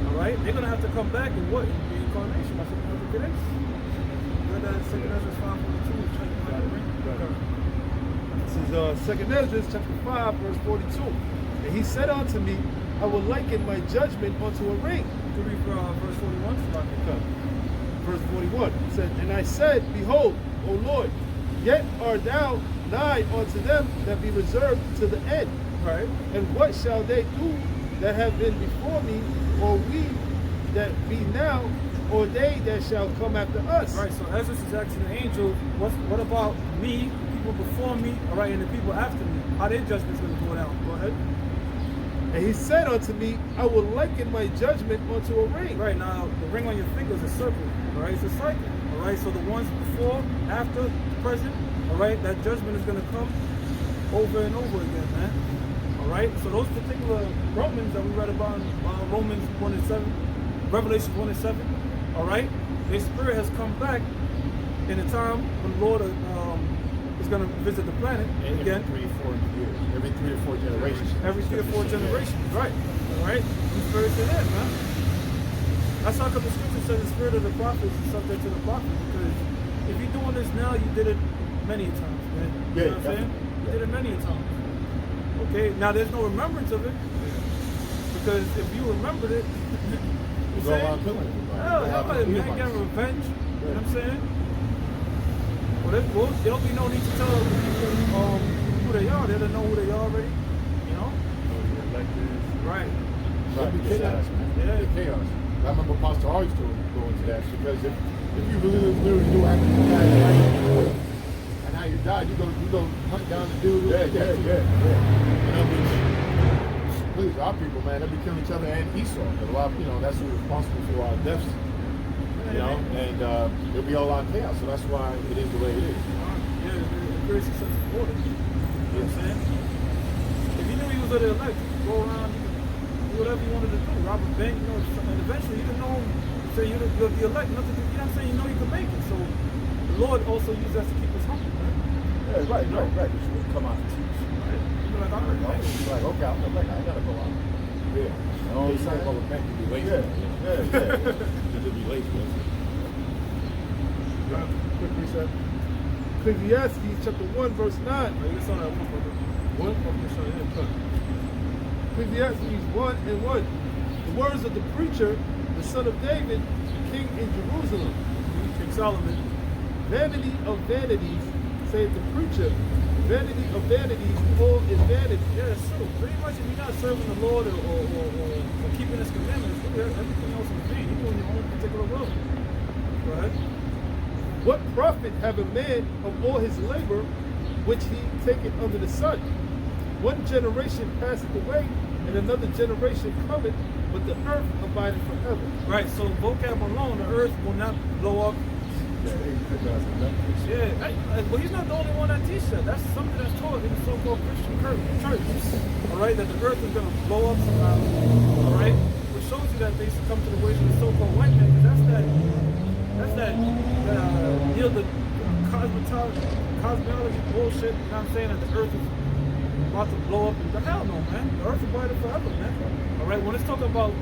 All right? They're going to have to come back and what? In reincarnation. That's what we're going to get into. Read that in 2nd Ezra 5:42. Check it out. This is 2nd Ezra chapter 5, verse 42. And he said unto me, I will liken my judgment unto a ring. To read verse 41. Verse 41 said, and I said, behold, O Lord, yet art thou nigh unto them that be reserved to the end. Right. And what shall they do that have been before me, or we that be now, or they that shall come after us? Right, so Ezra is asking the angel, what about me, people before me, all right, and the people after me? How their judgment's going to go down? Go ahead. And he said unto me, I will liken my judgment unto a ring. Right, now, the ring on your finger is a circle, all right? It's a cycle, all right? So the ones before, after, present, all right, that judgment is going to come over and over again, man. All right? So those particular Romans that we read about in Romans 1:7, Revelation 1:7, all right? Their spirit has come back in a time when the Lord is going to visit the planet again. Every 3 or 4 years. Every 3 or 4 generations. Every 3 or 4 generations, right? All right? The spirit's in it, man. That's how come the scripture says the spirit of the prophets is subject to the prophet, because if you're doing this now, you did it many times, man. You know what I'm saying? You did it many times. Okay? Now there's no remembrance of it, because if you remembered it, you Go around killing everybody. man, getting revenge. You know what I'm saying? Well, there'll be no need to tell people who they are. They don't know who they are already. Right. There'll be chaos, man. Yeah. The chaos. I remember Pastor Ari used to go into that because if you really knew what happened to the guy and how you died, you go hunt down the dude. Yeah. You know, please, our people, man, they'll be killing each other and Esau. Because a lot, that's who's responsible for our deaths. You know, and there'll be a lot of chaos. So that's why it is the way it is. Yeah, the grace is such a order. You know what I'm saying? If you knew he was of the elect, you could go around, you could do whatever you wanted to do. Rob a bank, and eventually you didn't know him, say you're the elect, nothing, you know what I'm saying? You know you can make it. So the Lord also used that to keep us humble, man. Yeah, right. You should come out and teach. Right? You be like, I'm You're right. like, okay, I'm elect. I ain't gotta go out. Yeah. You know what I'm saying? Go back and be lazy. Yeah. Just be lazy. Quick reset. Ecclesiastes chapter 1, verse 9. It's on that one, brother. What? Ecclesiastes 1 and 1. The words of the preacher, the son of David, king in Jerusalem. King Solomon. Vanity of vanities, saith the preacher. Vanity of vanities, all is vanity. Yeah, it's true. Pretty much if you're not serving the Lord or keeping his commandments, everything else is vain. You're doing your own particular will. Go ahead. What profit have a man of all his labor, which he taketh under the sun? One generation passeth away, and another generation cometh, but the earth abideth forever. Right, so vocab alone, the earth will not blow up. Yeah, but he's not the only one that teaches that. That's something that's taught in the so-called Christian church. All right, that the earth is going to blow up somehow. All right, which shows you that they succumb to the ways of the so-called white man, because the cosmology bullshit. You know what I'm saying? That the earth is about to blow up. The hell no, man. The earth is abiding forever, man. All right, when it's talking about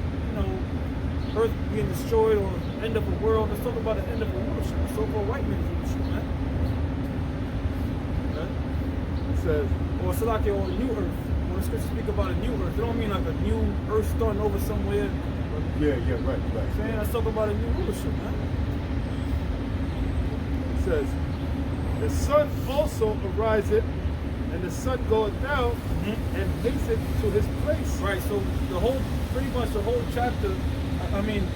earth being destroyed or end of a world, let's talk about the end of a rulership, the so-called white man's rulership, man. Okay? It says, Or Salaki, or a new earth. When the scriptures speak about a new earth, they don't mean like a new earth starting over somewhere. Yeah, right. Saying let's talk about a new rulership, man. it says, the sun also ariseth, and the sun goeth down, and hasteth to his place. Right, so pretty much the whole chapter,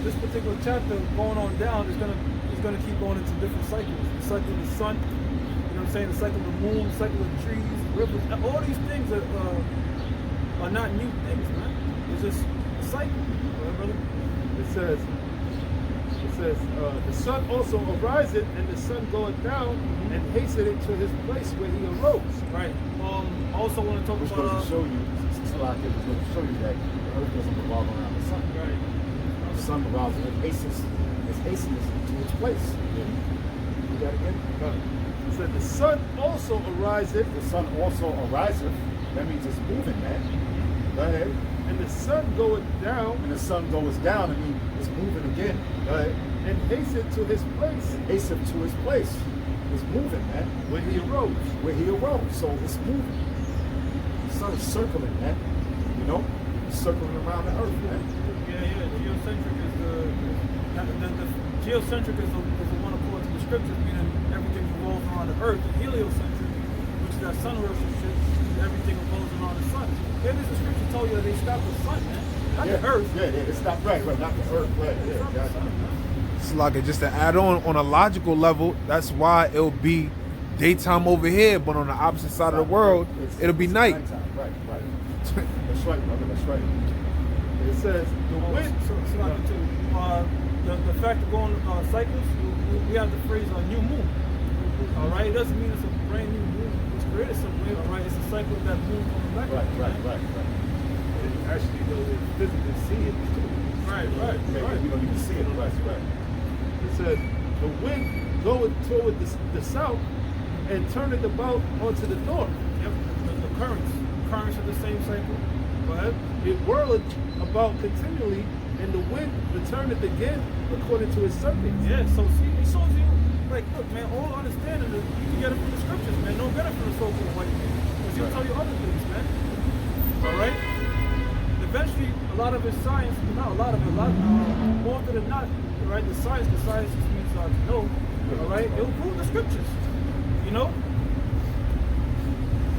this particular chapter going on down is gonna keep going into different cycles. The cycle of the sun, you know what I'm saying? The cycle of the moon, the cycle of the trees, rivers. All these things are not new things, man. It's just a cycle. Right, brother? It says, the sun also ariseth, and the sun goeth down, and hasteth to his place where he arose. Right. Also want to talk Which about. goes to show you, that the earth doesn't revolve around the sun. Right. The sun revolves and hastens to its place. You got it again? It said, the sun also ariseth, The sun also ariseth. That means it's moving, man. Go ahead. and the sun goeth down, When the sun goes down, I mean it's moving again. Go ahead. and hasteth to his place Hasteth to his place. It's moving, man. where he arose. Where he arose. So it's moving. The sun is circling, man. It's circling around the earth, man. Yeah. The geocentric is the geocentric is the one according to the scriptures, meaning everything revolves around the earth. The heliocentric, which is that sun worship shit, everything revolves around the sun. Where does the scripture tell you that they stopped the sun, man? Not the earth. Yeah, it's not right, not the earth, right. It's not the Gotcha. sun, man. Slugger, just to add on a logical level, that's why it'll be daytime over here, but on the opposite side of the world, it'll be night. Nighttime. Right. That's right, brother. That's right. It says, the wind, The fact of going cycles, we have the phrase new moon. All right, it doesn't mean it's a brand new moon. It's created somewhere. All right, it's a cycle of that moon coming back. Right. actually though they physically see it. Right. We don't even see it. Right. It says, the wind goeth toward the south and turneth about onto the north. Yep. The currents are the same cycle. Go ahead. It whirleth about continually, and the wind returneth again according to his circuits. Yeah, so see, it shows you, like, look, man, all understanding is you can get it from the scriptures, man. Don't get it from the so-called white man. Because he'll tell you other things, man. All right? Eventually, a lot of his science, not a lot of it, more often than not, right, the science just means to know, all right? It'll prove the scriptures, you know?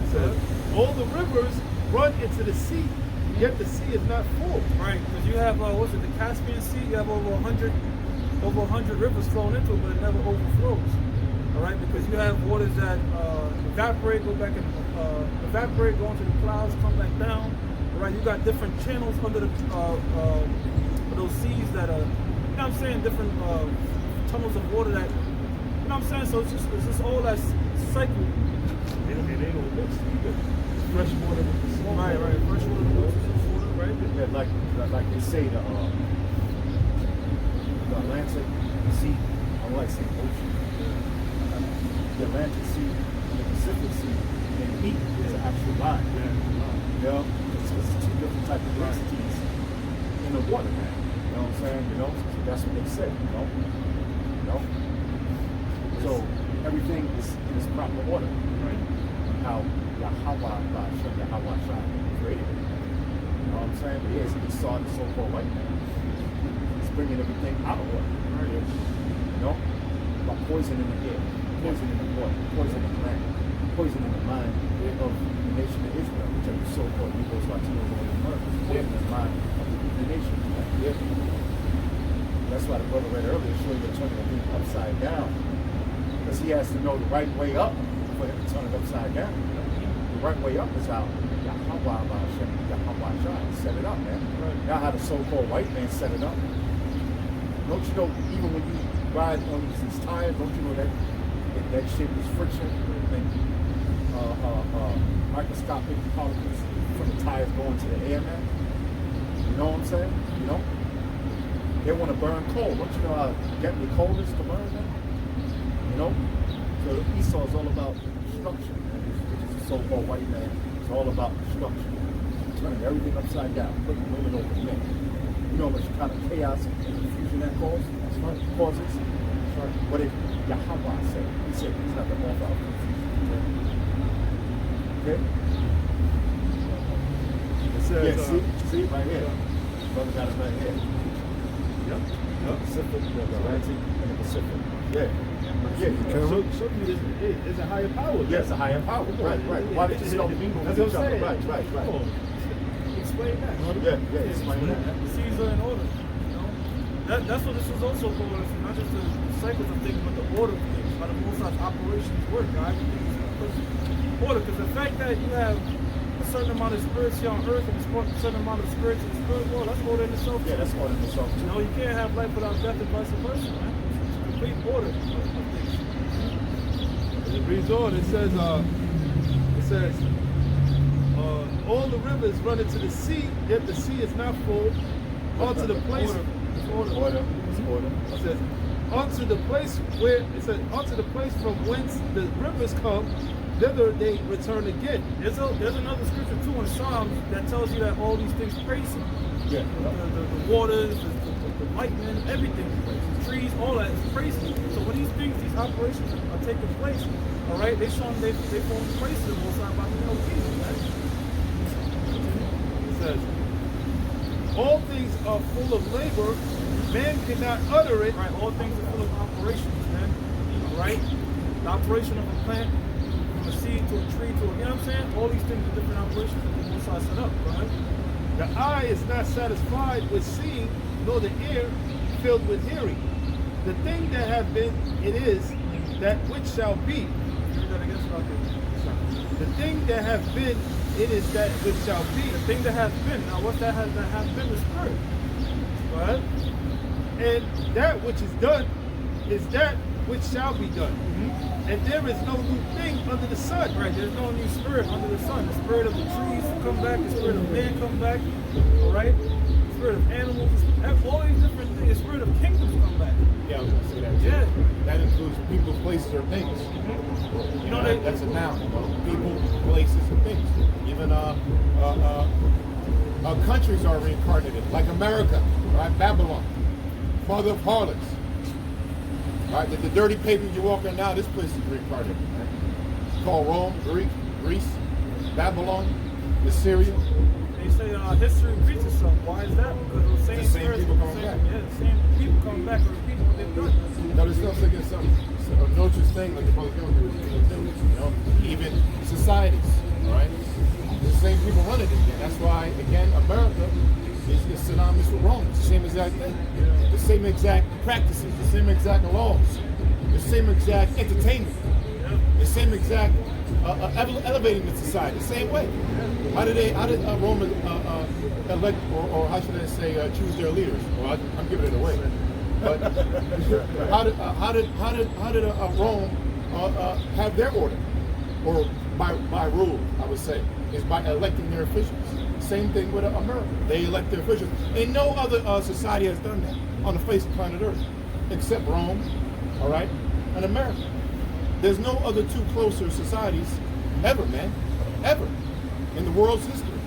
It says, all the rivers run into the sea, yet the sea is not full. Right, because you have what's it, the Caspian Sea? You have over 100 rivers flowing into it, but it never overflows. All right, because you have waters that evaporate, go back and evaporate, go into the clouds, come back down. All right, you got different channels under the those seas that are, you know what I'm saying, different tunnels of water that, you know what I'm saying. So it's just all that cycle. And they don't mix either. Fresh water with the salt. Right, fresh water with the water, right? Yeah, like they say, the Atlantic Sea, I don't like saying ocean. The Atlantic Sea and the Pacific Sea and heat is an actual line. You know, it's two different types of entities in the water, man. You know what I'm saying? You know, so that's what they say. You know. So everything is in its proper order. Right. How Yahweh created it. You know what I'm saying? But yes, he saw the so-called white man. He's bringing everything out of order. Right. You know, by poisoning the air, poisoning the water, poisoning the land, poisoning the mind of the nation of Israel, which are the so-called Negroes, Latinos, and Americans, poisoning the mind of the nation. Right? Yeah. That's why the brother read earlier, showing you turning the thing upside down. Because he has to know the right way up for him to turn it upside down. The right way up is how Yahweh set it up, man. Right. Now how the so-called white man set it up. Don't you know, even when you ride on these tires, don't you know that shit is friction and microscopic particles from the tires going to the air, man? You know what I'm saying? You know? They want to burn coal. Don't you know how getting the coal is to burn, man? You know? So Esau is all about destruction, man. Which is the so-called white man. It's all about destruction. Turning everything upside down, putting women over men. You know how much kind of chaos and confusion that causes? Right. What did Yahweh say? He said he's not the author of confusion. Okay? It says, see right here. Brother got it right here. Yep. The Pacific, the Atlantic, and the Pacific. Yeah. Show me there's a higher power. Yeah, it's a higher power. Right. Why did you say mingle with each other? Right. Explain that. Yeah, explain that. The seas are in order. You know? That's what this is also going for, not just the cycles of things, but the order of things, how the most operations work, how everything is in order. Because the fact that you have a certain amount of spirits here on earth and a certain amount of spirits in the spirit world, that's order in itself. Yeah, that's order in itself. You know, you can't have life without death and vice versa, man. It's a complete order of things. And it reads on. It says, all the rivers run into the sea, yet the sea is not full. Onto the place. Order. It says, onto the place from whence the rivers come, thither they return again. There's another scripture too in Psalms that tells you that all these things praise him. Yeah. The waters, the lightning, everything, the trees, all that is praising him. So when these operations are taking place, all right, they form praise to the Most High by the obedience, right? It says, all things are full of labor, man cannot utter it. Right, all things are full of operations, man. All right? The operation of a plant, from a seed to a tree to a, you know what I'm saying? All these things are different operations that the Most High set up, right? The eye is not satisfied with seeing, nor the ear filled with hearing. The thing that hath been, it is that which shall be. Read that again, so I can- The thing that hath been, it is that which shall be. The thing that has been. Now, what that has been the spirit. Go ahead. And that which is done is that which shall be done. And there is no new thing under the sun. Right, there's no new spirit under the sun. The spirit of the trees come back, the spirit of man come back, all right? The spirit of animals, all these different things. The spirit of kingdoms come back. Yeah, I was gonna say that. Too. Yeah. That includes people, places, or things. You know, That's a noun. You know? People, places, and things. Even countries are reincarnated, like America, right? Babylon, mother of harlots. Right, the dirty paper you walk in now, this place is reincarnated. Right? It's called Rome, Greece, Babylon, Assyria. they say history repeats itself. Why is that? Because those same The same spirits, people coming back. Yeah, the same people come back and repeat what they've done. Now there's still against something. A notice thing like the brother Young was, you know, even societies, right? the same people running it again. That's why, again, America is synonymous with Rome. It's the same exact thing. The same exact practices, the same exact laws, the same exact entertainment, the same exact elevating the society, the same way. How did Rome elect, or how should I say, choose their leaders? Well, I'm giving it away. But how did Rome have their order, or by rule, I would say, is by electing their officials. Same thing with America. They elect their officials. And no other society has done that on the face of planet Earth, except Rome, all right, and America. There's no other two closer societies ever, man, ever, in the world's history.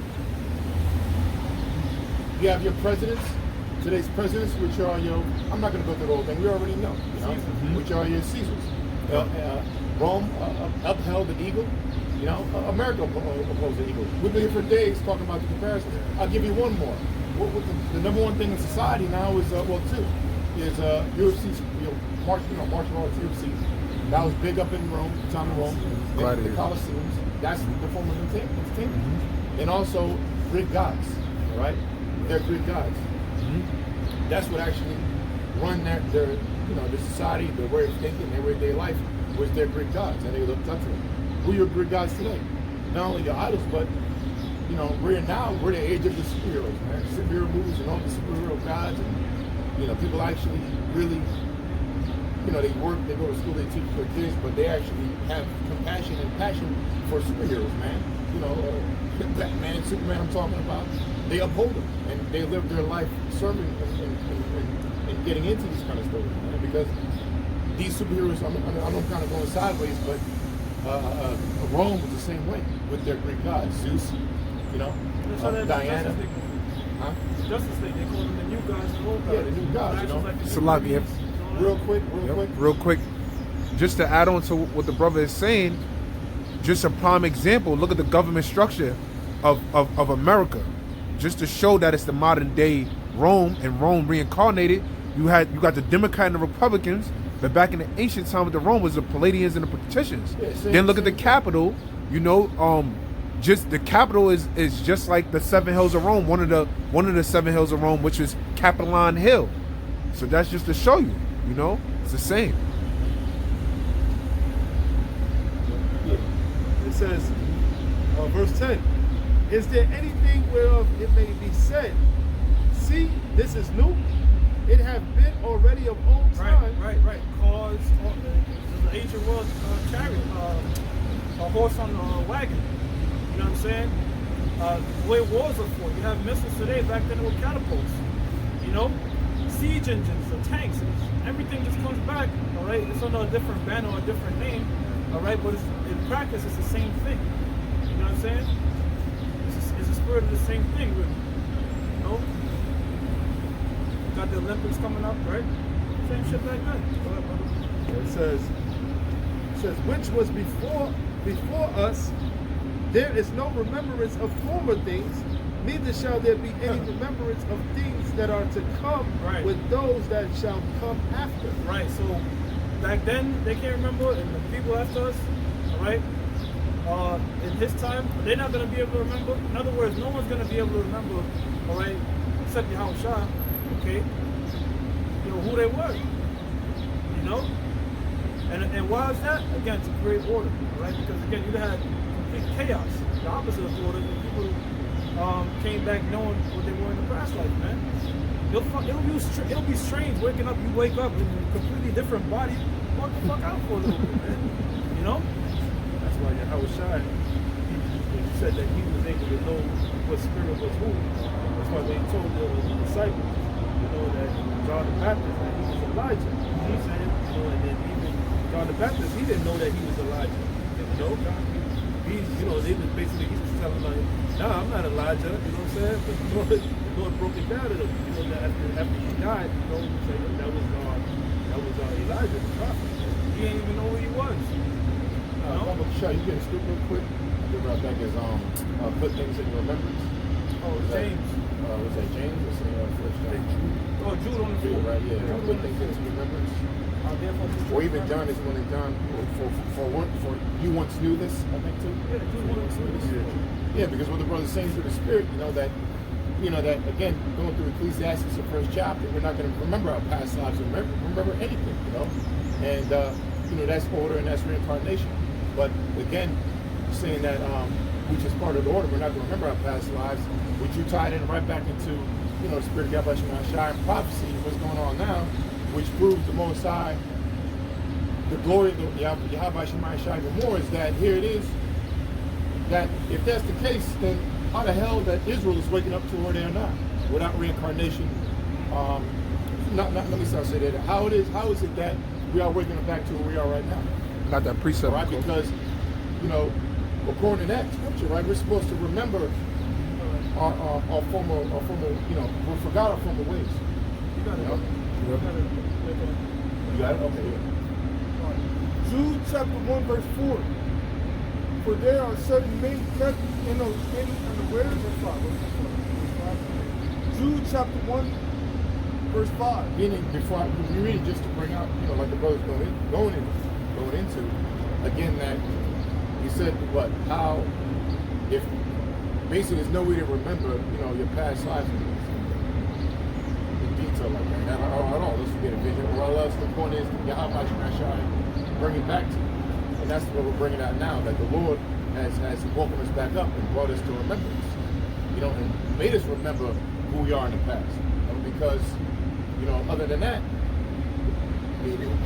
You have your presidents, today's presidents, which are your, I'm not going to go through the whole thing, we already know, which are your Caesars. Rome upheld the eagle. America opposed the eagle. We've been here for days talking about the comparisons. I'll give you one more. The number one thing in society now is, two, is UFC, martial arts UFC. That was big up in Rome, time of Rome. The Colosseums. That's the form of entertainment. And also Greek gods, all right? They're Greek gods. That's what actually run their the society, their way of thinking, their everyday life was their Greek gods, and they looked up to them. Who are your Greek gods today? Not only your idols, but we're the age of the superheroes, man. Superhero movies and all the superhero gods, and people actually really, they work, they go to school, they teach their kids, but they actually have compassion and passion for superheroes, man. Batman, Superman, I'm talking about. They uphold them, and they live their life serving and getting into these kind of stories, man. Because these superheroes, I'm kind of going sideways, but Rome was the same way with their Greek gods, Zeus, Diana. Justice League, they call them the new gods, the old gods. Yeah, the new gods, Salakia. Real quick, just to add on to what the brother is saying, just a prime example, look at the government structure of America. Just to show that it's the modern day Rome, and Rome reincarnated. You got the Democrat and the Republicans, but back in the ancient time with the Rome was the Palladians and the Patricians. Then look at the capital, just the capital is just like the Seven Hills of Rome, one of the Seven Hills of Rome, which is Capitoline Hill. So that's just to show you, it's the same. It says, verse 10, is there anything whereof it may be said, see, this is new? It have been already of old time. Right. Cars, the ancient world chariot, a horse on a wagon. You know what I'm saying? The way wars are fought. You have missiles today, back then it were catapults. Siege engines, the tanks, everything just comes back, all right? It's under a different banner or a different name, all right? But in practice, it's the same thing. You know what I'm saying? It's the spirit of the same thing, really. Got the Olympics coming up, right? Same shit like that. Go ahead, brother. It says, which was before us, there is no remembrance of former things, neither shall there be any remembrance of things that are to come with those that shall come after. Right, so back then, they can't remember, and the people after us, all right, in his time, they're not going to be able to remember. In other words, no one's going to be able to remember, all right, except Yahushua, okay, who they were, and why is that? Again, to create order, right? Because again, you had complete chaos, the opposite of order, and people came back knowing what they were in the past life, man. It'll be strange waking up, you wake up in a completely different body, walk the fuck out for a little bit, man. That's why Yahushua, he said that he was able to know what spirit was who. That's why they told the disciples, that John the Baptist, that he was Elijah. You know what I'm saying? And then even John the Baptist, he didn't know that he was Elijah. They was basically, he was telling like, nah, I'm not Elijah, you know what I'm saying? But the Lord broke it down to them, that after he died, that was Elijah, the prophet. He didn't even know who he was. Shah, you getting stupid real quick? I think right back is put things in remembrance. Oh, James. Was that James? Or Jude? Oh, Jude on the Jude, floor. right? Yeah. Put things into remembrance. Therefore or even John is one of John for you once knew this, I think too. Yeah, because what the brother's saying through the Spirit, that again, going through Ecclesiastes, the first chapter, we're not going to remember our past lives, remember anything, and that's order and that's reincarnation. But again, saying that which is part of the order, we're not going to remember our past lives, which you tied in right back into the Spirit of Yahweh Shai and prophecy, what's going on now, which proves the Most High, the glory of Yahweh Shai even more, is that here it is, that if that's the case, then how the hell that Israel is waking up to where they are now without reincarnation? Let me start saying that. How is it that we are waking up back to where we are right now? Not that precept. Right? Because, according to that scripture, right, we're supposed to remember our former, we forgot our former ways. You got it. You got it? Okay. Jude chapter 1 verse 4. For there are certain men kept in unawares of Jude chapter 1 verse 5. Meaning, before we read it, just to bring out, like the brother's going into, again, that he said how if basically there's no way to remember, your past lives in detail like that. Not at all. Let's get a vision. Or else the point is, Yahweh Shai bring it back to you. And that's what we're bringing out now, that the Lord has woken us back up and brought us to remembrance. And made us remember who we are in the past. Because, other than that,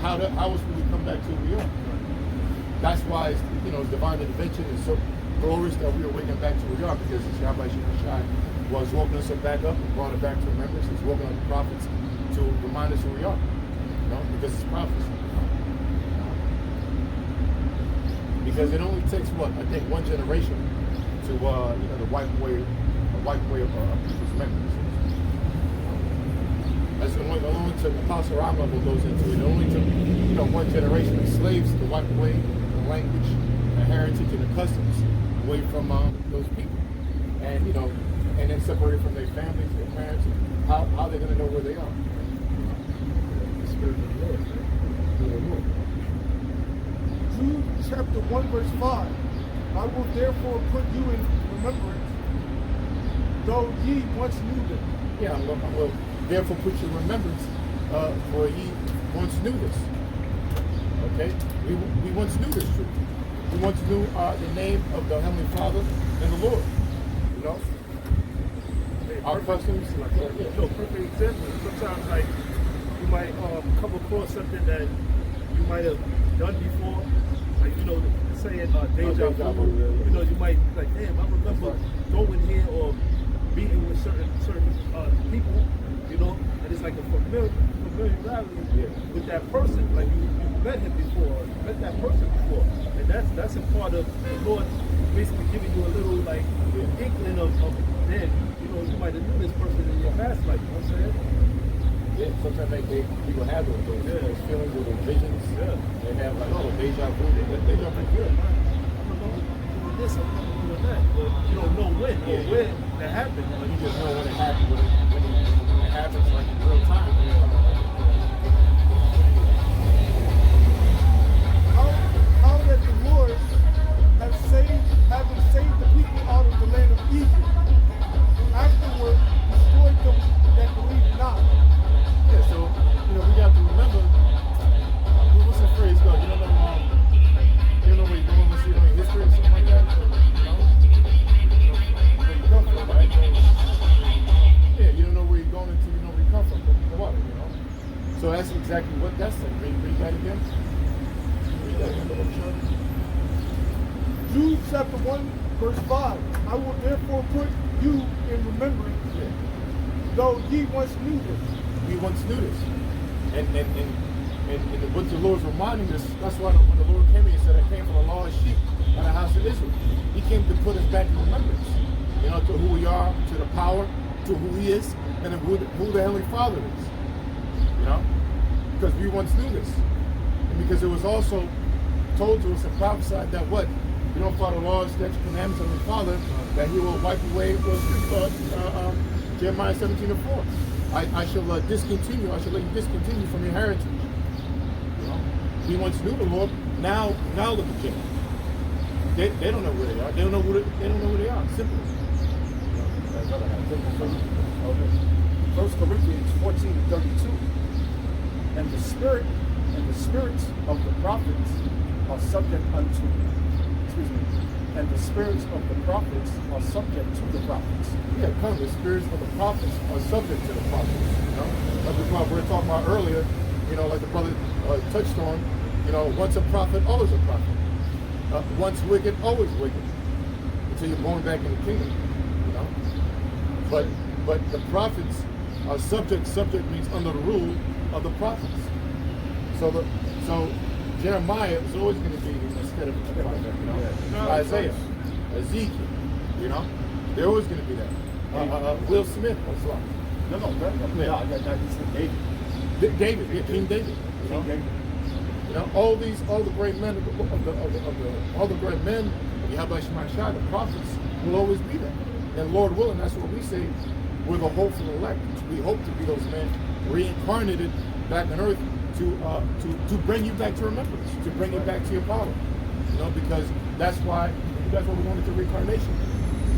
how else will we come back to who we are? That's why it's, divine intervention is so glorious that we are waking back to who we are, because it's Yahweh Shai was woken us back up and brought it back to remembrance. He's woken up the prophets to remind us who we are. Because it's prophecy. Because it only takes I think one generation to to wipe away people's memories. That's the only took Apostle Rama goes into it. It only took one generation of slaves to wipe away the language, the heritage, and the customs away from those people, and and then separate from their families, their parents. How they're going to know where they are? The Spirit of the Lord. Jude chapter 1 verse 5. I will therefore put you in remembrance, though ye once knew them. Yeah, I will therefore put you in remembrance, for ye once knew this. Okay? We once knew this truth. We once knew the name of the Heavenly Father and the Lord. Our customs. Perfect example. Sometimes, you might come across something that you might have done before. Saying deja vu. You might damn, I remember going here or meeting with certain people, and it's like a familiarity with that person. Like you met him before, you met that person before, and that's a part of the Lord basically giving you a little inkling of man, you might have knew this person in your past life. You know what I'm saying? Yeah, sometimes people have those feelings or those visions. Yeah. They have deja vu. Deja vu good. I don't know doing this, I don't know doing that, but you don't know when or where that happened. You just know when it happened. When it happens, in real time. How that the Lord having saved the people out of the land of Egypt, afterward destroyed them that believe not. Yeah, so we got to remember. What's the phrase go? You don't know where you're going. See in history or something like that. Where you come from, right? Yeah, you don't know where you're going until you know where you come from. What? So that's exactly what that's saying. Read that again. Read that again. Jude chapter 1 verse 5. I will therefore put you in remembrance, though ye once knew this. We once knew this. And what the Lord's reminding us, that's why when the Lord came here, he said, I came from the lost sheep of the house of Israel. He came to put us back in remembrance, to who we are, to the power, to who he is, and who the Heavenly Father is. Because we once knew this. And because it was also told to us and prophesied that what? You don't follow the laws, statutes, commandments of the Father, that he will wipe away Jeremiah 17:4. I shall discontinue, I shall let you discontinue from your heritage. He once knew the Lord. Now look at James. They don't know where they are. They don't know who they are. Simple. First Corinthians 14:32. And the spirits of the prophets are subject unto, and the spirits of the prophets are subject to the prophets. Yeah, come. The spirits of the prophets are subject to the prophets. You know, like we were talking about earlier. You know, like the brother touched on. You know, once a prophet, always a prophet. Once wicked, always wicked. Until you're born back in the kingdom. You know, but the prophets are subject. Subject means under the rule of the prophets. So Jeremiah is always going to be instead of a prophet. You know, Isaiah, Ezekiel. You know, they're always going to be that. Will Smith was like. No, that's David. David, yeah, King David. You know? You know, all the great men all the great men, Yahweh Shemashah, the prophets, will always be there. And Lord willing, that's what we say, we're the hopeful elect. We hope to be those men reincarnated back on earth to bring you back to remembrance, to bring you back to your power. You know, because that's why we wanted the reincarnation.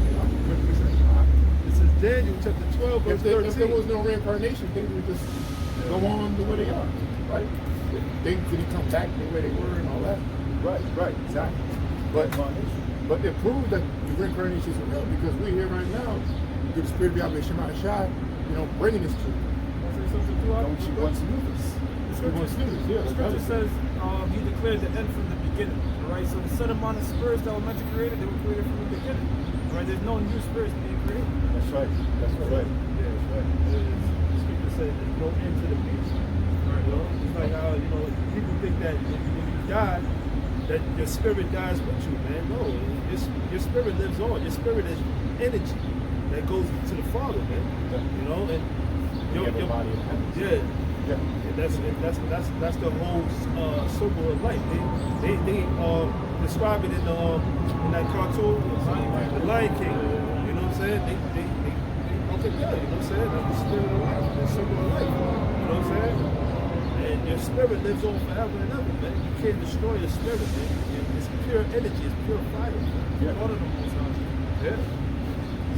You know? This is Daniel chapter 12, verse 13. If there was no reincarnation, things would just go on the way they are, right? Things didn't come back the way they were and all that. Right, exactly. But it proved that the reincarnation is real because we're here right now through the Spirit of Yahweh Shemashah, you know, bringing this truth. Don't you want to do this? The scripture says he declared the end from the beginning. Right? So the set amount of spirits that were meant to be created, they were created from the beginning. Right? There's no new spirits being created. That's right. Yeah, that's right. The scripture says there's no end to the beast. Right? You know? It's like how, you know, people think that when you die, that your spirit dies with you, man. No, your spirit lives on. Your spirit is energy that goes to the Father, man. You know, and that's the whole circle of life. They describe it in that cartoon, The Lion King. You know what I'm saying? They okay, yeah, you know what I'm saying? That's the spirit of life, the circle of life. You know what I'm saying? And your spirit lives on forever and ever, man. You can't destroy your spirit, man. It's pure energy, it's pure fire. Yeah. All of them. Yeah.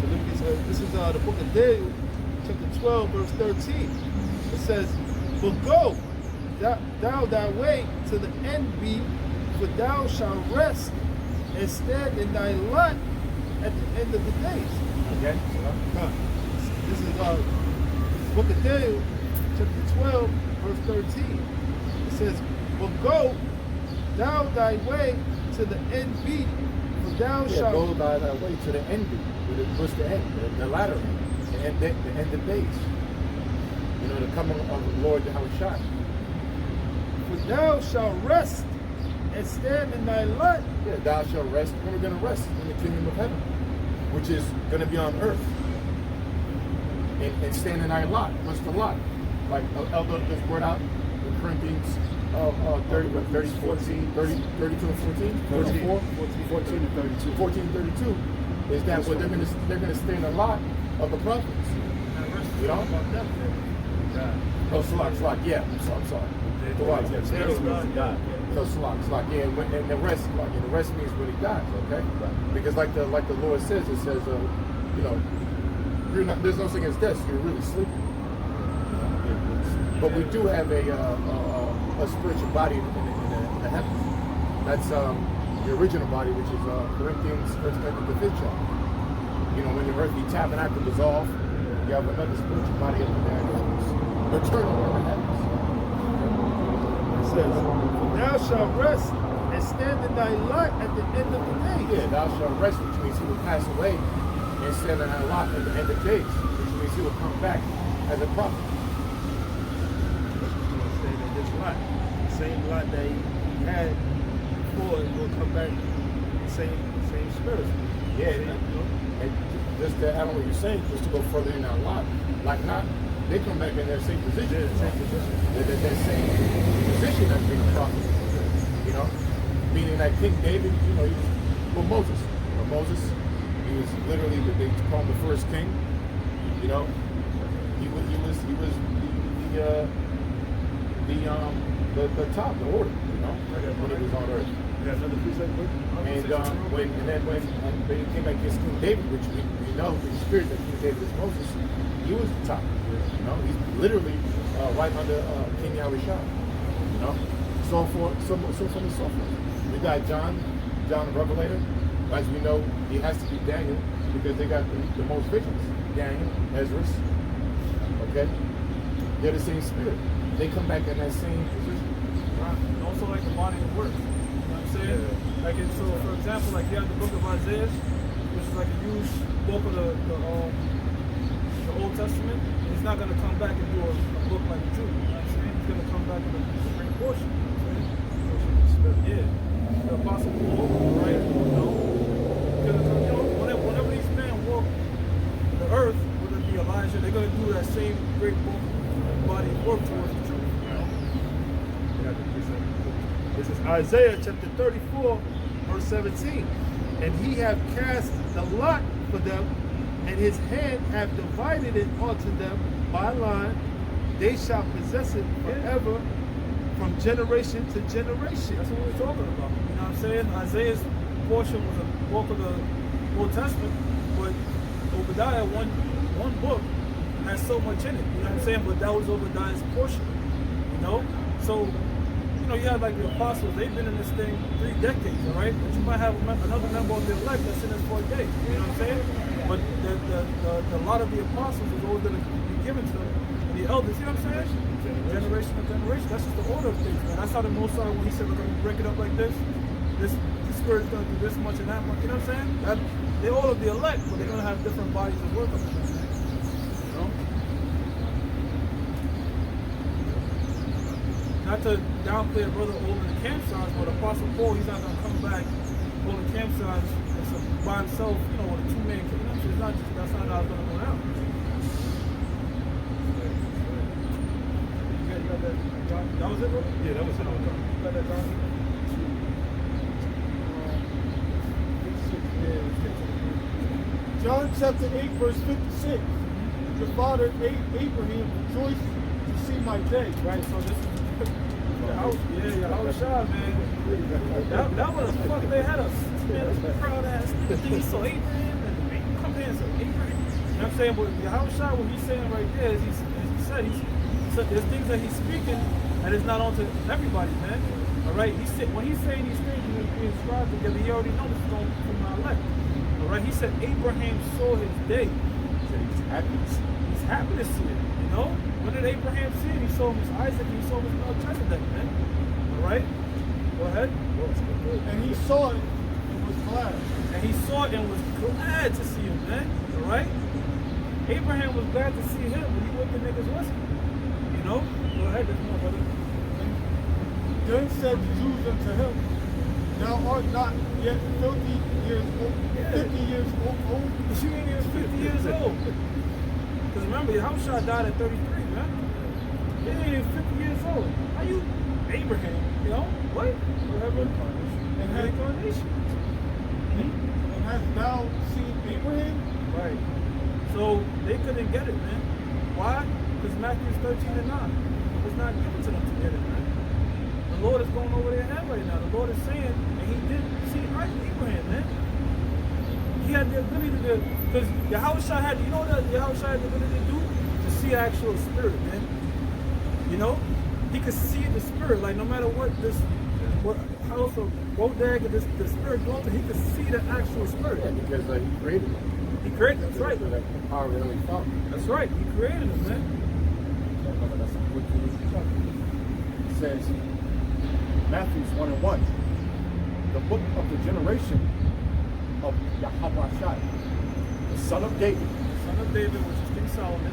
So look, this is the book of Daniel, chapter 12, verse 13. It says, but go thou thy way to the end be, for thou shalt rest and stand in thy lot at the end of the days. Okay. This is book of Daniel, chapter 12, verse 13. It says, but go thou thy way to the end be, for thou shalt go thy way to the end be. What's the end? The latter end. The end of days. You know, the coming of the Lord Yahushua. For thou shalt rest and stand in thy lot. Yeah, thou shalt rest. When we're going to rest in the kingdom of heaven, which is going to be on earth. And stand in thy lot. What's the lot? Like Elder just brought out in Corinthians 32 and 14? 14 and 32. 14 and 32 is that what they're going to stand a lot of the prophets. You know? Oh, Salak, yeah. I'm sorry. So Salak, yeah. And the rest means when he dies, okay? Because like the Lord says, it says, you know, there's no thing against death. You're really sleeping. But we do have a spiritual body in the heavens. That's the original body, which is Corinthians, 1 Corinthians, the 5th chapter. You know, when the earthly tabernacle dissolved, you have another spiritual body up in there in the heavens. Eternal in the heavens. It says, thou shalt rest and stand in thy lot at the end of the day. Yeah, thou shalt rest, which means he will pass away and stand in thy lot at the end of days, which means he will come back as a prophet. This lot, the same lot that he had before, he will come back the same spirit. Yeah, and just to add on what you're saying, just to go further in that lot, like not, they come back in their same position. They're their same position as being a prophet. You know, meaning that King David, you know, he was Moses. You know, Moses, he was literally they call him the first king. You know, he was the the top, the order, you know, when he was on earth. You got another precept? And then when he came back against King David, which we know the spirit that King David is Moses, he was the top. You know, he's literally right under King Yahushua. You know, so on and so forth. We got John the Revelator. As we know, he has to be Daniel because they got the most visions. Daniel, Ezra. Okay, they're the same spirit. They come back in that same position. Right. And also like the body of work. You know what I'm saying? Yeah. Like so for example, like you have the book of Isaiah, which is like a huge book of the Old Testament. He's not gonna come back and do a book like Jude. You know what I'm saying? He's gonna come back in a different portion. Yeah. The Apostle Paul, right? You know? Because you know, whenever these men walk the earth, whether it be Elijah, they're gonna do that same great book body of work towards the truth. You know? This is Isaiah chapter 34, verse 17. And he hath cast the lot for them, and his hand hath divided it unto them by line. They shall possess it forever, from generation to generation. That's what we're talking about. You know what I'm saying? Isaiah's portion was a book of the Old Testament, but Obadiah, one book, has so much in it. You know what I'm saying? But that was Obadiah's portion. You know? So, you know, you have like the apostles, they've been in this thing 3 decades, all right? But you might have another member of the elect that's in this for a day. You know what I'm saying? But the lot of the apostles is always going to be given to the elders. You know what I'm saying? Generation to generation. That's just the order of things, man. That's how the Most High, when he said, we're going to break it up like this spirit's going to do this much and that much. You know what I'm saying? They're all of the elect, but they're going to have different bodies of work. You know? Not to downplay a brother holding the camp signs, but Apostle Paul, he's not going to come back holding camp signs by himself, you know, with a 2-man camp. You know, that's not how it's going to go down. You got that? That was it, bro? Yeah, that was it. You got that, John? John chapter 8, verse 56. The father Abraham rejoiced to see my day. Right, so this is Yahushua, man. That was fuck. They had a proud ass thing. He saw Abraham and come here and said Abraham. You know what I'm saying? But Yahushua, what he's saying right there is he said there's things that he's speaking that is not onto everybody, man. All right, when he's saying these things, he's being scribed together. He already knows it's going from my elect. All right, he said Abraham saw his day. He said he's happy to see it. You know, when did Abraham see it? He saw his Isaac. He saw his Melchizedek, man. All right, go ahead. And he saw it and was glad. And he saw it and was glad to see him, man. All right. Abraham was glad to see him, but he what the niggas wasn't. You know. Go ahead, there's more, brother. Then said the Jews unto him, thou art not yet 50 years old. 50 years old. You ain't even 50 years old. Because remember, Yahushua died at 33, man. You ain't even 50 years old. How you Abraham? You know what? Whatever. And incarnation. And hast thou seen Abraham? Right. So they couldn't get it, man. Why? Because Matthew 13 and 9. It was not given to them to get it, man. The Lord is going over their head right now. The Lord is saying, and he did see Abraham, man. He had the ability to, because Yahushua had, you know what Yahushua had the ability to do? To see actual spirit, man. You know? He could see the spirit, like no matter what house or Wodag or the spirit going to, he could see the actual spirit. Yeah, because he created it. He created it, that's right. So that power really felt. That's right, he created it, man. It says, Matthew 1:1, the book of the generation of Yahushua, the son of David. The son of David, which is King Solomon.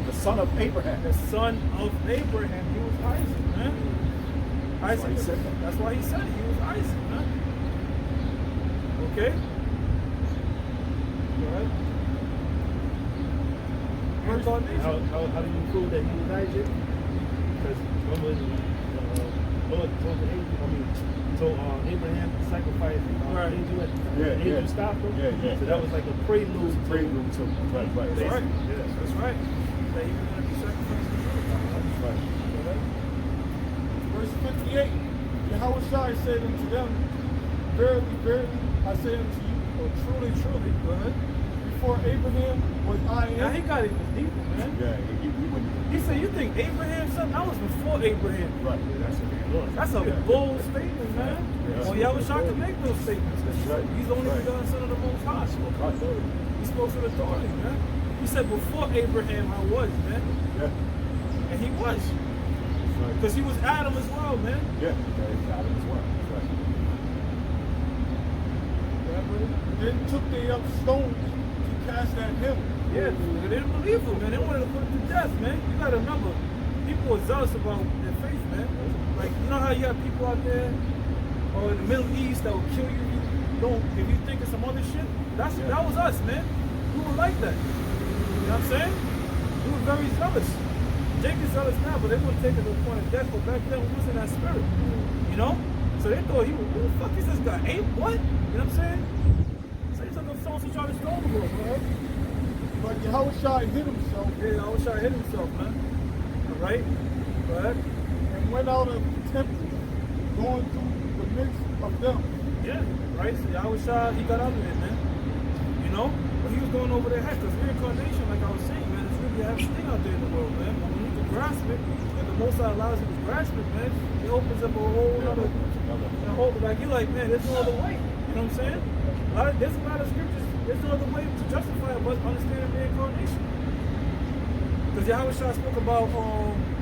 The son of Abraham. The son of Abraham. He was Isaac, man. Isaac. That's why he said it. He was Isaac, man. Okay? Go ahead. How do you prove that he was Isaac? Because remember, Lord told Abraham to sacrifice angel. Angel stopped him. Yeah. So that was like a prelude to Right. That's right. That's right. That he was going to be sacrificed. That's right. 58, Yahushua said unto them, verily, verily, I say unto you, or truly, truly, go ahead, before Abraham was I am. Now he got even deeper, man. Yeah, he wouldn't. He said, you think Abraham something? I was before Abraham. Right. That's what he was. That's a bold statement, man. Yeah. Well, Yahushua can make those statements. Right. He's the only Right. begotten son of the Most High. He spoke with authority, man. He said, before Abraham, I was, man. Yeah. And he was. Right. Because he was Adam as well, man. Yeah. He's Adam as well. That's right. Then took they up stones to cast at him. Yeah, they didn't believe him, man. They wanted to put him to death, man. You gotta remember, people are zealous about their faith, man. Like, you know how you have people out there or in the Middle East that will kill you if you think of some other shit? That was us, man. We were like that. You know what I'm saying? We were very zealous. Jake is zealous now, but they wouldn't take it to the point of death. But back then, we was in that spirit. You know? So they thought who the fuck is this guy? Ape? What? You know what I'm saying? So he took them stones and tried to stone the world, man. But Yahushua hid himself. Yeah, I wish I hit himself, man. All right? Go ahead. And went out of the temple, going through the midst of them. Yeah, right? So Yahushua, he got out of it, man. You know? But he was going over their head. Because reincarnation, like I was saying, man, it's really a heavy thing out there in the world, man. But when you can grasp it, and the Most High allows you to grasp it, man, it opens up a whole other, like, you're like, man, there's no other way. You know what I'm saying? There's a lot of scriptures. There's no other way to justify it but understanding reincarnation. Because Yahushua spoke about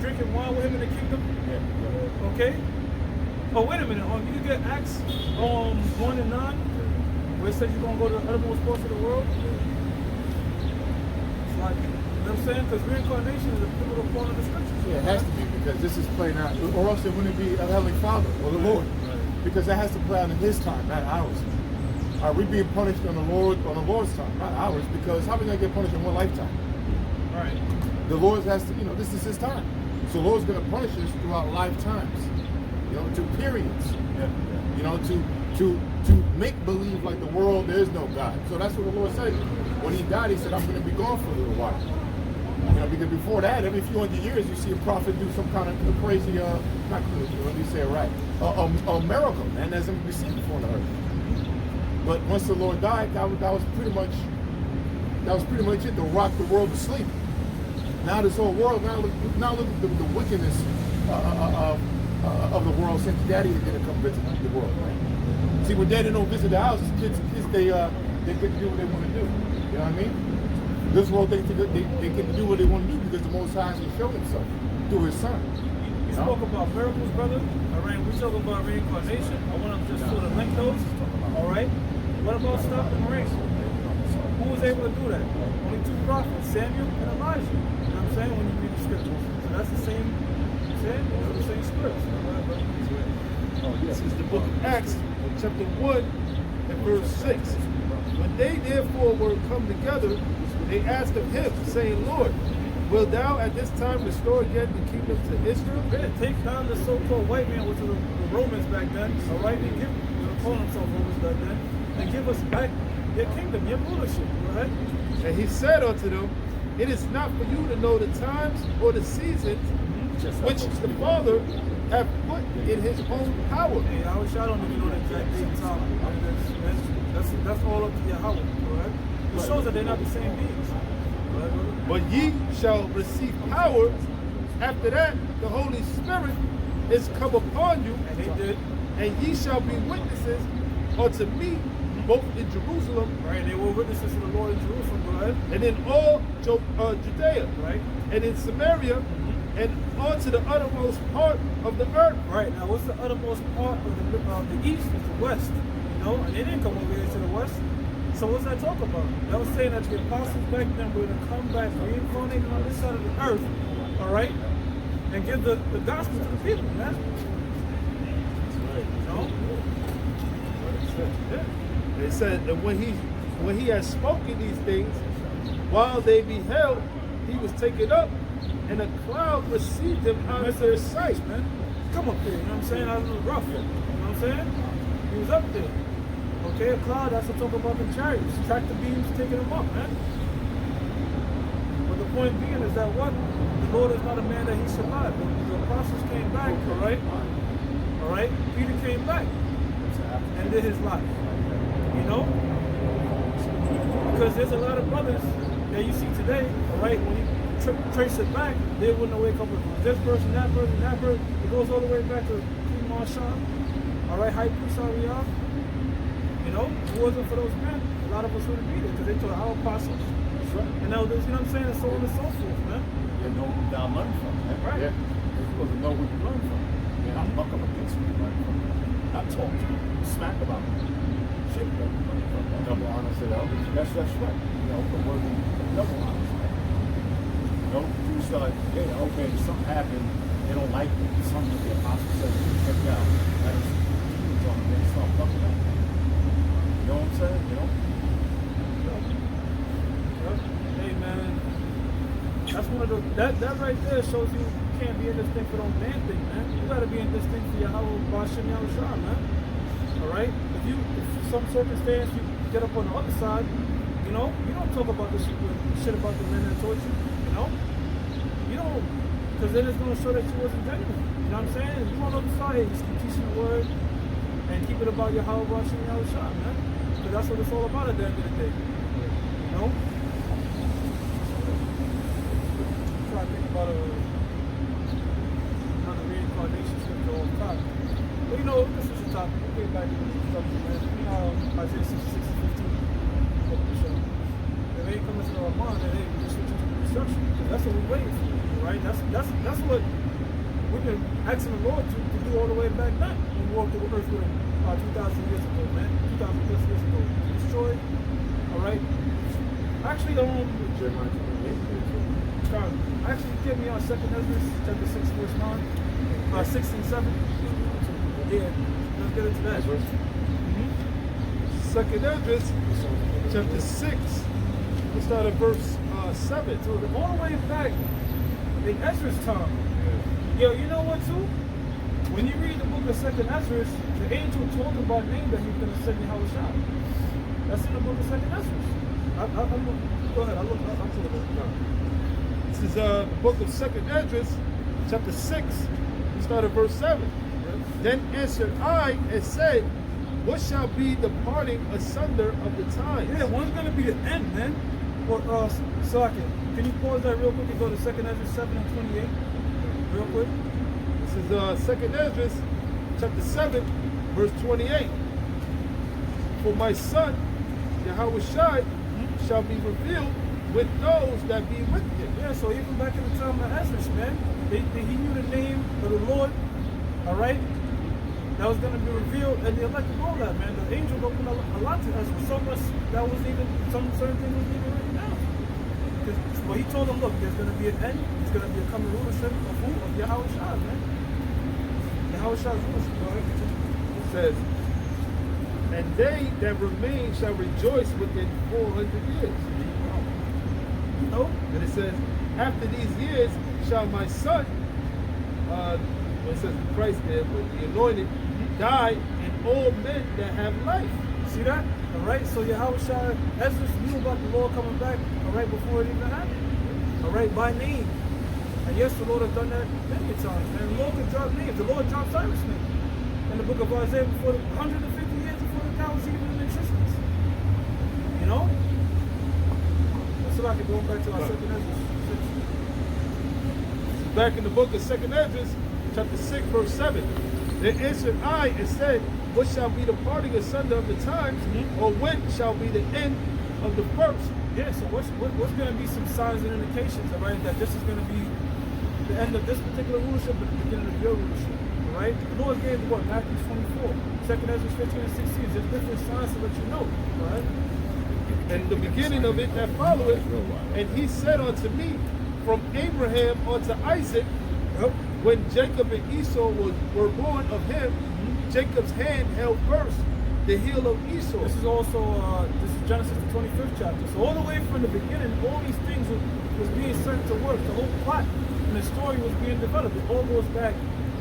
drinking wine with him in the kingdom. Yeah. Okay? Oh, wait a minute. You can get Acts 1 and 9, where it says you're going to go to the uttermost parts of the world. It's like, you know what I'm saying? Because reincarnation is a pivotal part of the scriptures. Yeah, it has to be, because this is playing out, or else it wouldn't be a Heavenly Father or the Lord. Because that has to play out in His time, not ours. Are we being punished on the Lord's time, not ours? Because how are we gonna get punished in one lifetime? Right. The Lord has to, this is His time. So the Lord's gonna punish us throughout lifetimes. To periods. To make believe like the world there is no God. So that's what the Lord said. When He died, He said, I'm gonna be gone for a little while. Because before that, every few hundred years, you see a prophet do some kind of crazy, not crazy, let me say it right, a miracle, man, that's never been seen before on the earth. But once the Lord died, that was pretty much it, to rock the world to sleep. Now this whole world, now look at the wickedness of the world since Daddy didn't come visit the world, right? See, when Daddy don't visit the house, kids they get to do what they want to do. You know what I mean? This world, they get to do what they want to do because the Most High has shown Himself through His Son. You spoke about miracles, brother. All right, we talk about reincarnation. I want to just sort of link those. All right. What about stopping rain? Who was able to do that? Only two prophets, Samuel and Elijah. You know what I'm saying? When you read the scriptures. So that's the same Samuel, the same scripts. This is the book of Acts, chapter 1 and verse 6. When they therefore were come together, they asked of him, saying, Lord, will thou at this time restore again the kingdom to Israel? Yeah, take down the so-called white man, which were the Romans back then, all right? They call themselves Romans back then, and give us back your kingdom, your rulership, all right? And he said unto them, it is not for you to know the times or the seasons which the Father hath put in His own power. Hey, I was shot on if you know the exact date and time. That's all up to Yahweh, all right? It shows that they're not the same beings. But ye shall receive power. After that, the Holy Spirit is come upon you. And they did. And ye shall be witnesses unto me, both in Jerusalem. Right, they were witnesses to the Lord in Jerusalem, go ahead. And in all Judea. Right. And in Samaria. And unto the uttermost part of the earth. Right, now what's the uttermost part of the east is the west. You know, and they didn't come over here to the west. So what's that talk about? That was saying that the apostles back then were to come back, reincarnated on this side of the earth, all right, and give the gospel to the people, man. You know? Yeah. They said that when he had spoken these things, while they beheld, he was taken up, and a cloud received him out of their sight. Man, come up there, you know what I'm saying? That was rough, you know what I'm saying? He was up there. Okay, a cloud, that's what talk about the chariots. Track the beams, taking them up, man. But the point being is that what? The Lord is not a man that He should lie. When the apostles came back, all right, right? Peter came back and did his life. You know? Because there's a lot of brothers that you see today, all right, when you trace it back, they wouldn't wake up with this person, that person, that person. It goes all the way back to King Marshawn, all right, High Priest Ariel. You know, if it wasn't for those men, a lot of us wouldn't be there because they taught our apostles. That's right. And elders, you know what I'm saying? And so on and so forth, man. You know who thou learn from, man. Right. Yeah. You're supposed to know who you learn from. You're not buck up against who you learn from. Not talk to you, smack about it. Shit, you learn from that. Double honor to the elders. That's right. You know, the word double honor. You know, you start, yeah, okay, something happened, they don't like it. Something the apostle said, check it out. Let us keep on them, start fucking up. You know what I'm saying? You know? Hey man, that's one of the that right there shows you can't be in this thing for no man thing, man. You gotta be in this thing for Yahweh Bashim Yahushua, man. Alright? If some circumstance you get up on the other side, you know, you don't talk about this shit about the men that taught you, you know? You don't, because then it's gonna show that you wasn't genuine. You know what I'm saying? If you on the other side, hey, just keep teaching the word and keep it about Yahweh Bashim Yahushua, man. Because that's what it's all about at the end of the day. You know? I think about another reincarnation scripture all the time. But you know, this is the topic. We'll get back to this subject, man. You know, Isaiah 66:15. If they come into our mind, then hey, we just switch into destruction. That's what we're waiting for, right? That's what we've been asking the Lord to do all the way back then when we walked the earth with him 2,000 years ago, man. 2,000 plus years ago. Destroyed. Alright? Actually, actually, give me on 2nd Ezra, chapter 6, verse 9, 6 and 7. Yeah, let's get into that. 2nd Ezra, chapter 6. Let's start at verse 7. So all the way back in Ezra's time. Yo, you know what too? When you read the book of 2nd Ezra, the angel told about name that he's going to send Yahushua. That's in the book of 2nd Ezra. Go ahead, I'll pull it up. This is the book of 2nd Ezra, chapter 6. We start at verse 7. Then answered I and said, what shall be the parting asunder of the times? Yeah, when's going to be the end, man? Or, Socket, can you pause that real quick and go to 2nd Ezra 7 and 28? Real quick. This is 2nd Ezra, chapter 7, verse 28. For my son, Yahushua, shall be revealed with those that be with him. Yeah, so even back in the time of Ezra, man, he knew the name of the Lord, all right? That was going to be revealed, and the elect and all that, man. The angel opened a lot to Ezra. So much that was even, some certain things was even written down. Well, he told them, look, there's going to be an end. There's going to be a coming rulership of who? Of Yahushua, man. Yahushua's rulership, right? It says, and they that remain shall rejoice within 400 years. No? And it says, after these years shall my son, it says Christ there, but the anointed, die, and all men that have life. See that? All right, so Yahushua, Ezra knew about the Lord coming back, all right, before it even happened. All right, by name. And yes, the Lord has done that many times, man. The Lord could drop names. The Lord dropped Cyrus' name in the book of Isaiah before 150 years before the cow was even in existence. You know? So I can go back to our 2nd Ezra. Back in the book of 2nd Ezra, chapter 6, verse 7. Then answered I and said, what shall be the parting asunder of the times, or when shall be the end of the first? Yeah, so what's going to be some signs and indications, all right, that this is going to be the end of this particular rulership and the beginning of your rulership, all right? The Lord gave what? Matthew 24, 2nd Ezra 15 and 16. There's different signs to let you know, all right? And the beginning of it that followeth, and he said unto me, from Abraham unto Isaac, when Jacob and Esau were born of him, Jacob's hand held first the heel of Esau. This is also this is Genesis the 25th chapter. So all the way from the beginning, all these things was being sent to work. The whole plot and the story was being developed. It all goes back to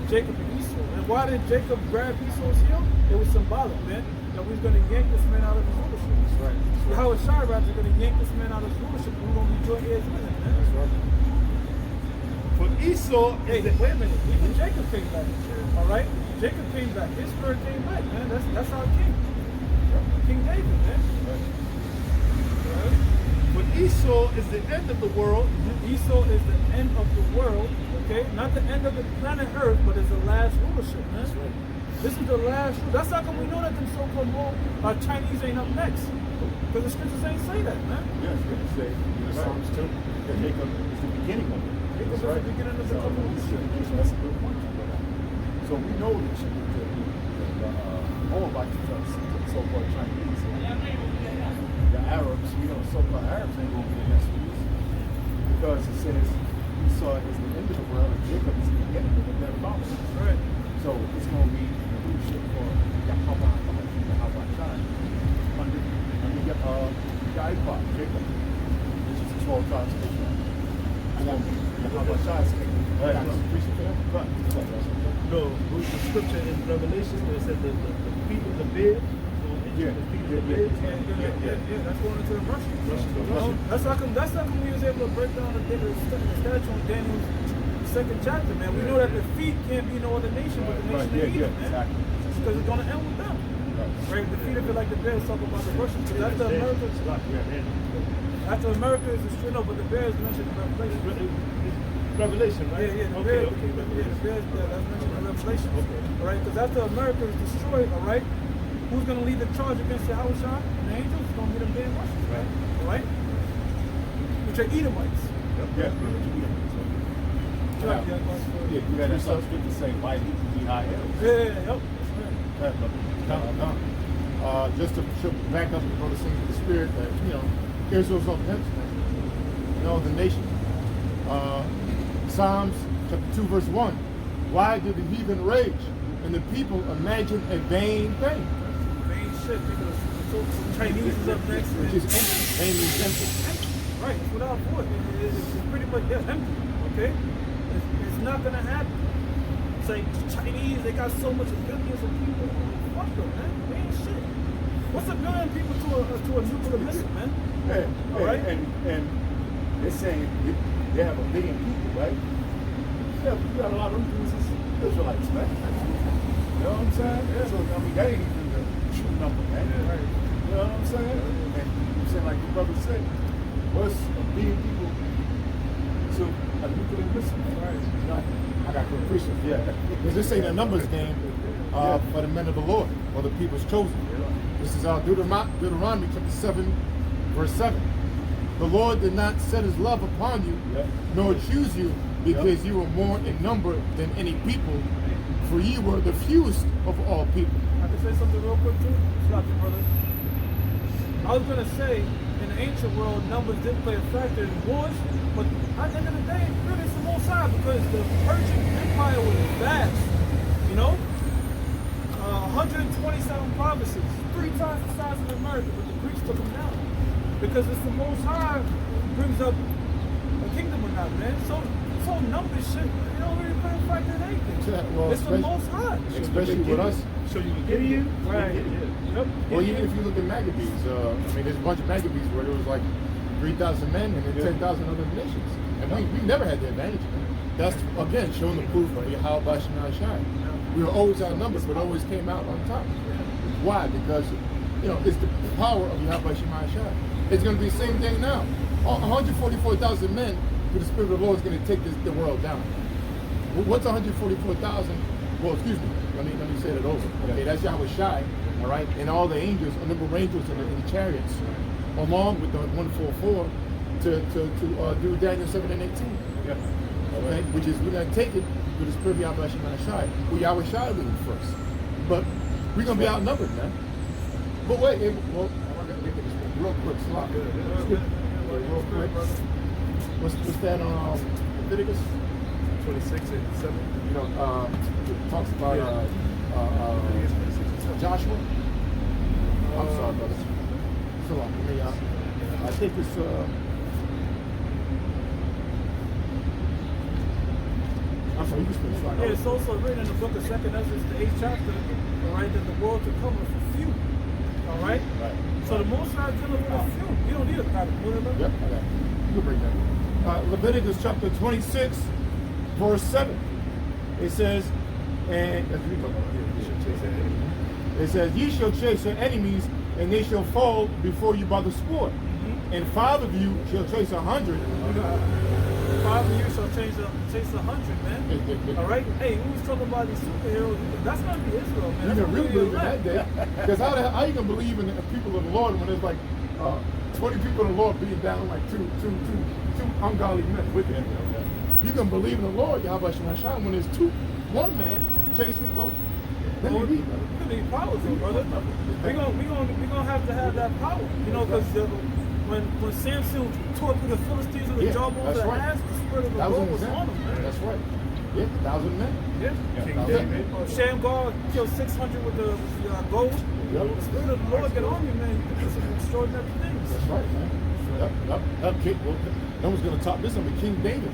Jacob and Esau. And why did Jacob grab Esau's heel? It was symbolic, man. That we was going to yank this man out of his rulership. That's right. How is Shirab going to yank this man out of his rulership? We're going to be joint heirs with him, man. That's right. For Esau, hey, wait a minute. Even Jacob came back. All right? Jacob came back. His spirit came back, man. That's our king. King David, man. Right? But Esau is the end of the world. Esau is the end of the world, okay? Not the end of the planet Earth, but it's the last rulership, man. That's right. This is the last rule. That's how come we know that them so-called Chinese ain't up next. Because the scriptures ain't say that, man. Yes, it say in the Psalms too that Jacob is the beginning of it. Jacob is the beginning of the So, rulership. so that's a good point you brought up. So we know that all about the so-called Chinese, the Arabs, we know so-called Arabs ain't going to be against us because it says Esau is the end of the world and Jacob is the beginning of their promise. Right. So it's going to be the leadership for Yahweh Shai under Yaakov, Jacob, which is the 12 tribes of Israel. And then Yahweh Shai's kingdom. Right. That's the priest of them. No, the scripture in Revelation where it said the feet of the bear. Yeah. The feet of the bear. Yeah, that's going into the Russian. That's how come we was able to break down the statue in Daniel's 2nd chapter, man. We know that the feet can't be no other nation but the nation of Edom, man. Exactly. Because it's going to end with them. Right? The feet of it like the bears talk about the Russians. Because after America is a straight up, but the bears mentioned in Revelation. Revelation, right? Yeah, the Okay, bears, that's mentioned in Revelation. Okay. All right, because after America is destroyed, all right, who's going to lead the charge against Yahweh Shai? The angels is going to be them damn Russians, right? All right? Which are Edomites. Yeah. Right, Yeah, you got that scripture saying, why B-I-L. yep. Just to back up the brother saying the spirit that, Israel's up next, the nation. Psalms chapter 2 verse 1. Why did the heathen rage and the people imagine a vain thing? Vain shit, because Chinese is up next. Which is empty. Vain means empty. Right, it's without void. It's pretty much empty, okay? It's not going to happen. It's like Chinese, they got so much billions of people. Fuck them, man. They ain't shit. What's a billion people to a nuclear missile, man? All right. And they're saying they have a billion people, right? Yeah, you got a lot of them dudes is Israelites, man. You know what I'm saying? Yeah. So, I mean, that ain't even the true number, man. Yeah. Right. You know what I'm saying? And I'm saying, like your brother said, what's a billion people to a nuclear missile? Right. I got to appreciate it. Yeah. Because this ain't a numbers game for the men of the Lord or the people's chosen. This is Deuteronomy chapter 7, verse 7. The Lord did not set his love upon you, nor choose you, because you were more in number than any people, for you were the fewest of all people. I can say something real quick too? Stop you, brother. I was going to say, in the ancient world, numbers did play a factor in wars, but at the end of the day, really it's the most high because the Persian Empire was vast, 127 provinces, 3 times the size of America, but the Greeks took them down. Because it's the most high brings up a kingdom or not, man. So this whole numbers shit, it don't really play a factor in anything. Well, it's the most high. Especially with us. So you can get you. Right. Yep. Well, even if you look at Maccabees, there's a bunch of Maccabees where there was like 3,000 men and then 10,000 other nations. And we never had the advantage. That's, again, showing the proof of Yahweh Shai. We were always outnumbered, but always came out on top. Why? Because, it's the power of Yahweh Shai. It's going to be the same thing now. 144,000 men, through the Spirit of the Lord, is going to take the world down. What's 144,000? Well, excuse me. Let me say that over. Okay, that's Yahweh Shai, all right? And all the angels, a number of angels in the chariots, along with the 144 to do Daniel 7 and 18. Yeah. Okay? Which is, we're going to take it to the Spirit of Yahweh Shai. Well, Yahweh Shai leading first. But we're going to be outnumbered, man. But wait, I want to make this real quick. Real quick. What's that on Leviticus? 26 and 7. It talks about Joshua. I'm sorry, brother. So I think it's I'm sorry, you can speak fine. Yeah, it's also written in the book of 2nd Ezra, the 8th chapter, all right, that the world to come is for few. All right? Right. So the Most High is dealing with a few. You don't need a God to put it up. Yep, I got it. You can bring that. Leviticus chapter 26, verse 7. It says, And it says, ye shall chase your enemies, and they shall fall before you by the sword. And 5 of you shall chase 100. 5 of you shall chase 100, man. All right? Hey, we was talking about these superheroes. That's going to be Israel, man. You can really believe in that day. Because how you going to believe in the people of the Lord when there's like 20 people in the Lord being down like two ungodly men with him? You can believe in the Lord, Yahweh Shemashah, when there's one man chasing both. Then you need powerful, brother. We're gonna have to have that power, you know, because when Samson tore through the Philistines with the jawbones of the ass, the spirit of the Lord was on him, man. That's right. Yeah, 1,000 men. Yeah. Shamgar killed 600 with the gold. The spirit of the Lord get on you, man. You can do some extraordinary things. That's right, man. No one's gonna top this. I'm a King David.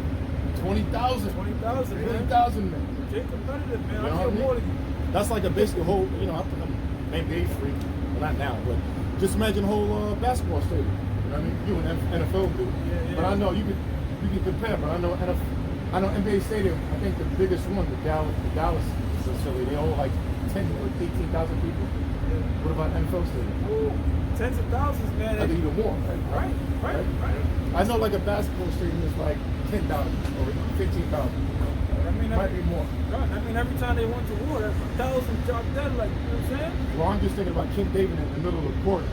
20,000. 20,000 men. Jay competitive, man. You know I feel more than you. That's like a basic whole, you know, I'm an NBA freak. Well, not now, but just imagine a whole basketball stadium. You know what I mean? You an NFL do. Yeah. But I know you can compare. But I know NBA stadium. I think the biggest one, the Dallas facility, they hold like 10 or 18,000 people. What about NFL stadium? Ooh, tens of thousands, man. I think even more, right? Right. I know like a basketball stadium is like 10,000 or 15,000. I mean, might be more. Right. I mean, every time they went to war, that's 1,000 dropped dead. Like, you know what I'm saying? Well, I'm just thinking about King David in the middle of the court.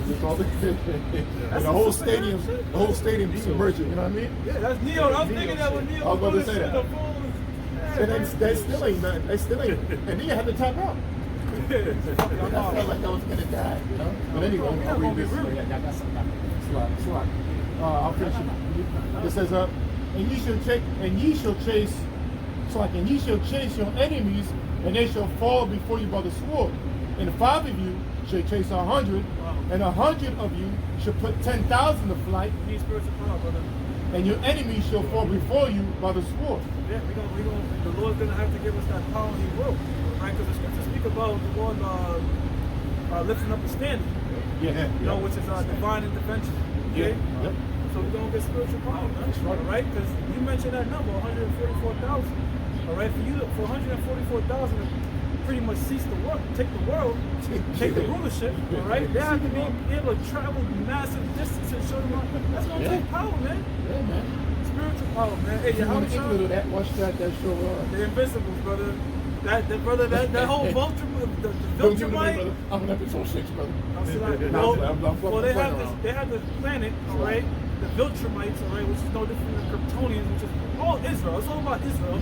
Just all and the whole stadium submerging. You know what I mean? Yeah, that's Neo. I was thinking that when Neo I was about to say that. the phone. And they still ain't nothing. They still ain't. And Neo had to tap out. I felt like I was gonna die. You know? But anyway, I'll read this. Slide. I'll finish it. It says, and ye shall chase your enemies, and they shall fall before you by the sword. And 5 of you shall chase 100, and 100 of you shall put 10,000 to flight. You need spiritual power, brother. And your enemies shall fall before you by the sword. Yeah, the Lord's gonna have to give us that power, and He will, right? Because the scriptures speak about the Lord lifting up the standard. Yeah. You know, which is divine intervention. Okay. Yeah. Yep. So we're gonna get spiritual power, man. That's right. All right, because you mentioned that number, 144,000. All right, for 144,000 to pretty much cease the world, take the world, take the rulership. All right, they have to be able to travel massive distances and show them out. That's gonna take power, man. Yeah, man. Spiritual power, man. Hey, If you want to get rid of that, watch that show. The Invincibles, brother. That whole vulture, the Viltrumite. I'm an episode 6, brother. Well, they have this planet, all right, the Viltrumites, all right, which is no different than Kryptonians, which is all Israel. It's all about Israel.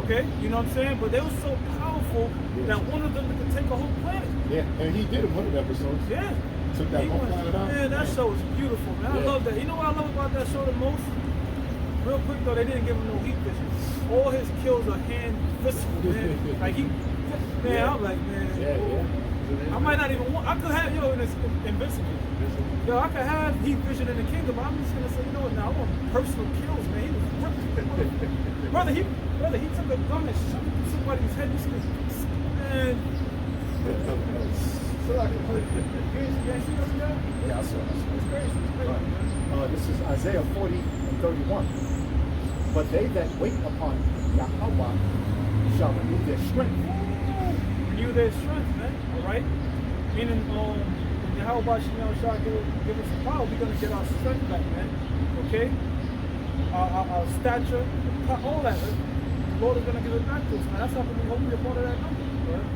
Okay, you know what I'm saying? But they were so powerful that one of them could take a whole planet. Yeah, and he did 100 episodes. Yeah. Took that whole planet out. Man, that show was beautiful, man. I love that. You know what I love about that show the most? Real quick though, they didn't give him no heat vision. All his kills are hand visible, man. Like I'm like, man. I might not even want. I could have in this Invincible. Yo, I could have heat vision in the kingdom. But I'm just gonna say, you know what? Now I want personal kills, man. He was ripping. brother, he took a gun and shot somebody's head. Man. You ain't see this guy? Yeah, I saw it. It's crazy. This is Isaiah 40 and 31. But they that wait upon Yahweh shall renew their strength. Renew their strength, man. All right? Meaning, when Yahweh shall give us some power, we're going to get our strength back, man. Okay? Our stature, all that. The Lord is going to give it back to us, man. That's how we hope we're part of that number. Right?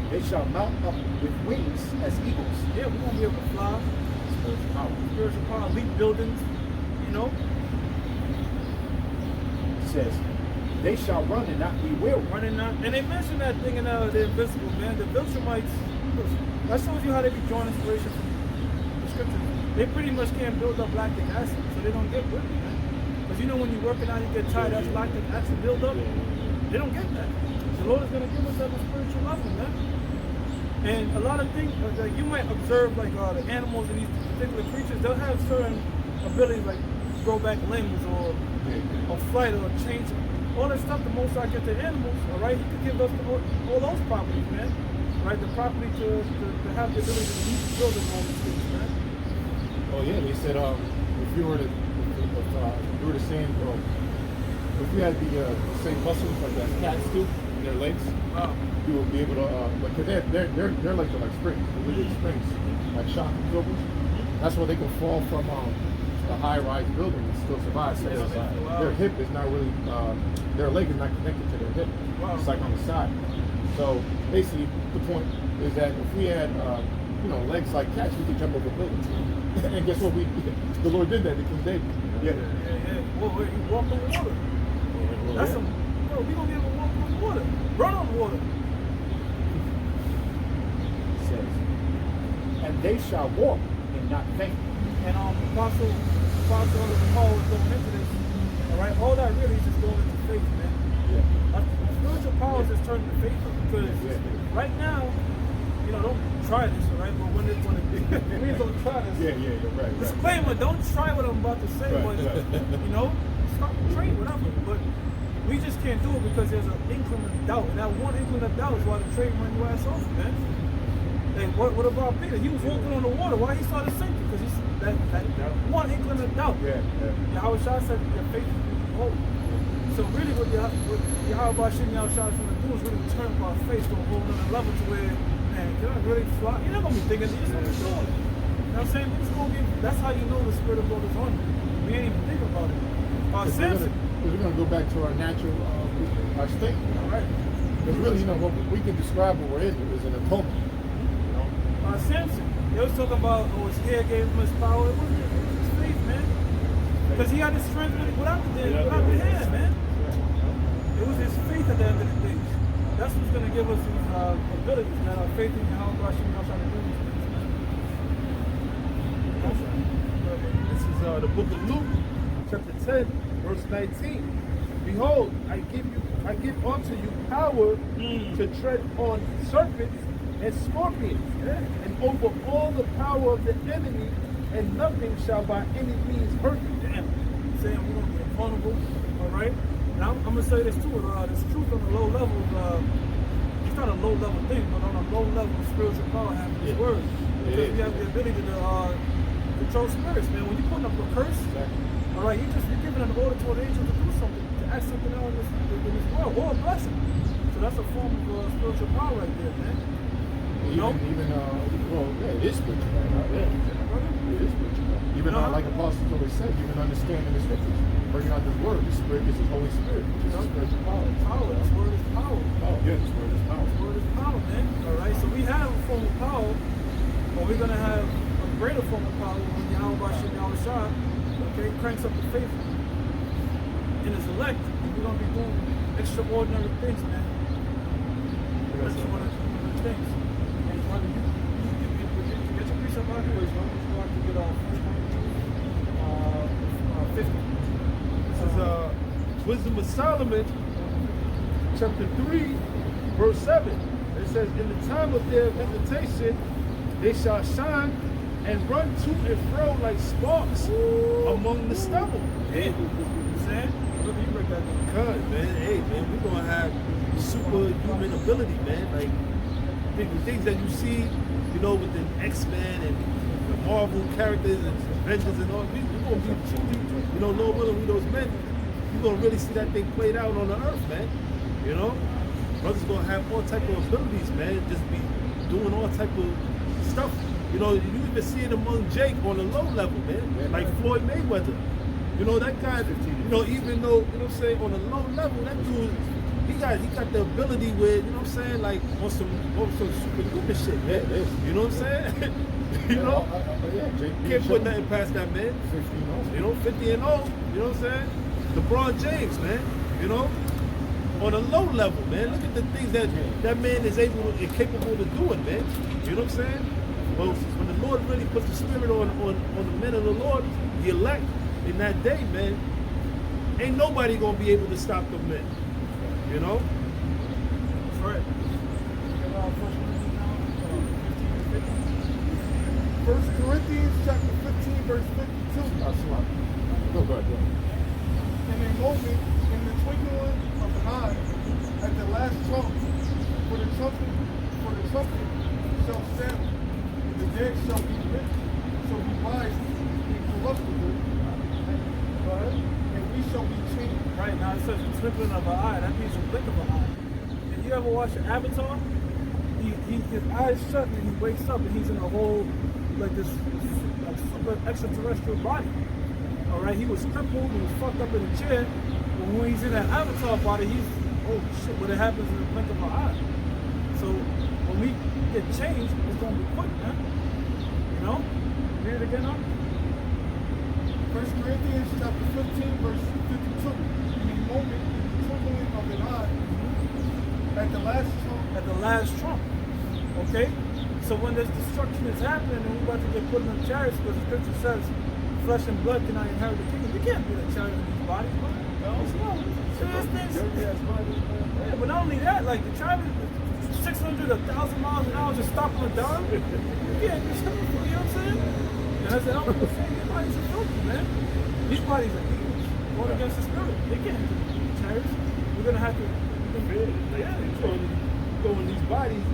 They shall mount up with wings as eagles. Yeah, we're going to be able to fly. Spiritual power, leap buildings, you know? It says, they shall run and not be weary. Run and not. And they mentioned that thing in the Invincible, man. The Viltrumites, that shows you how they be drawing inspiration from the scriptures. They pretty much can't build up lactic acid, so they don't get weary, man. Because you know when you're working out, you get tired, that's lactic acid build up. They don't get that. The Lord is going to give us that spiritual level, man. And a lot of things, like you might observe, like the animals and these particular creatures, they'll have certain abilities, like grow back limbs or flight or change. All that stuff, the most I get to animals, all right, he could give us all those properties, man. Right, the property to have the ability to leap building all these things, man. Oh yeah, they said if you were saying, if you had the same muscles like that cats do in their legs, you will be able to, because they're like springs, they're really springs, like shock absorbers. That's why they can fall from a high-rise building and still survive. So their hip is not really, their leg is not connected to their hip. It's like on the side. So basically, the point is that if we had, legs like cats, we could jump over buildings. And guess what? The Lord did that to King David. Yeah. Well, he walked on water. That's some. Yo, we gonna be able to walk on water, run on water. It says, and they shall walk and not faint. And Apostle Paul was going into this. All right, all that really is just going into faith, man. Spiritual power is just turning to faith, because right now, don't try this, all right? But when please don't try this. Right. Disclaimer: don't try what I'm about to say, but start training, whatever. But we just can't do it because there's an inkling of doubt, and that one inkling of doubt is why the train run your ass off, man. And what about Peter? He was walking on the water. Why he started sinking? Because he's that one inkling of doubt. Yahweh Shah said your faith is holy. So really, what Yahweh Shah is trying to do is really turn our faith to a whole other level to where, man, can I really fly? You're not gonna be thinking. You're just gonna be doing it. You know what I'm saying? We're just gonna get. That's how you know the Spirit of God is on you. We ain't even think about it. Samson. We're gonna go back to our natural, our state. All right. Because really, what we can describe what we're in is an atonement. Samson, they was talking about, his hair gave him his power. It wasn't his faith, man. Because he had his strength without the hair, man. It was his faith at the end of the day. That's what's going to give us these abilities, man. Our faith in Yahweh Hashem, trying to do these things, man. This is the book of Luke, chapter 10, verse 19. Behold, I give unto you power to tread on serpents and scorpions, and over all the power of the enemy, and nothing shall by any means hurt you. Damn. Saying we're going to be vulnerable, all right? Now, I'm going to say this too. There's truth on a low level. It's not a low level thing, but on a low level of spiritual power having this word. Because we have the ability to control spirits, man. When you're putting up a curse, all right, you're giving an order to an angel to do something, to act something out in this world, or a blessing. So that's a form of spiritual power right there, man. It is spiritual. It is spiritual. Even like apostles always said, even understanding the scriptures, bringing out this word, the Spirit is His Holy Spirit, which is spiritual power. This word is power. This word is power. This word is power, man. All right, so we have a form of power, but we're gonna have a greater form of power when Yahweh Shah, cranks up the faith in His elect. We're gonna be doing extraordinary things, man. Extraordinary things. Get your precept out here, so I'm going to get off 50. This is Wisdom of Solomon, chapter 3, verse 7. It says, in the time of their visitation, they shall shine and run to and fro like sparks among the stubble. Yeah. Sam, look, you break that down. God, man, hey, man, we're gonna have superhuman ability, man. Like the things that you see, with the X-Men and the Marvel characters and Avengers and all. We're gonna be, Lord willing, we those men. You're gonna really see that thing played out on the earth, man. Brothers gonna have all type of abilities, man. Just be doing all type of stuff. You even see it among Jake on a low level, man. Like Floyd Mayweather. That guy, even though, on a low level, that dude, he got the ability with, like on some superhuman shit, man. You know what I'm saying? Can't put nothing past that man. 50 and 0. You know what I'm saying? LeBron James, man. On a low level, man. Look at the things that man is able and capable of doing, man. You know what I'm saying? Well, when the Lord really puts the Spirit on the men of the Lord, the elect, in that day, man, ain't nobody gonna be able to stop them men. That's right. 1 Corinthians chapter 15, verse 52. Go ahead. In a moment, in the twinkling of an eye, at the last trump, for the trumpet shall sound, and the dead shall be raised incorruptible, and we shall be changed. Right now it says the twinkling of an eye. That means a blink of an eye. In you ever watch Avatar? His eyes shut and he wakes up and he's in a whole like this like super extraterrestrial body. All right, he was crippled, he was fucked up in a chair, but when he's in that Avatar body, he's oh shit, but it happens in the blink of an eye. So when we get changed, it's gonna be quick, man. You know? Read it again, huh? 1 Corinthians chapter 15, verse 52. In a moment, in the twinkling of an eye, at the last trump. At the last trump. Okay? So when this destruction is happening and we're about to get put in the chariots, because the scripture says, flesh and blood cannot inherit the kingdom. You can't be in a chariot in these bodies, bro. So there's things. Yeah, but not only that, like the chariot, 600, 1,000 miles an hour just stopping a dime. You can't do something, you know what I'm saying? And I said, I'm going to say, these bodies are filthy, man. These bodies are evil, going against the spirit. They can't do chariots. We're going to have to. Yeah, you go in these bodies,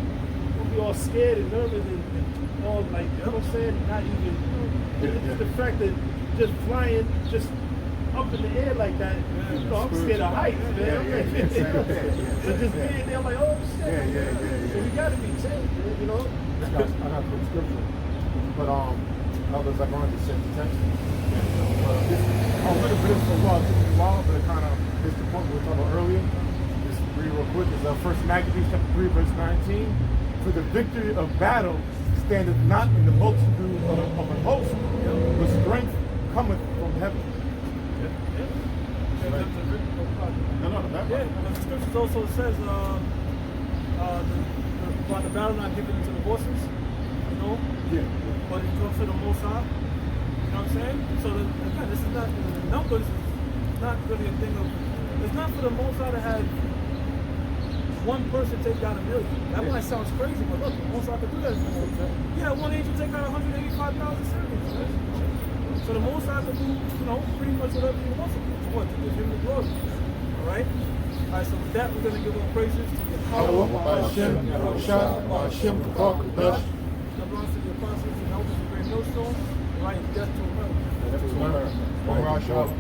we'll be all scared and nervous and all like, you know what I'm saying? Not even, the fact that just flying, just up in the air like that, you know, I'm scared of heights, man. So just being there like, oh shit. So we gotta be changed, man, you know? I got a quick scripture. But others are going to send attention. I would have been so well, it took me a while, but it kind of hits the point we were talking about earlier. Just read real quick. It's 1 Maccabees chapter 3, verse 19. For the victory of battle standeth not in the multitude of an host, but strength cometh from heaven. Yeah, the scriptures also says about the battle not given to the horses, you know, but it comes to the Most High. You know what I'm saying? So again, this is not the numbers. Is not really a thing of. It's not for the Most High to have one person take out 1 million. That might sound crazy, but look, the Most High could do that. Yeah, one angel take out 185,000 servants. So the Most High could do, you know, pretty much whatever he wants to do. What? To give him the glory. All right? All right, so with that, we're going to give all praises to Yahweh, Hashem, Yahushua, Hashem, Baruch, the blessed of the apostles and elders of great millstone, right? Death to America. Baruch Hashem.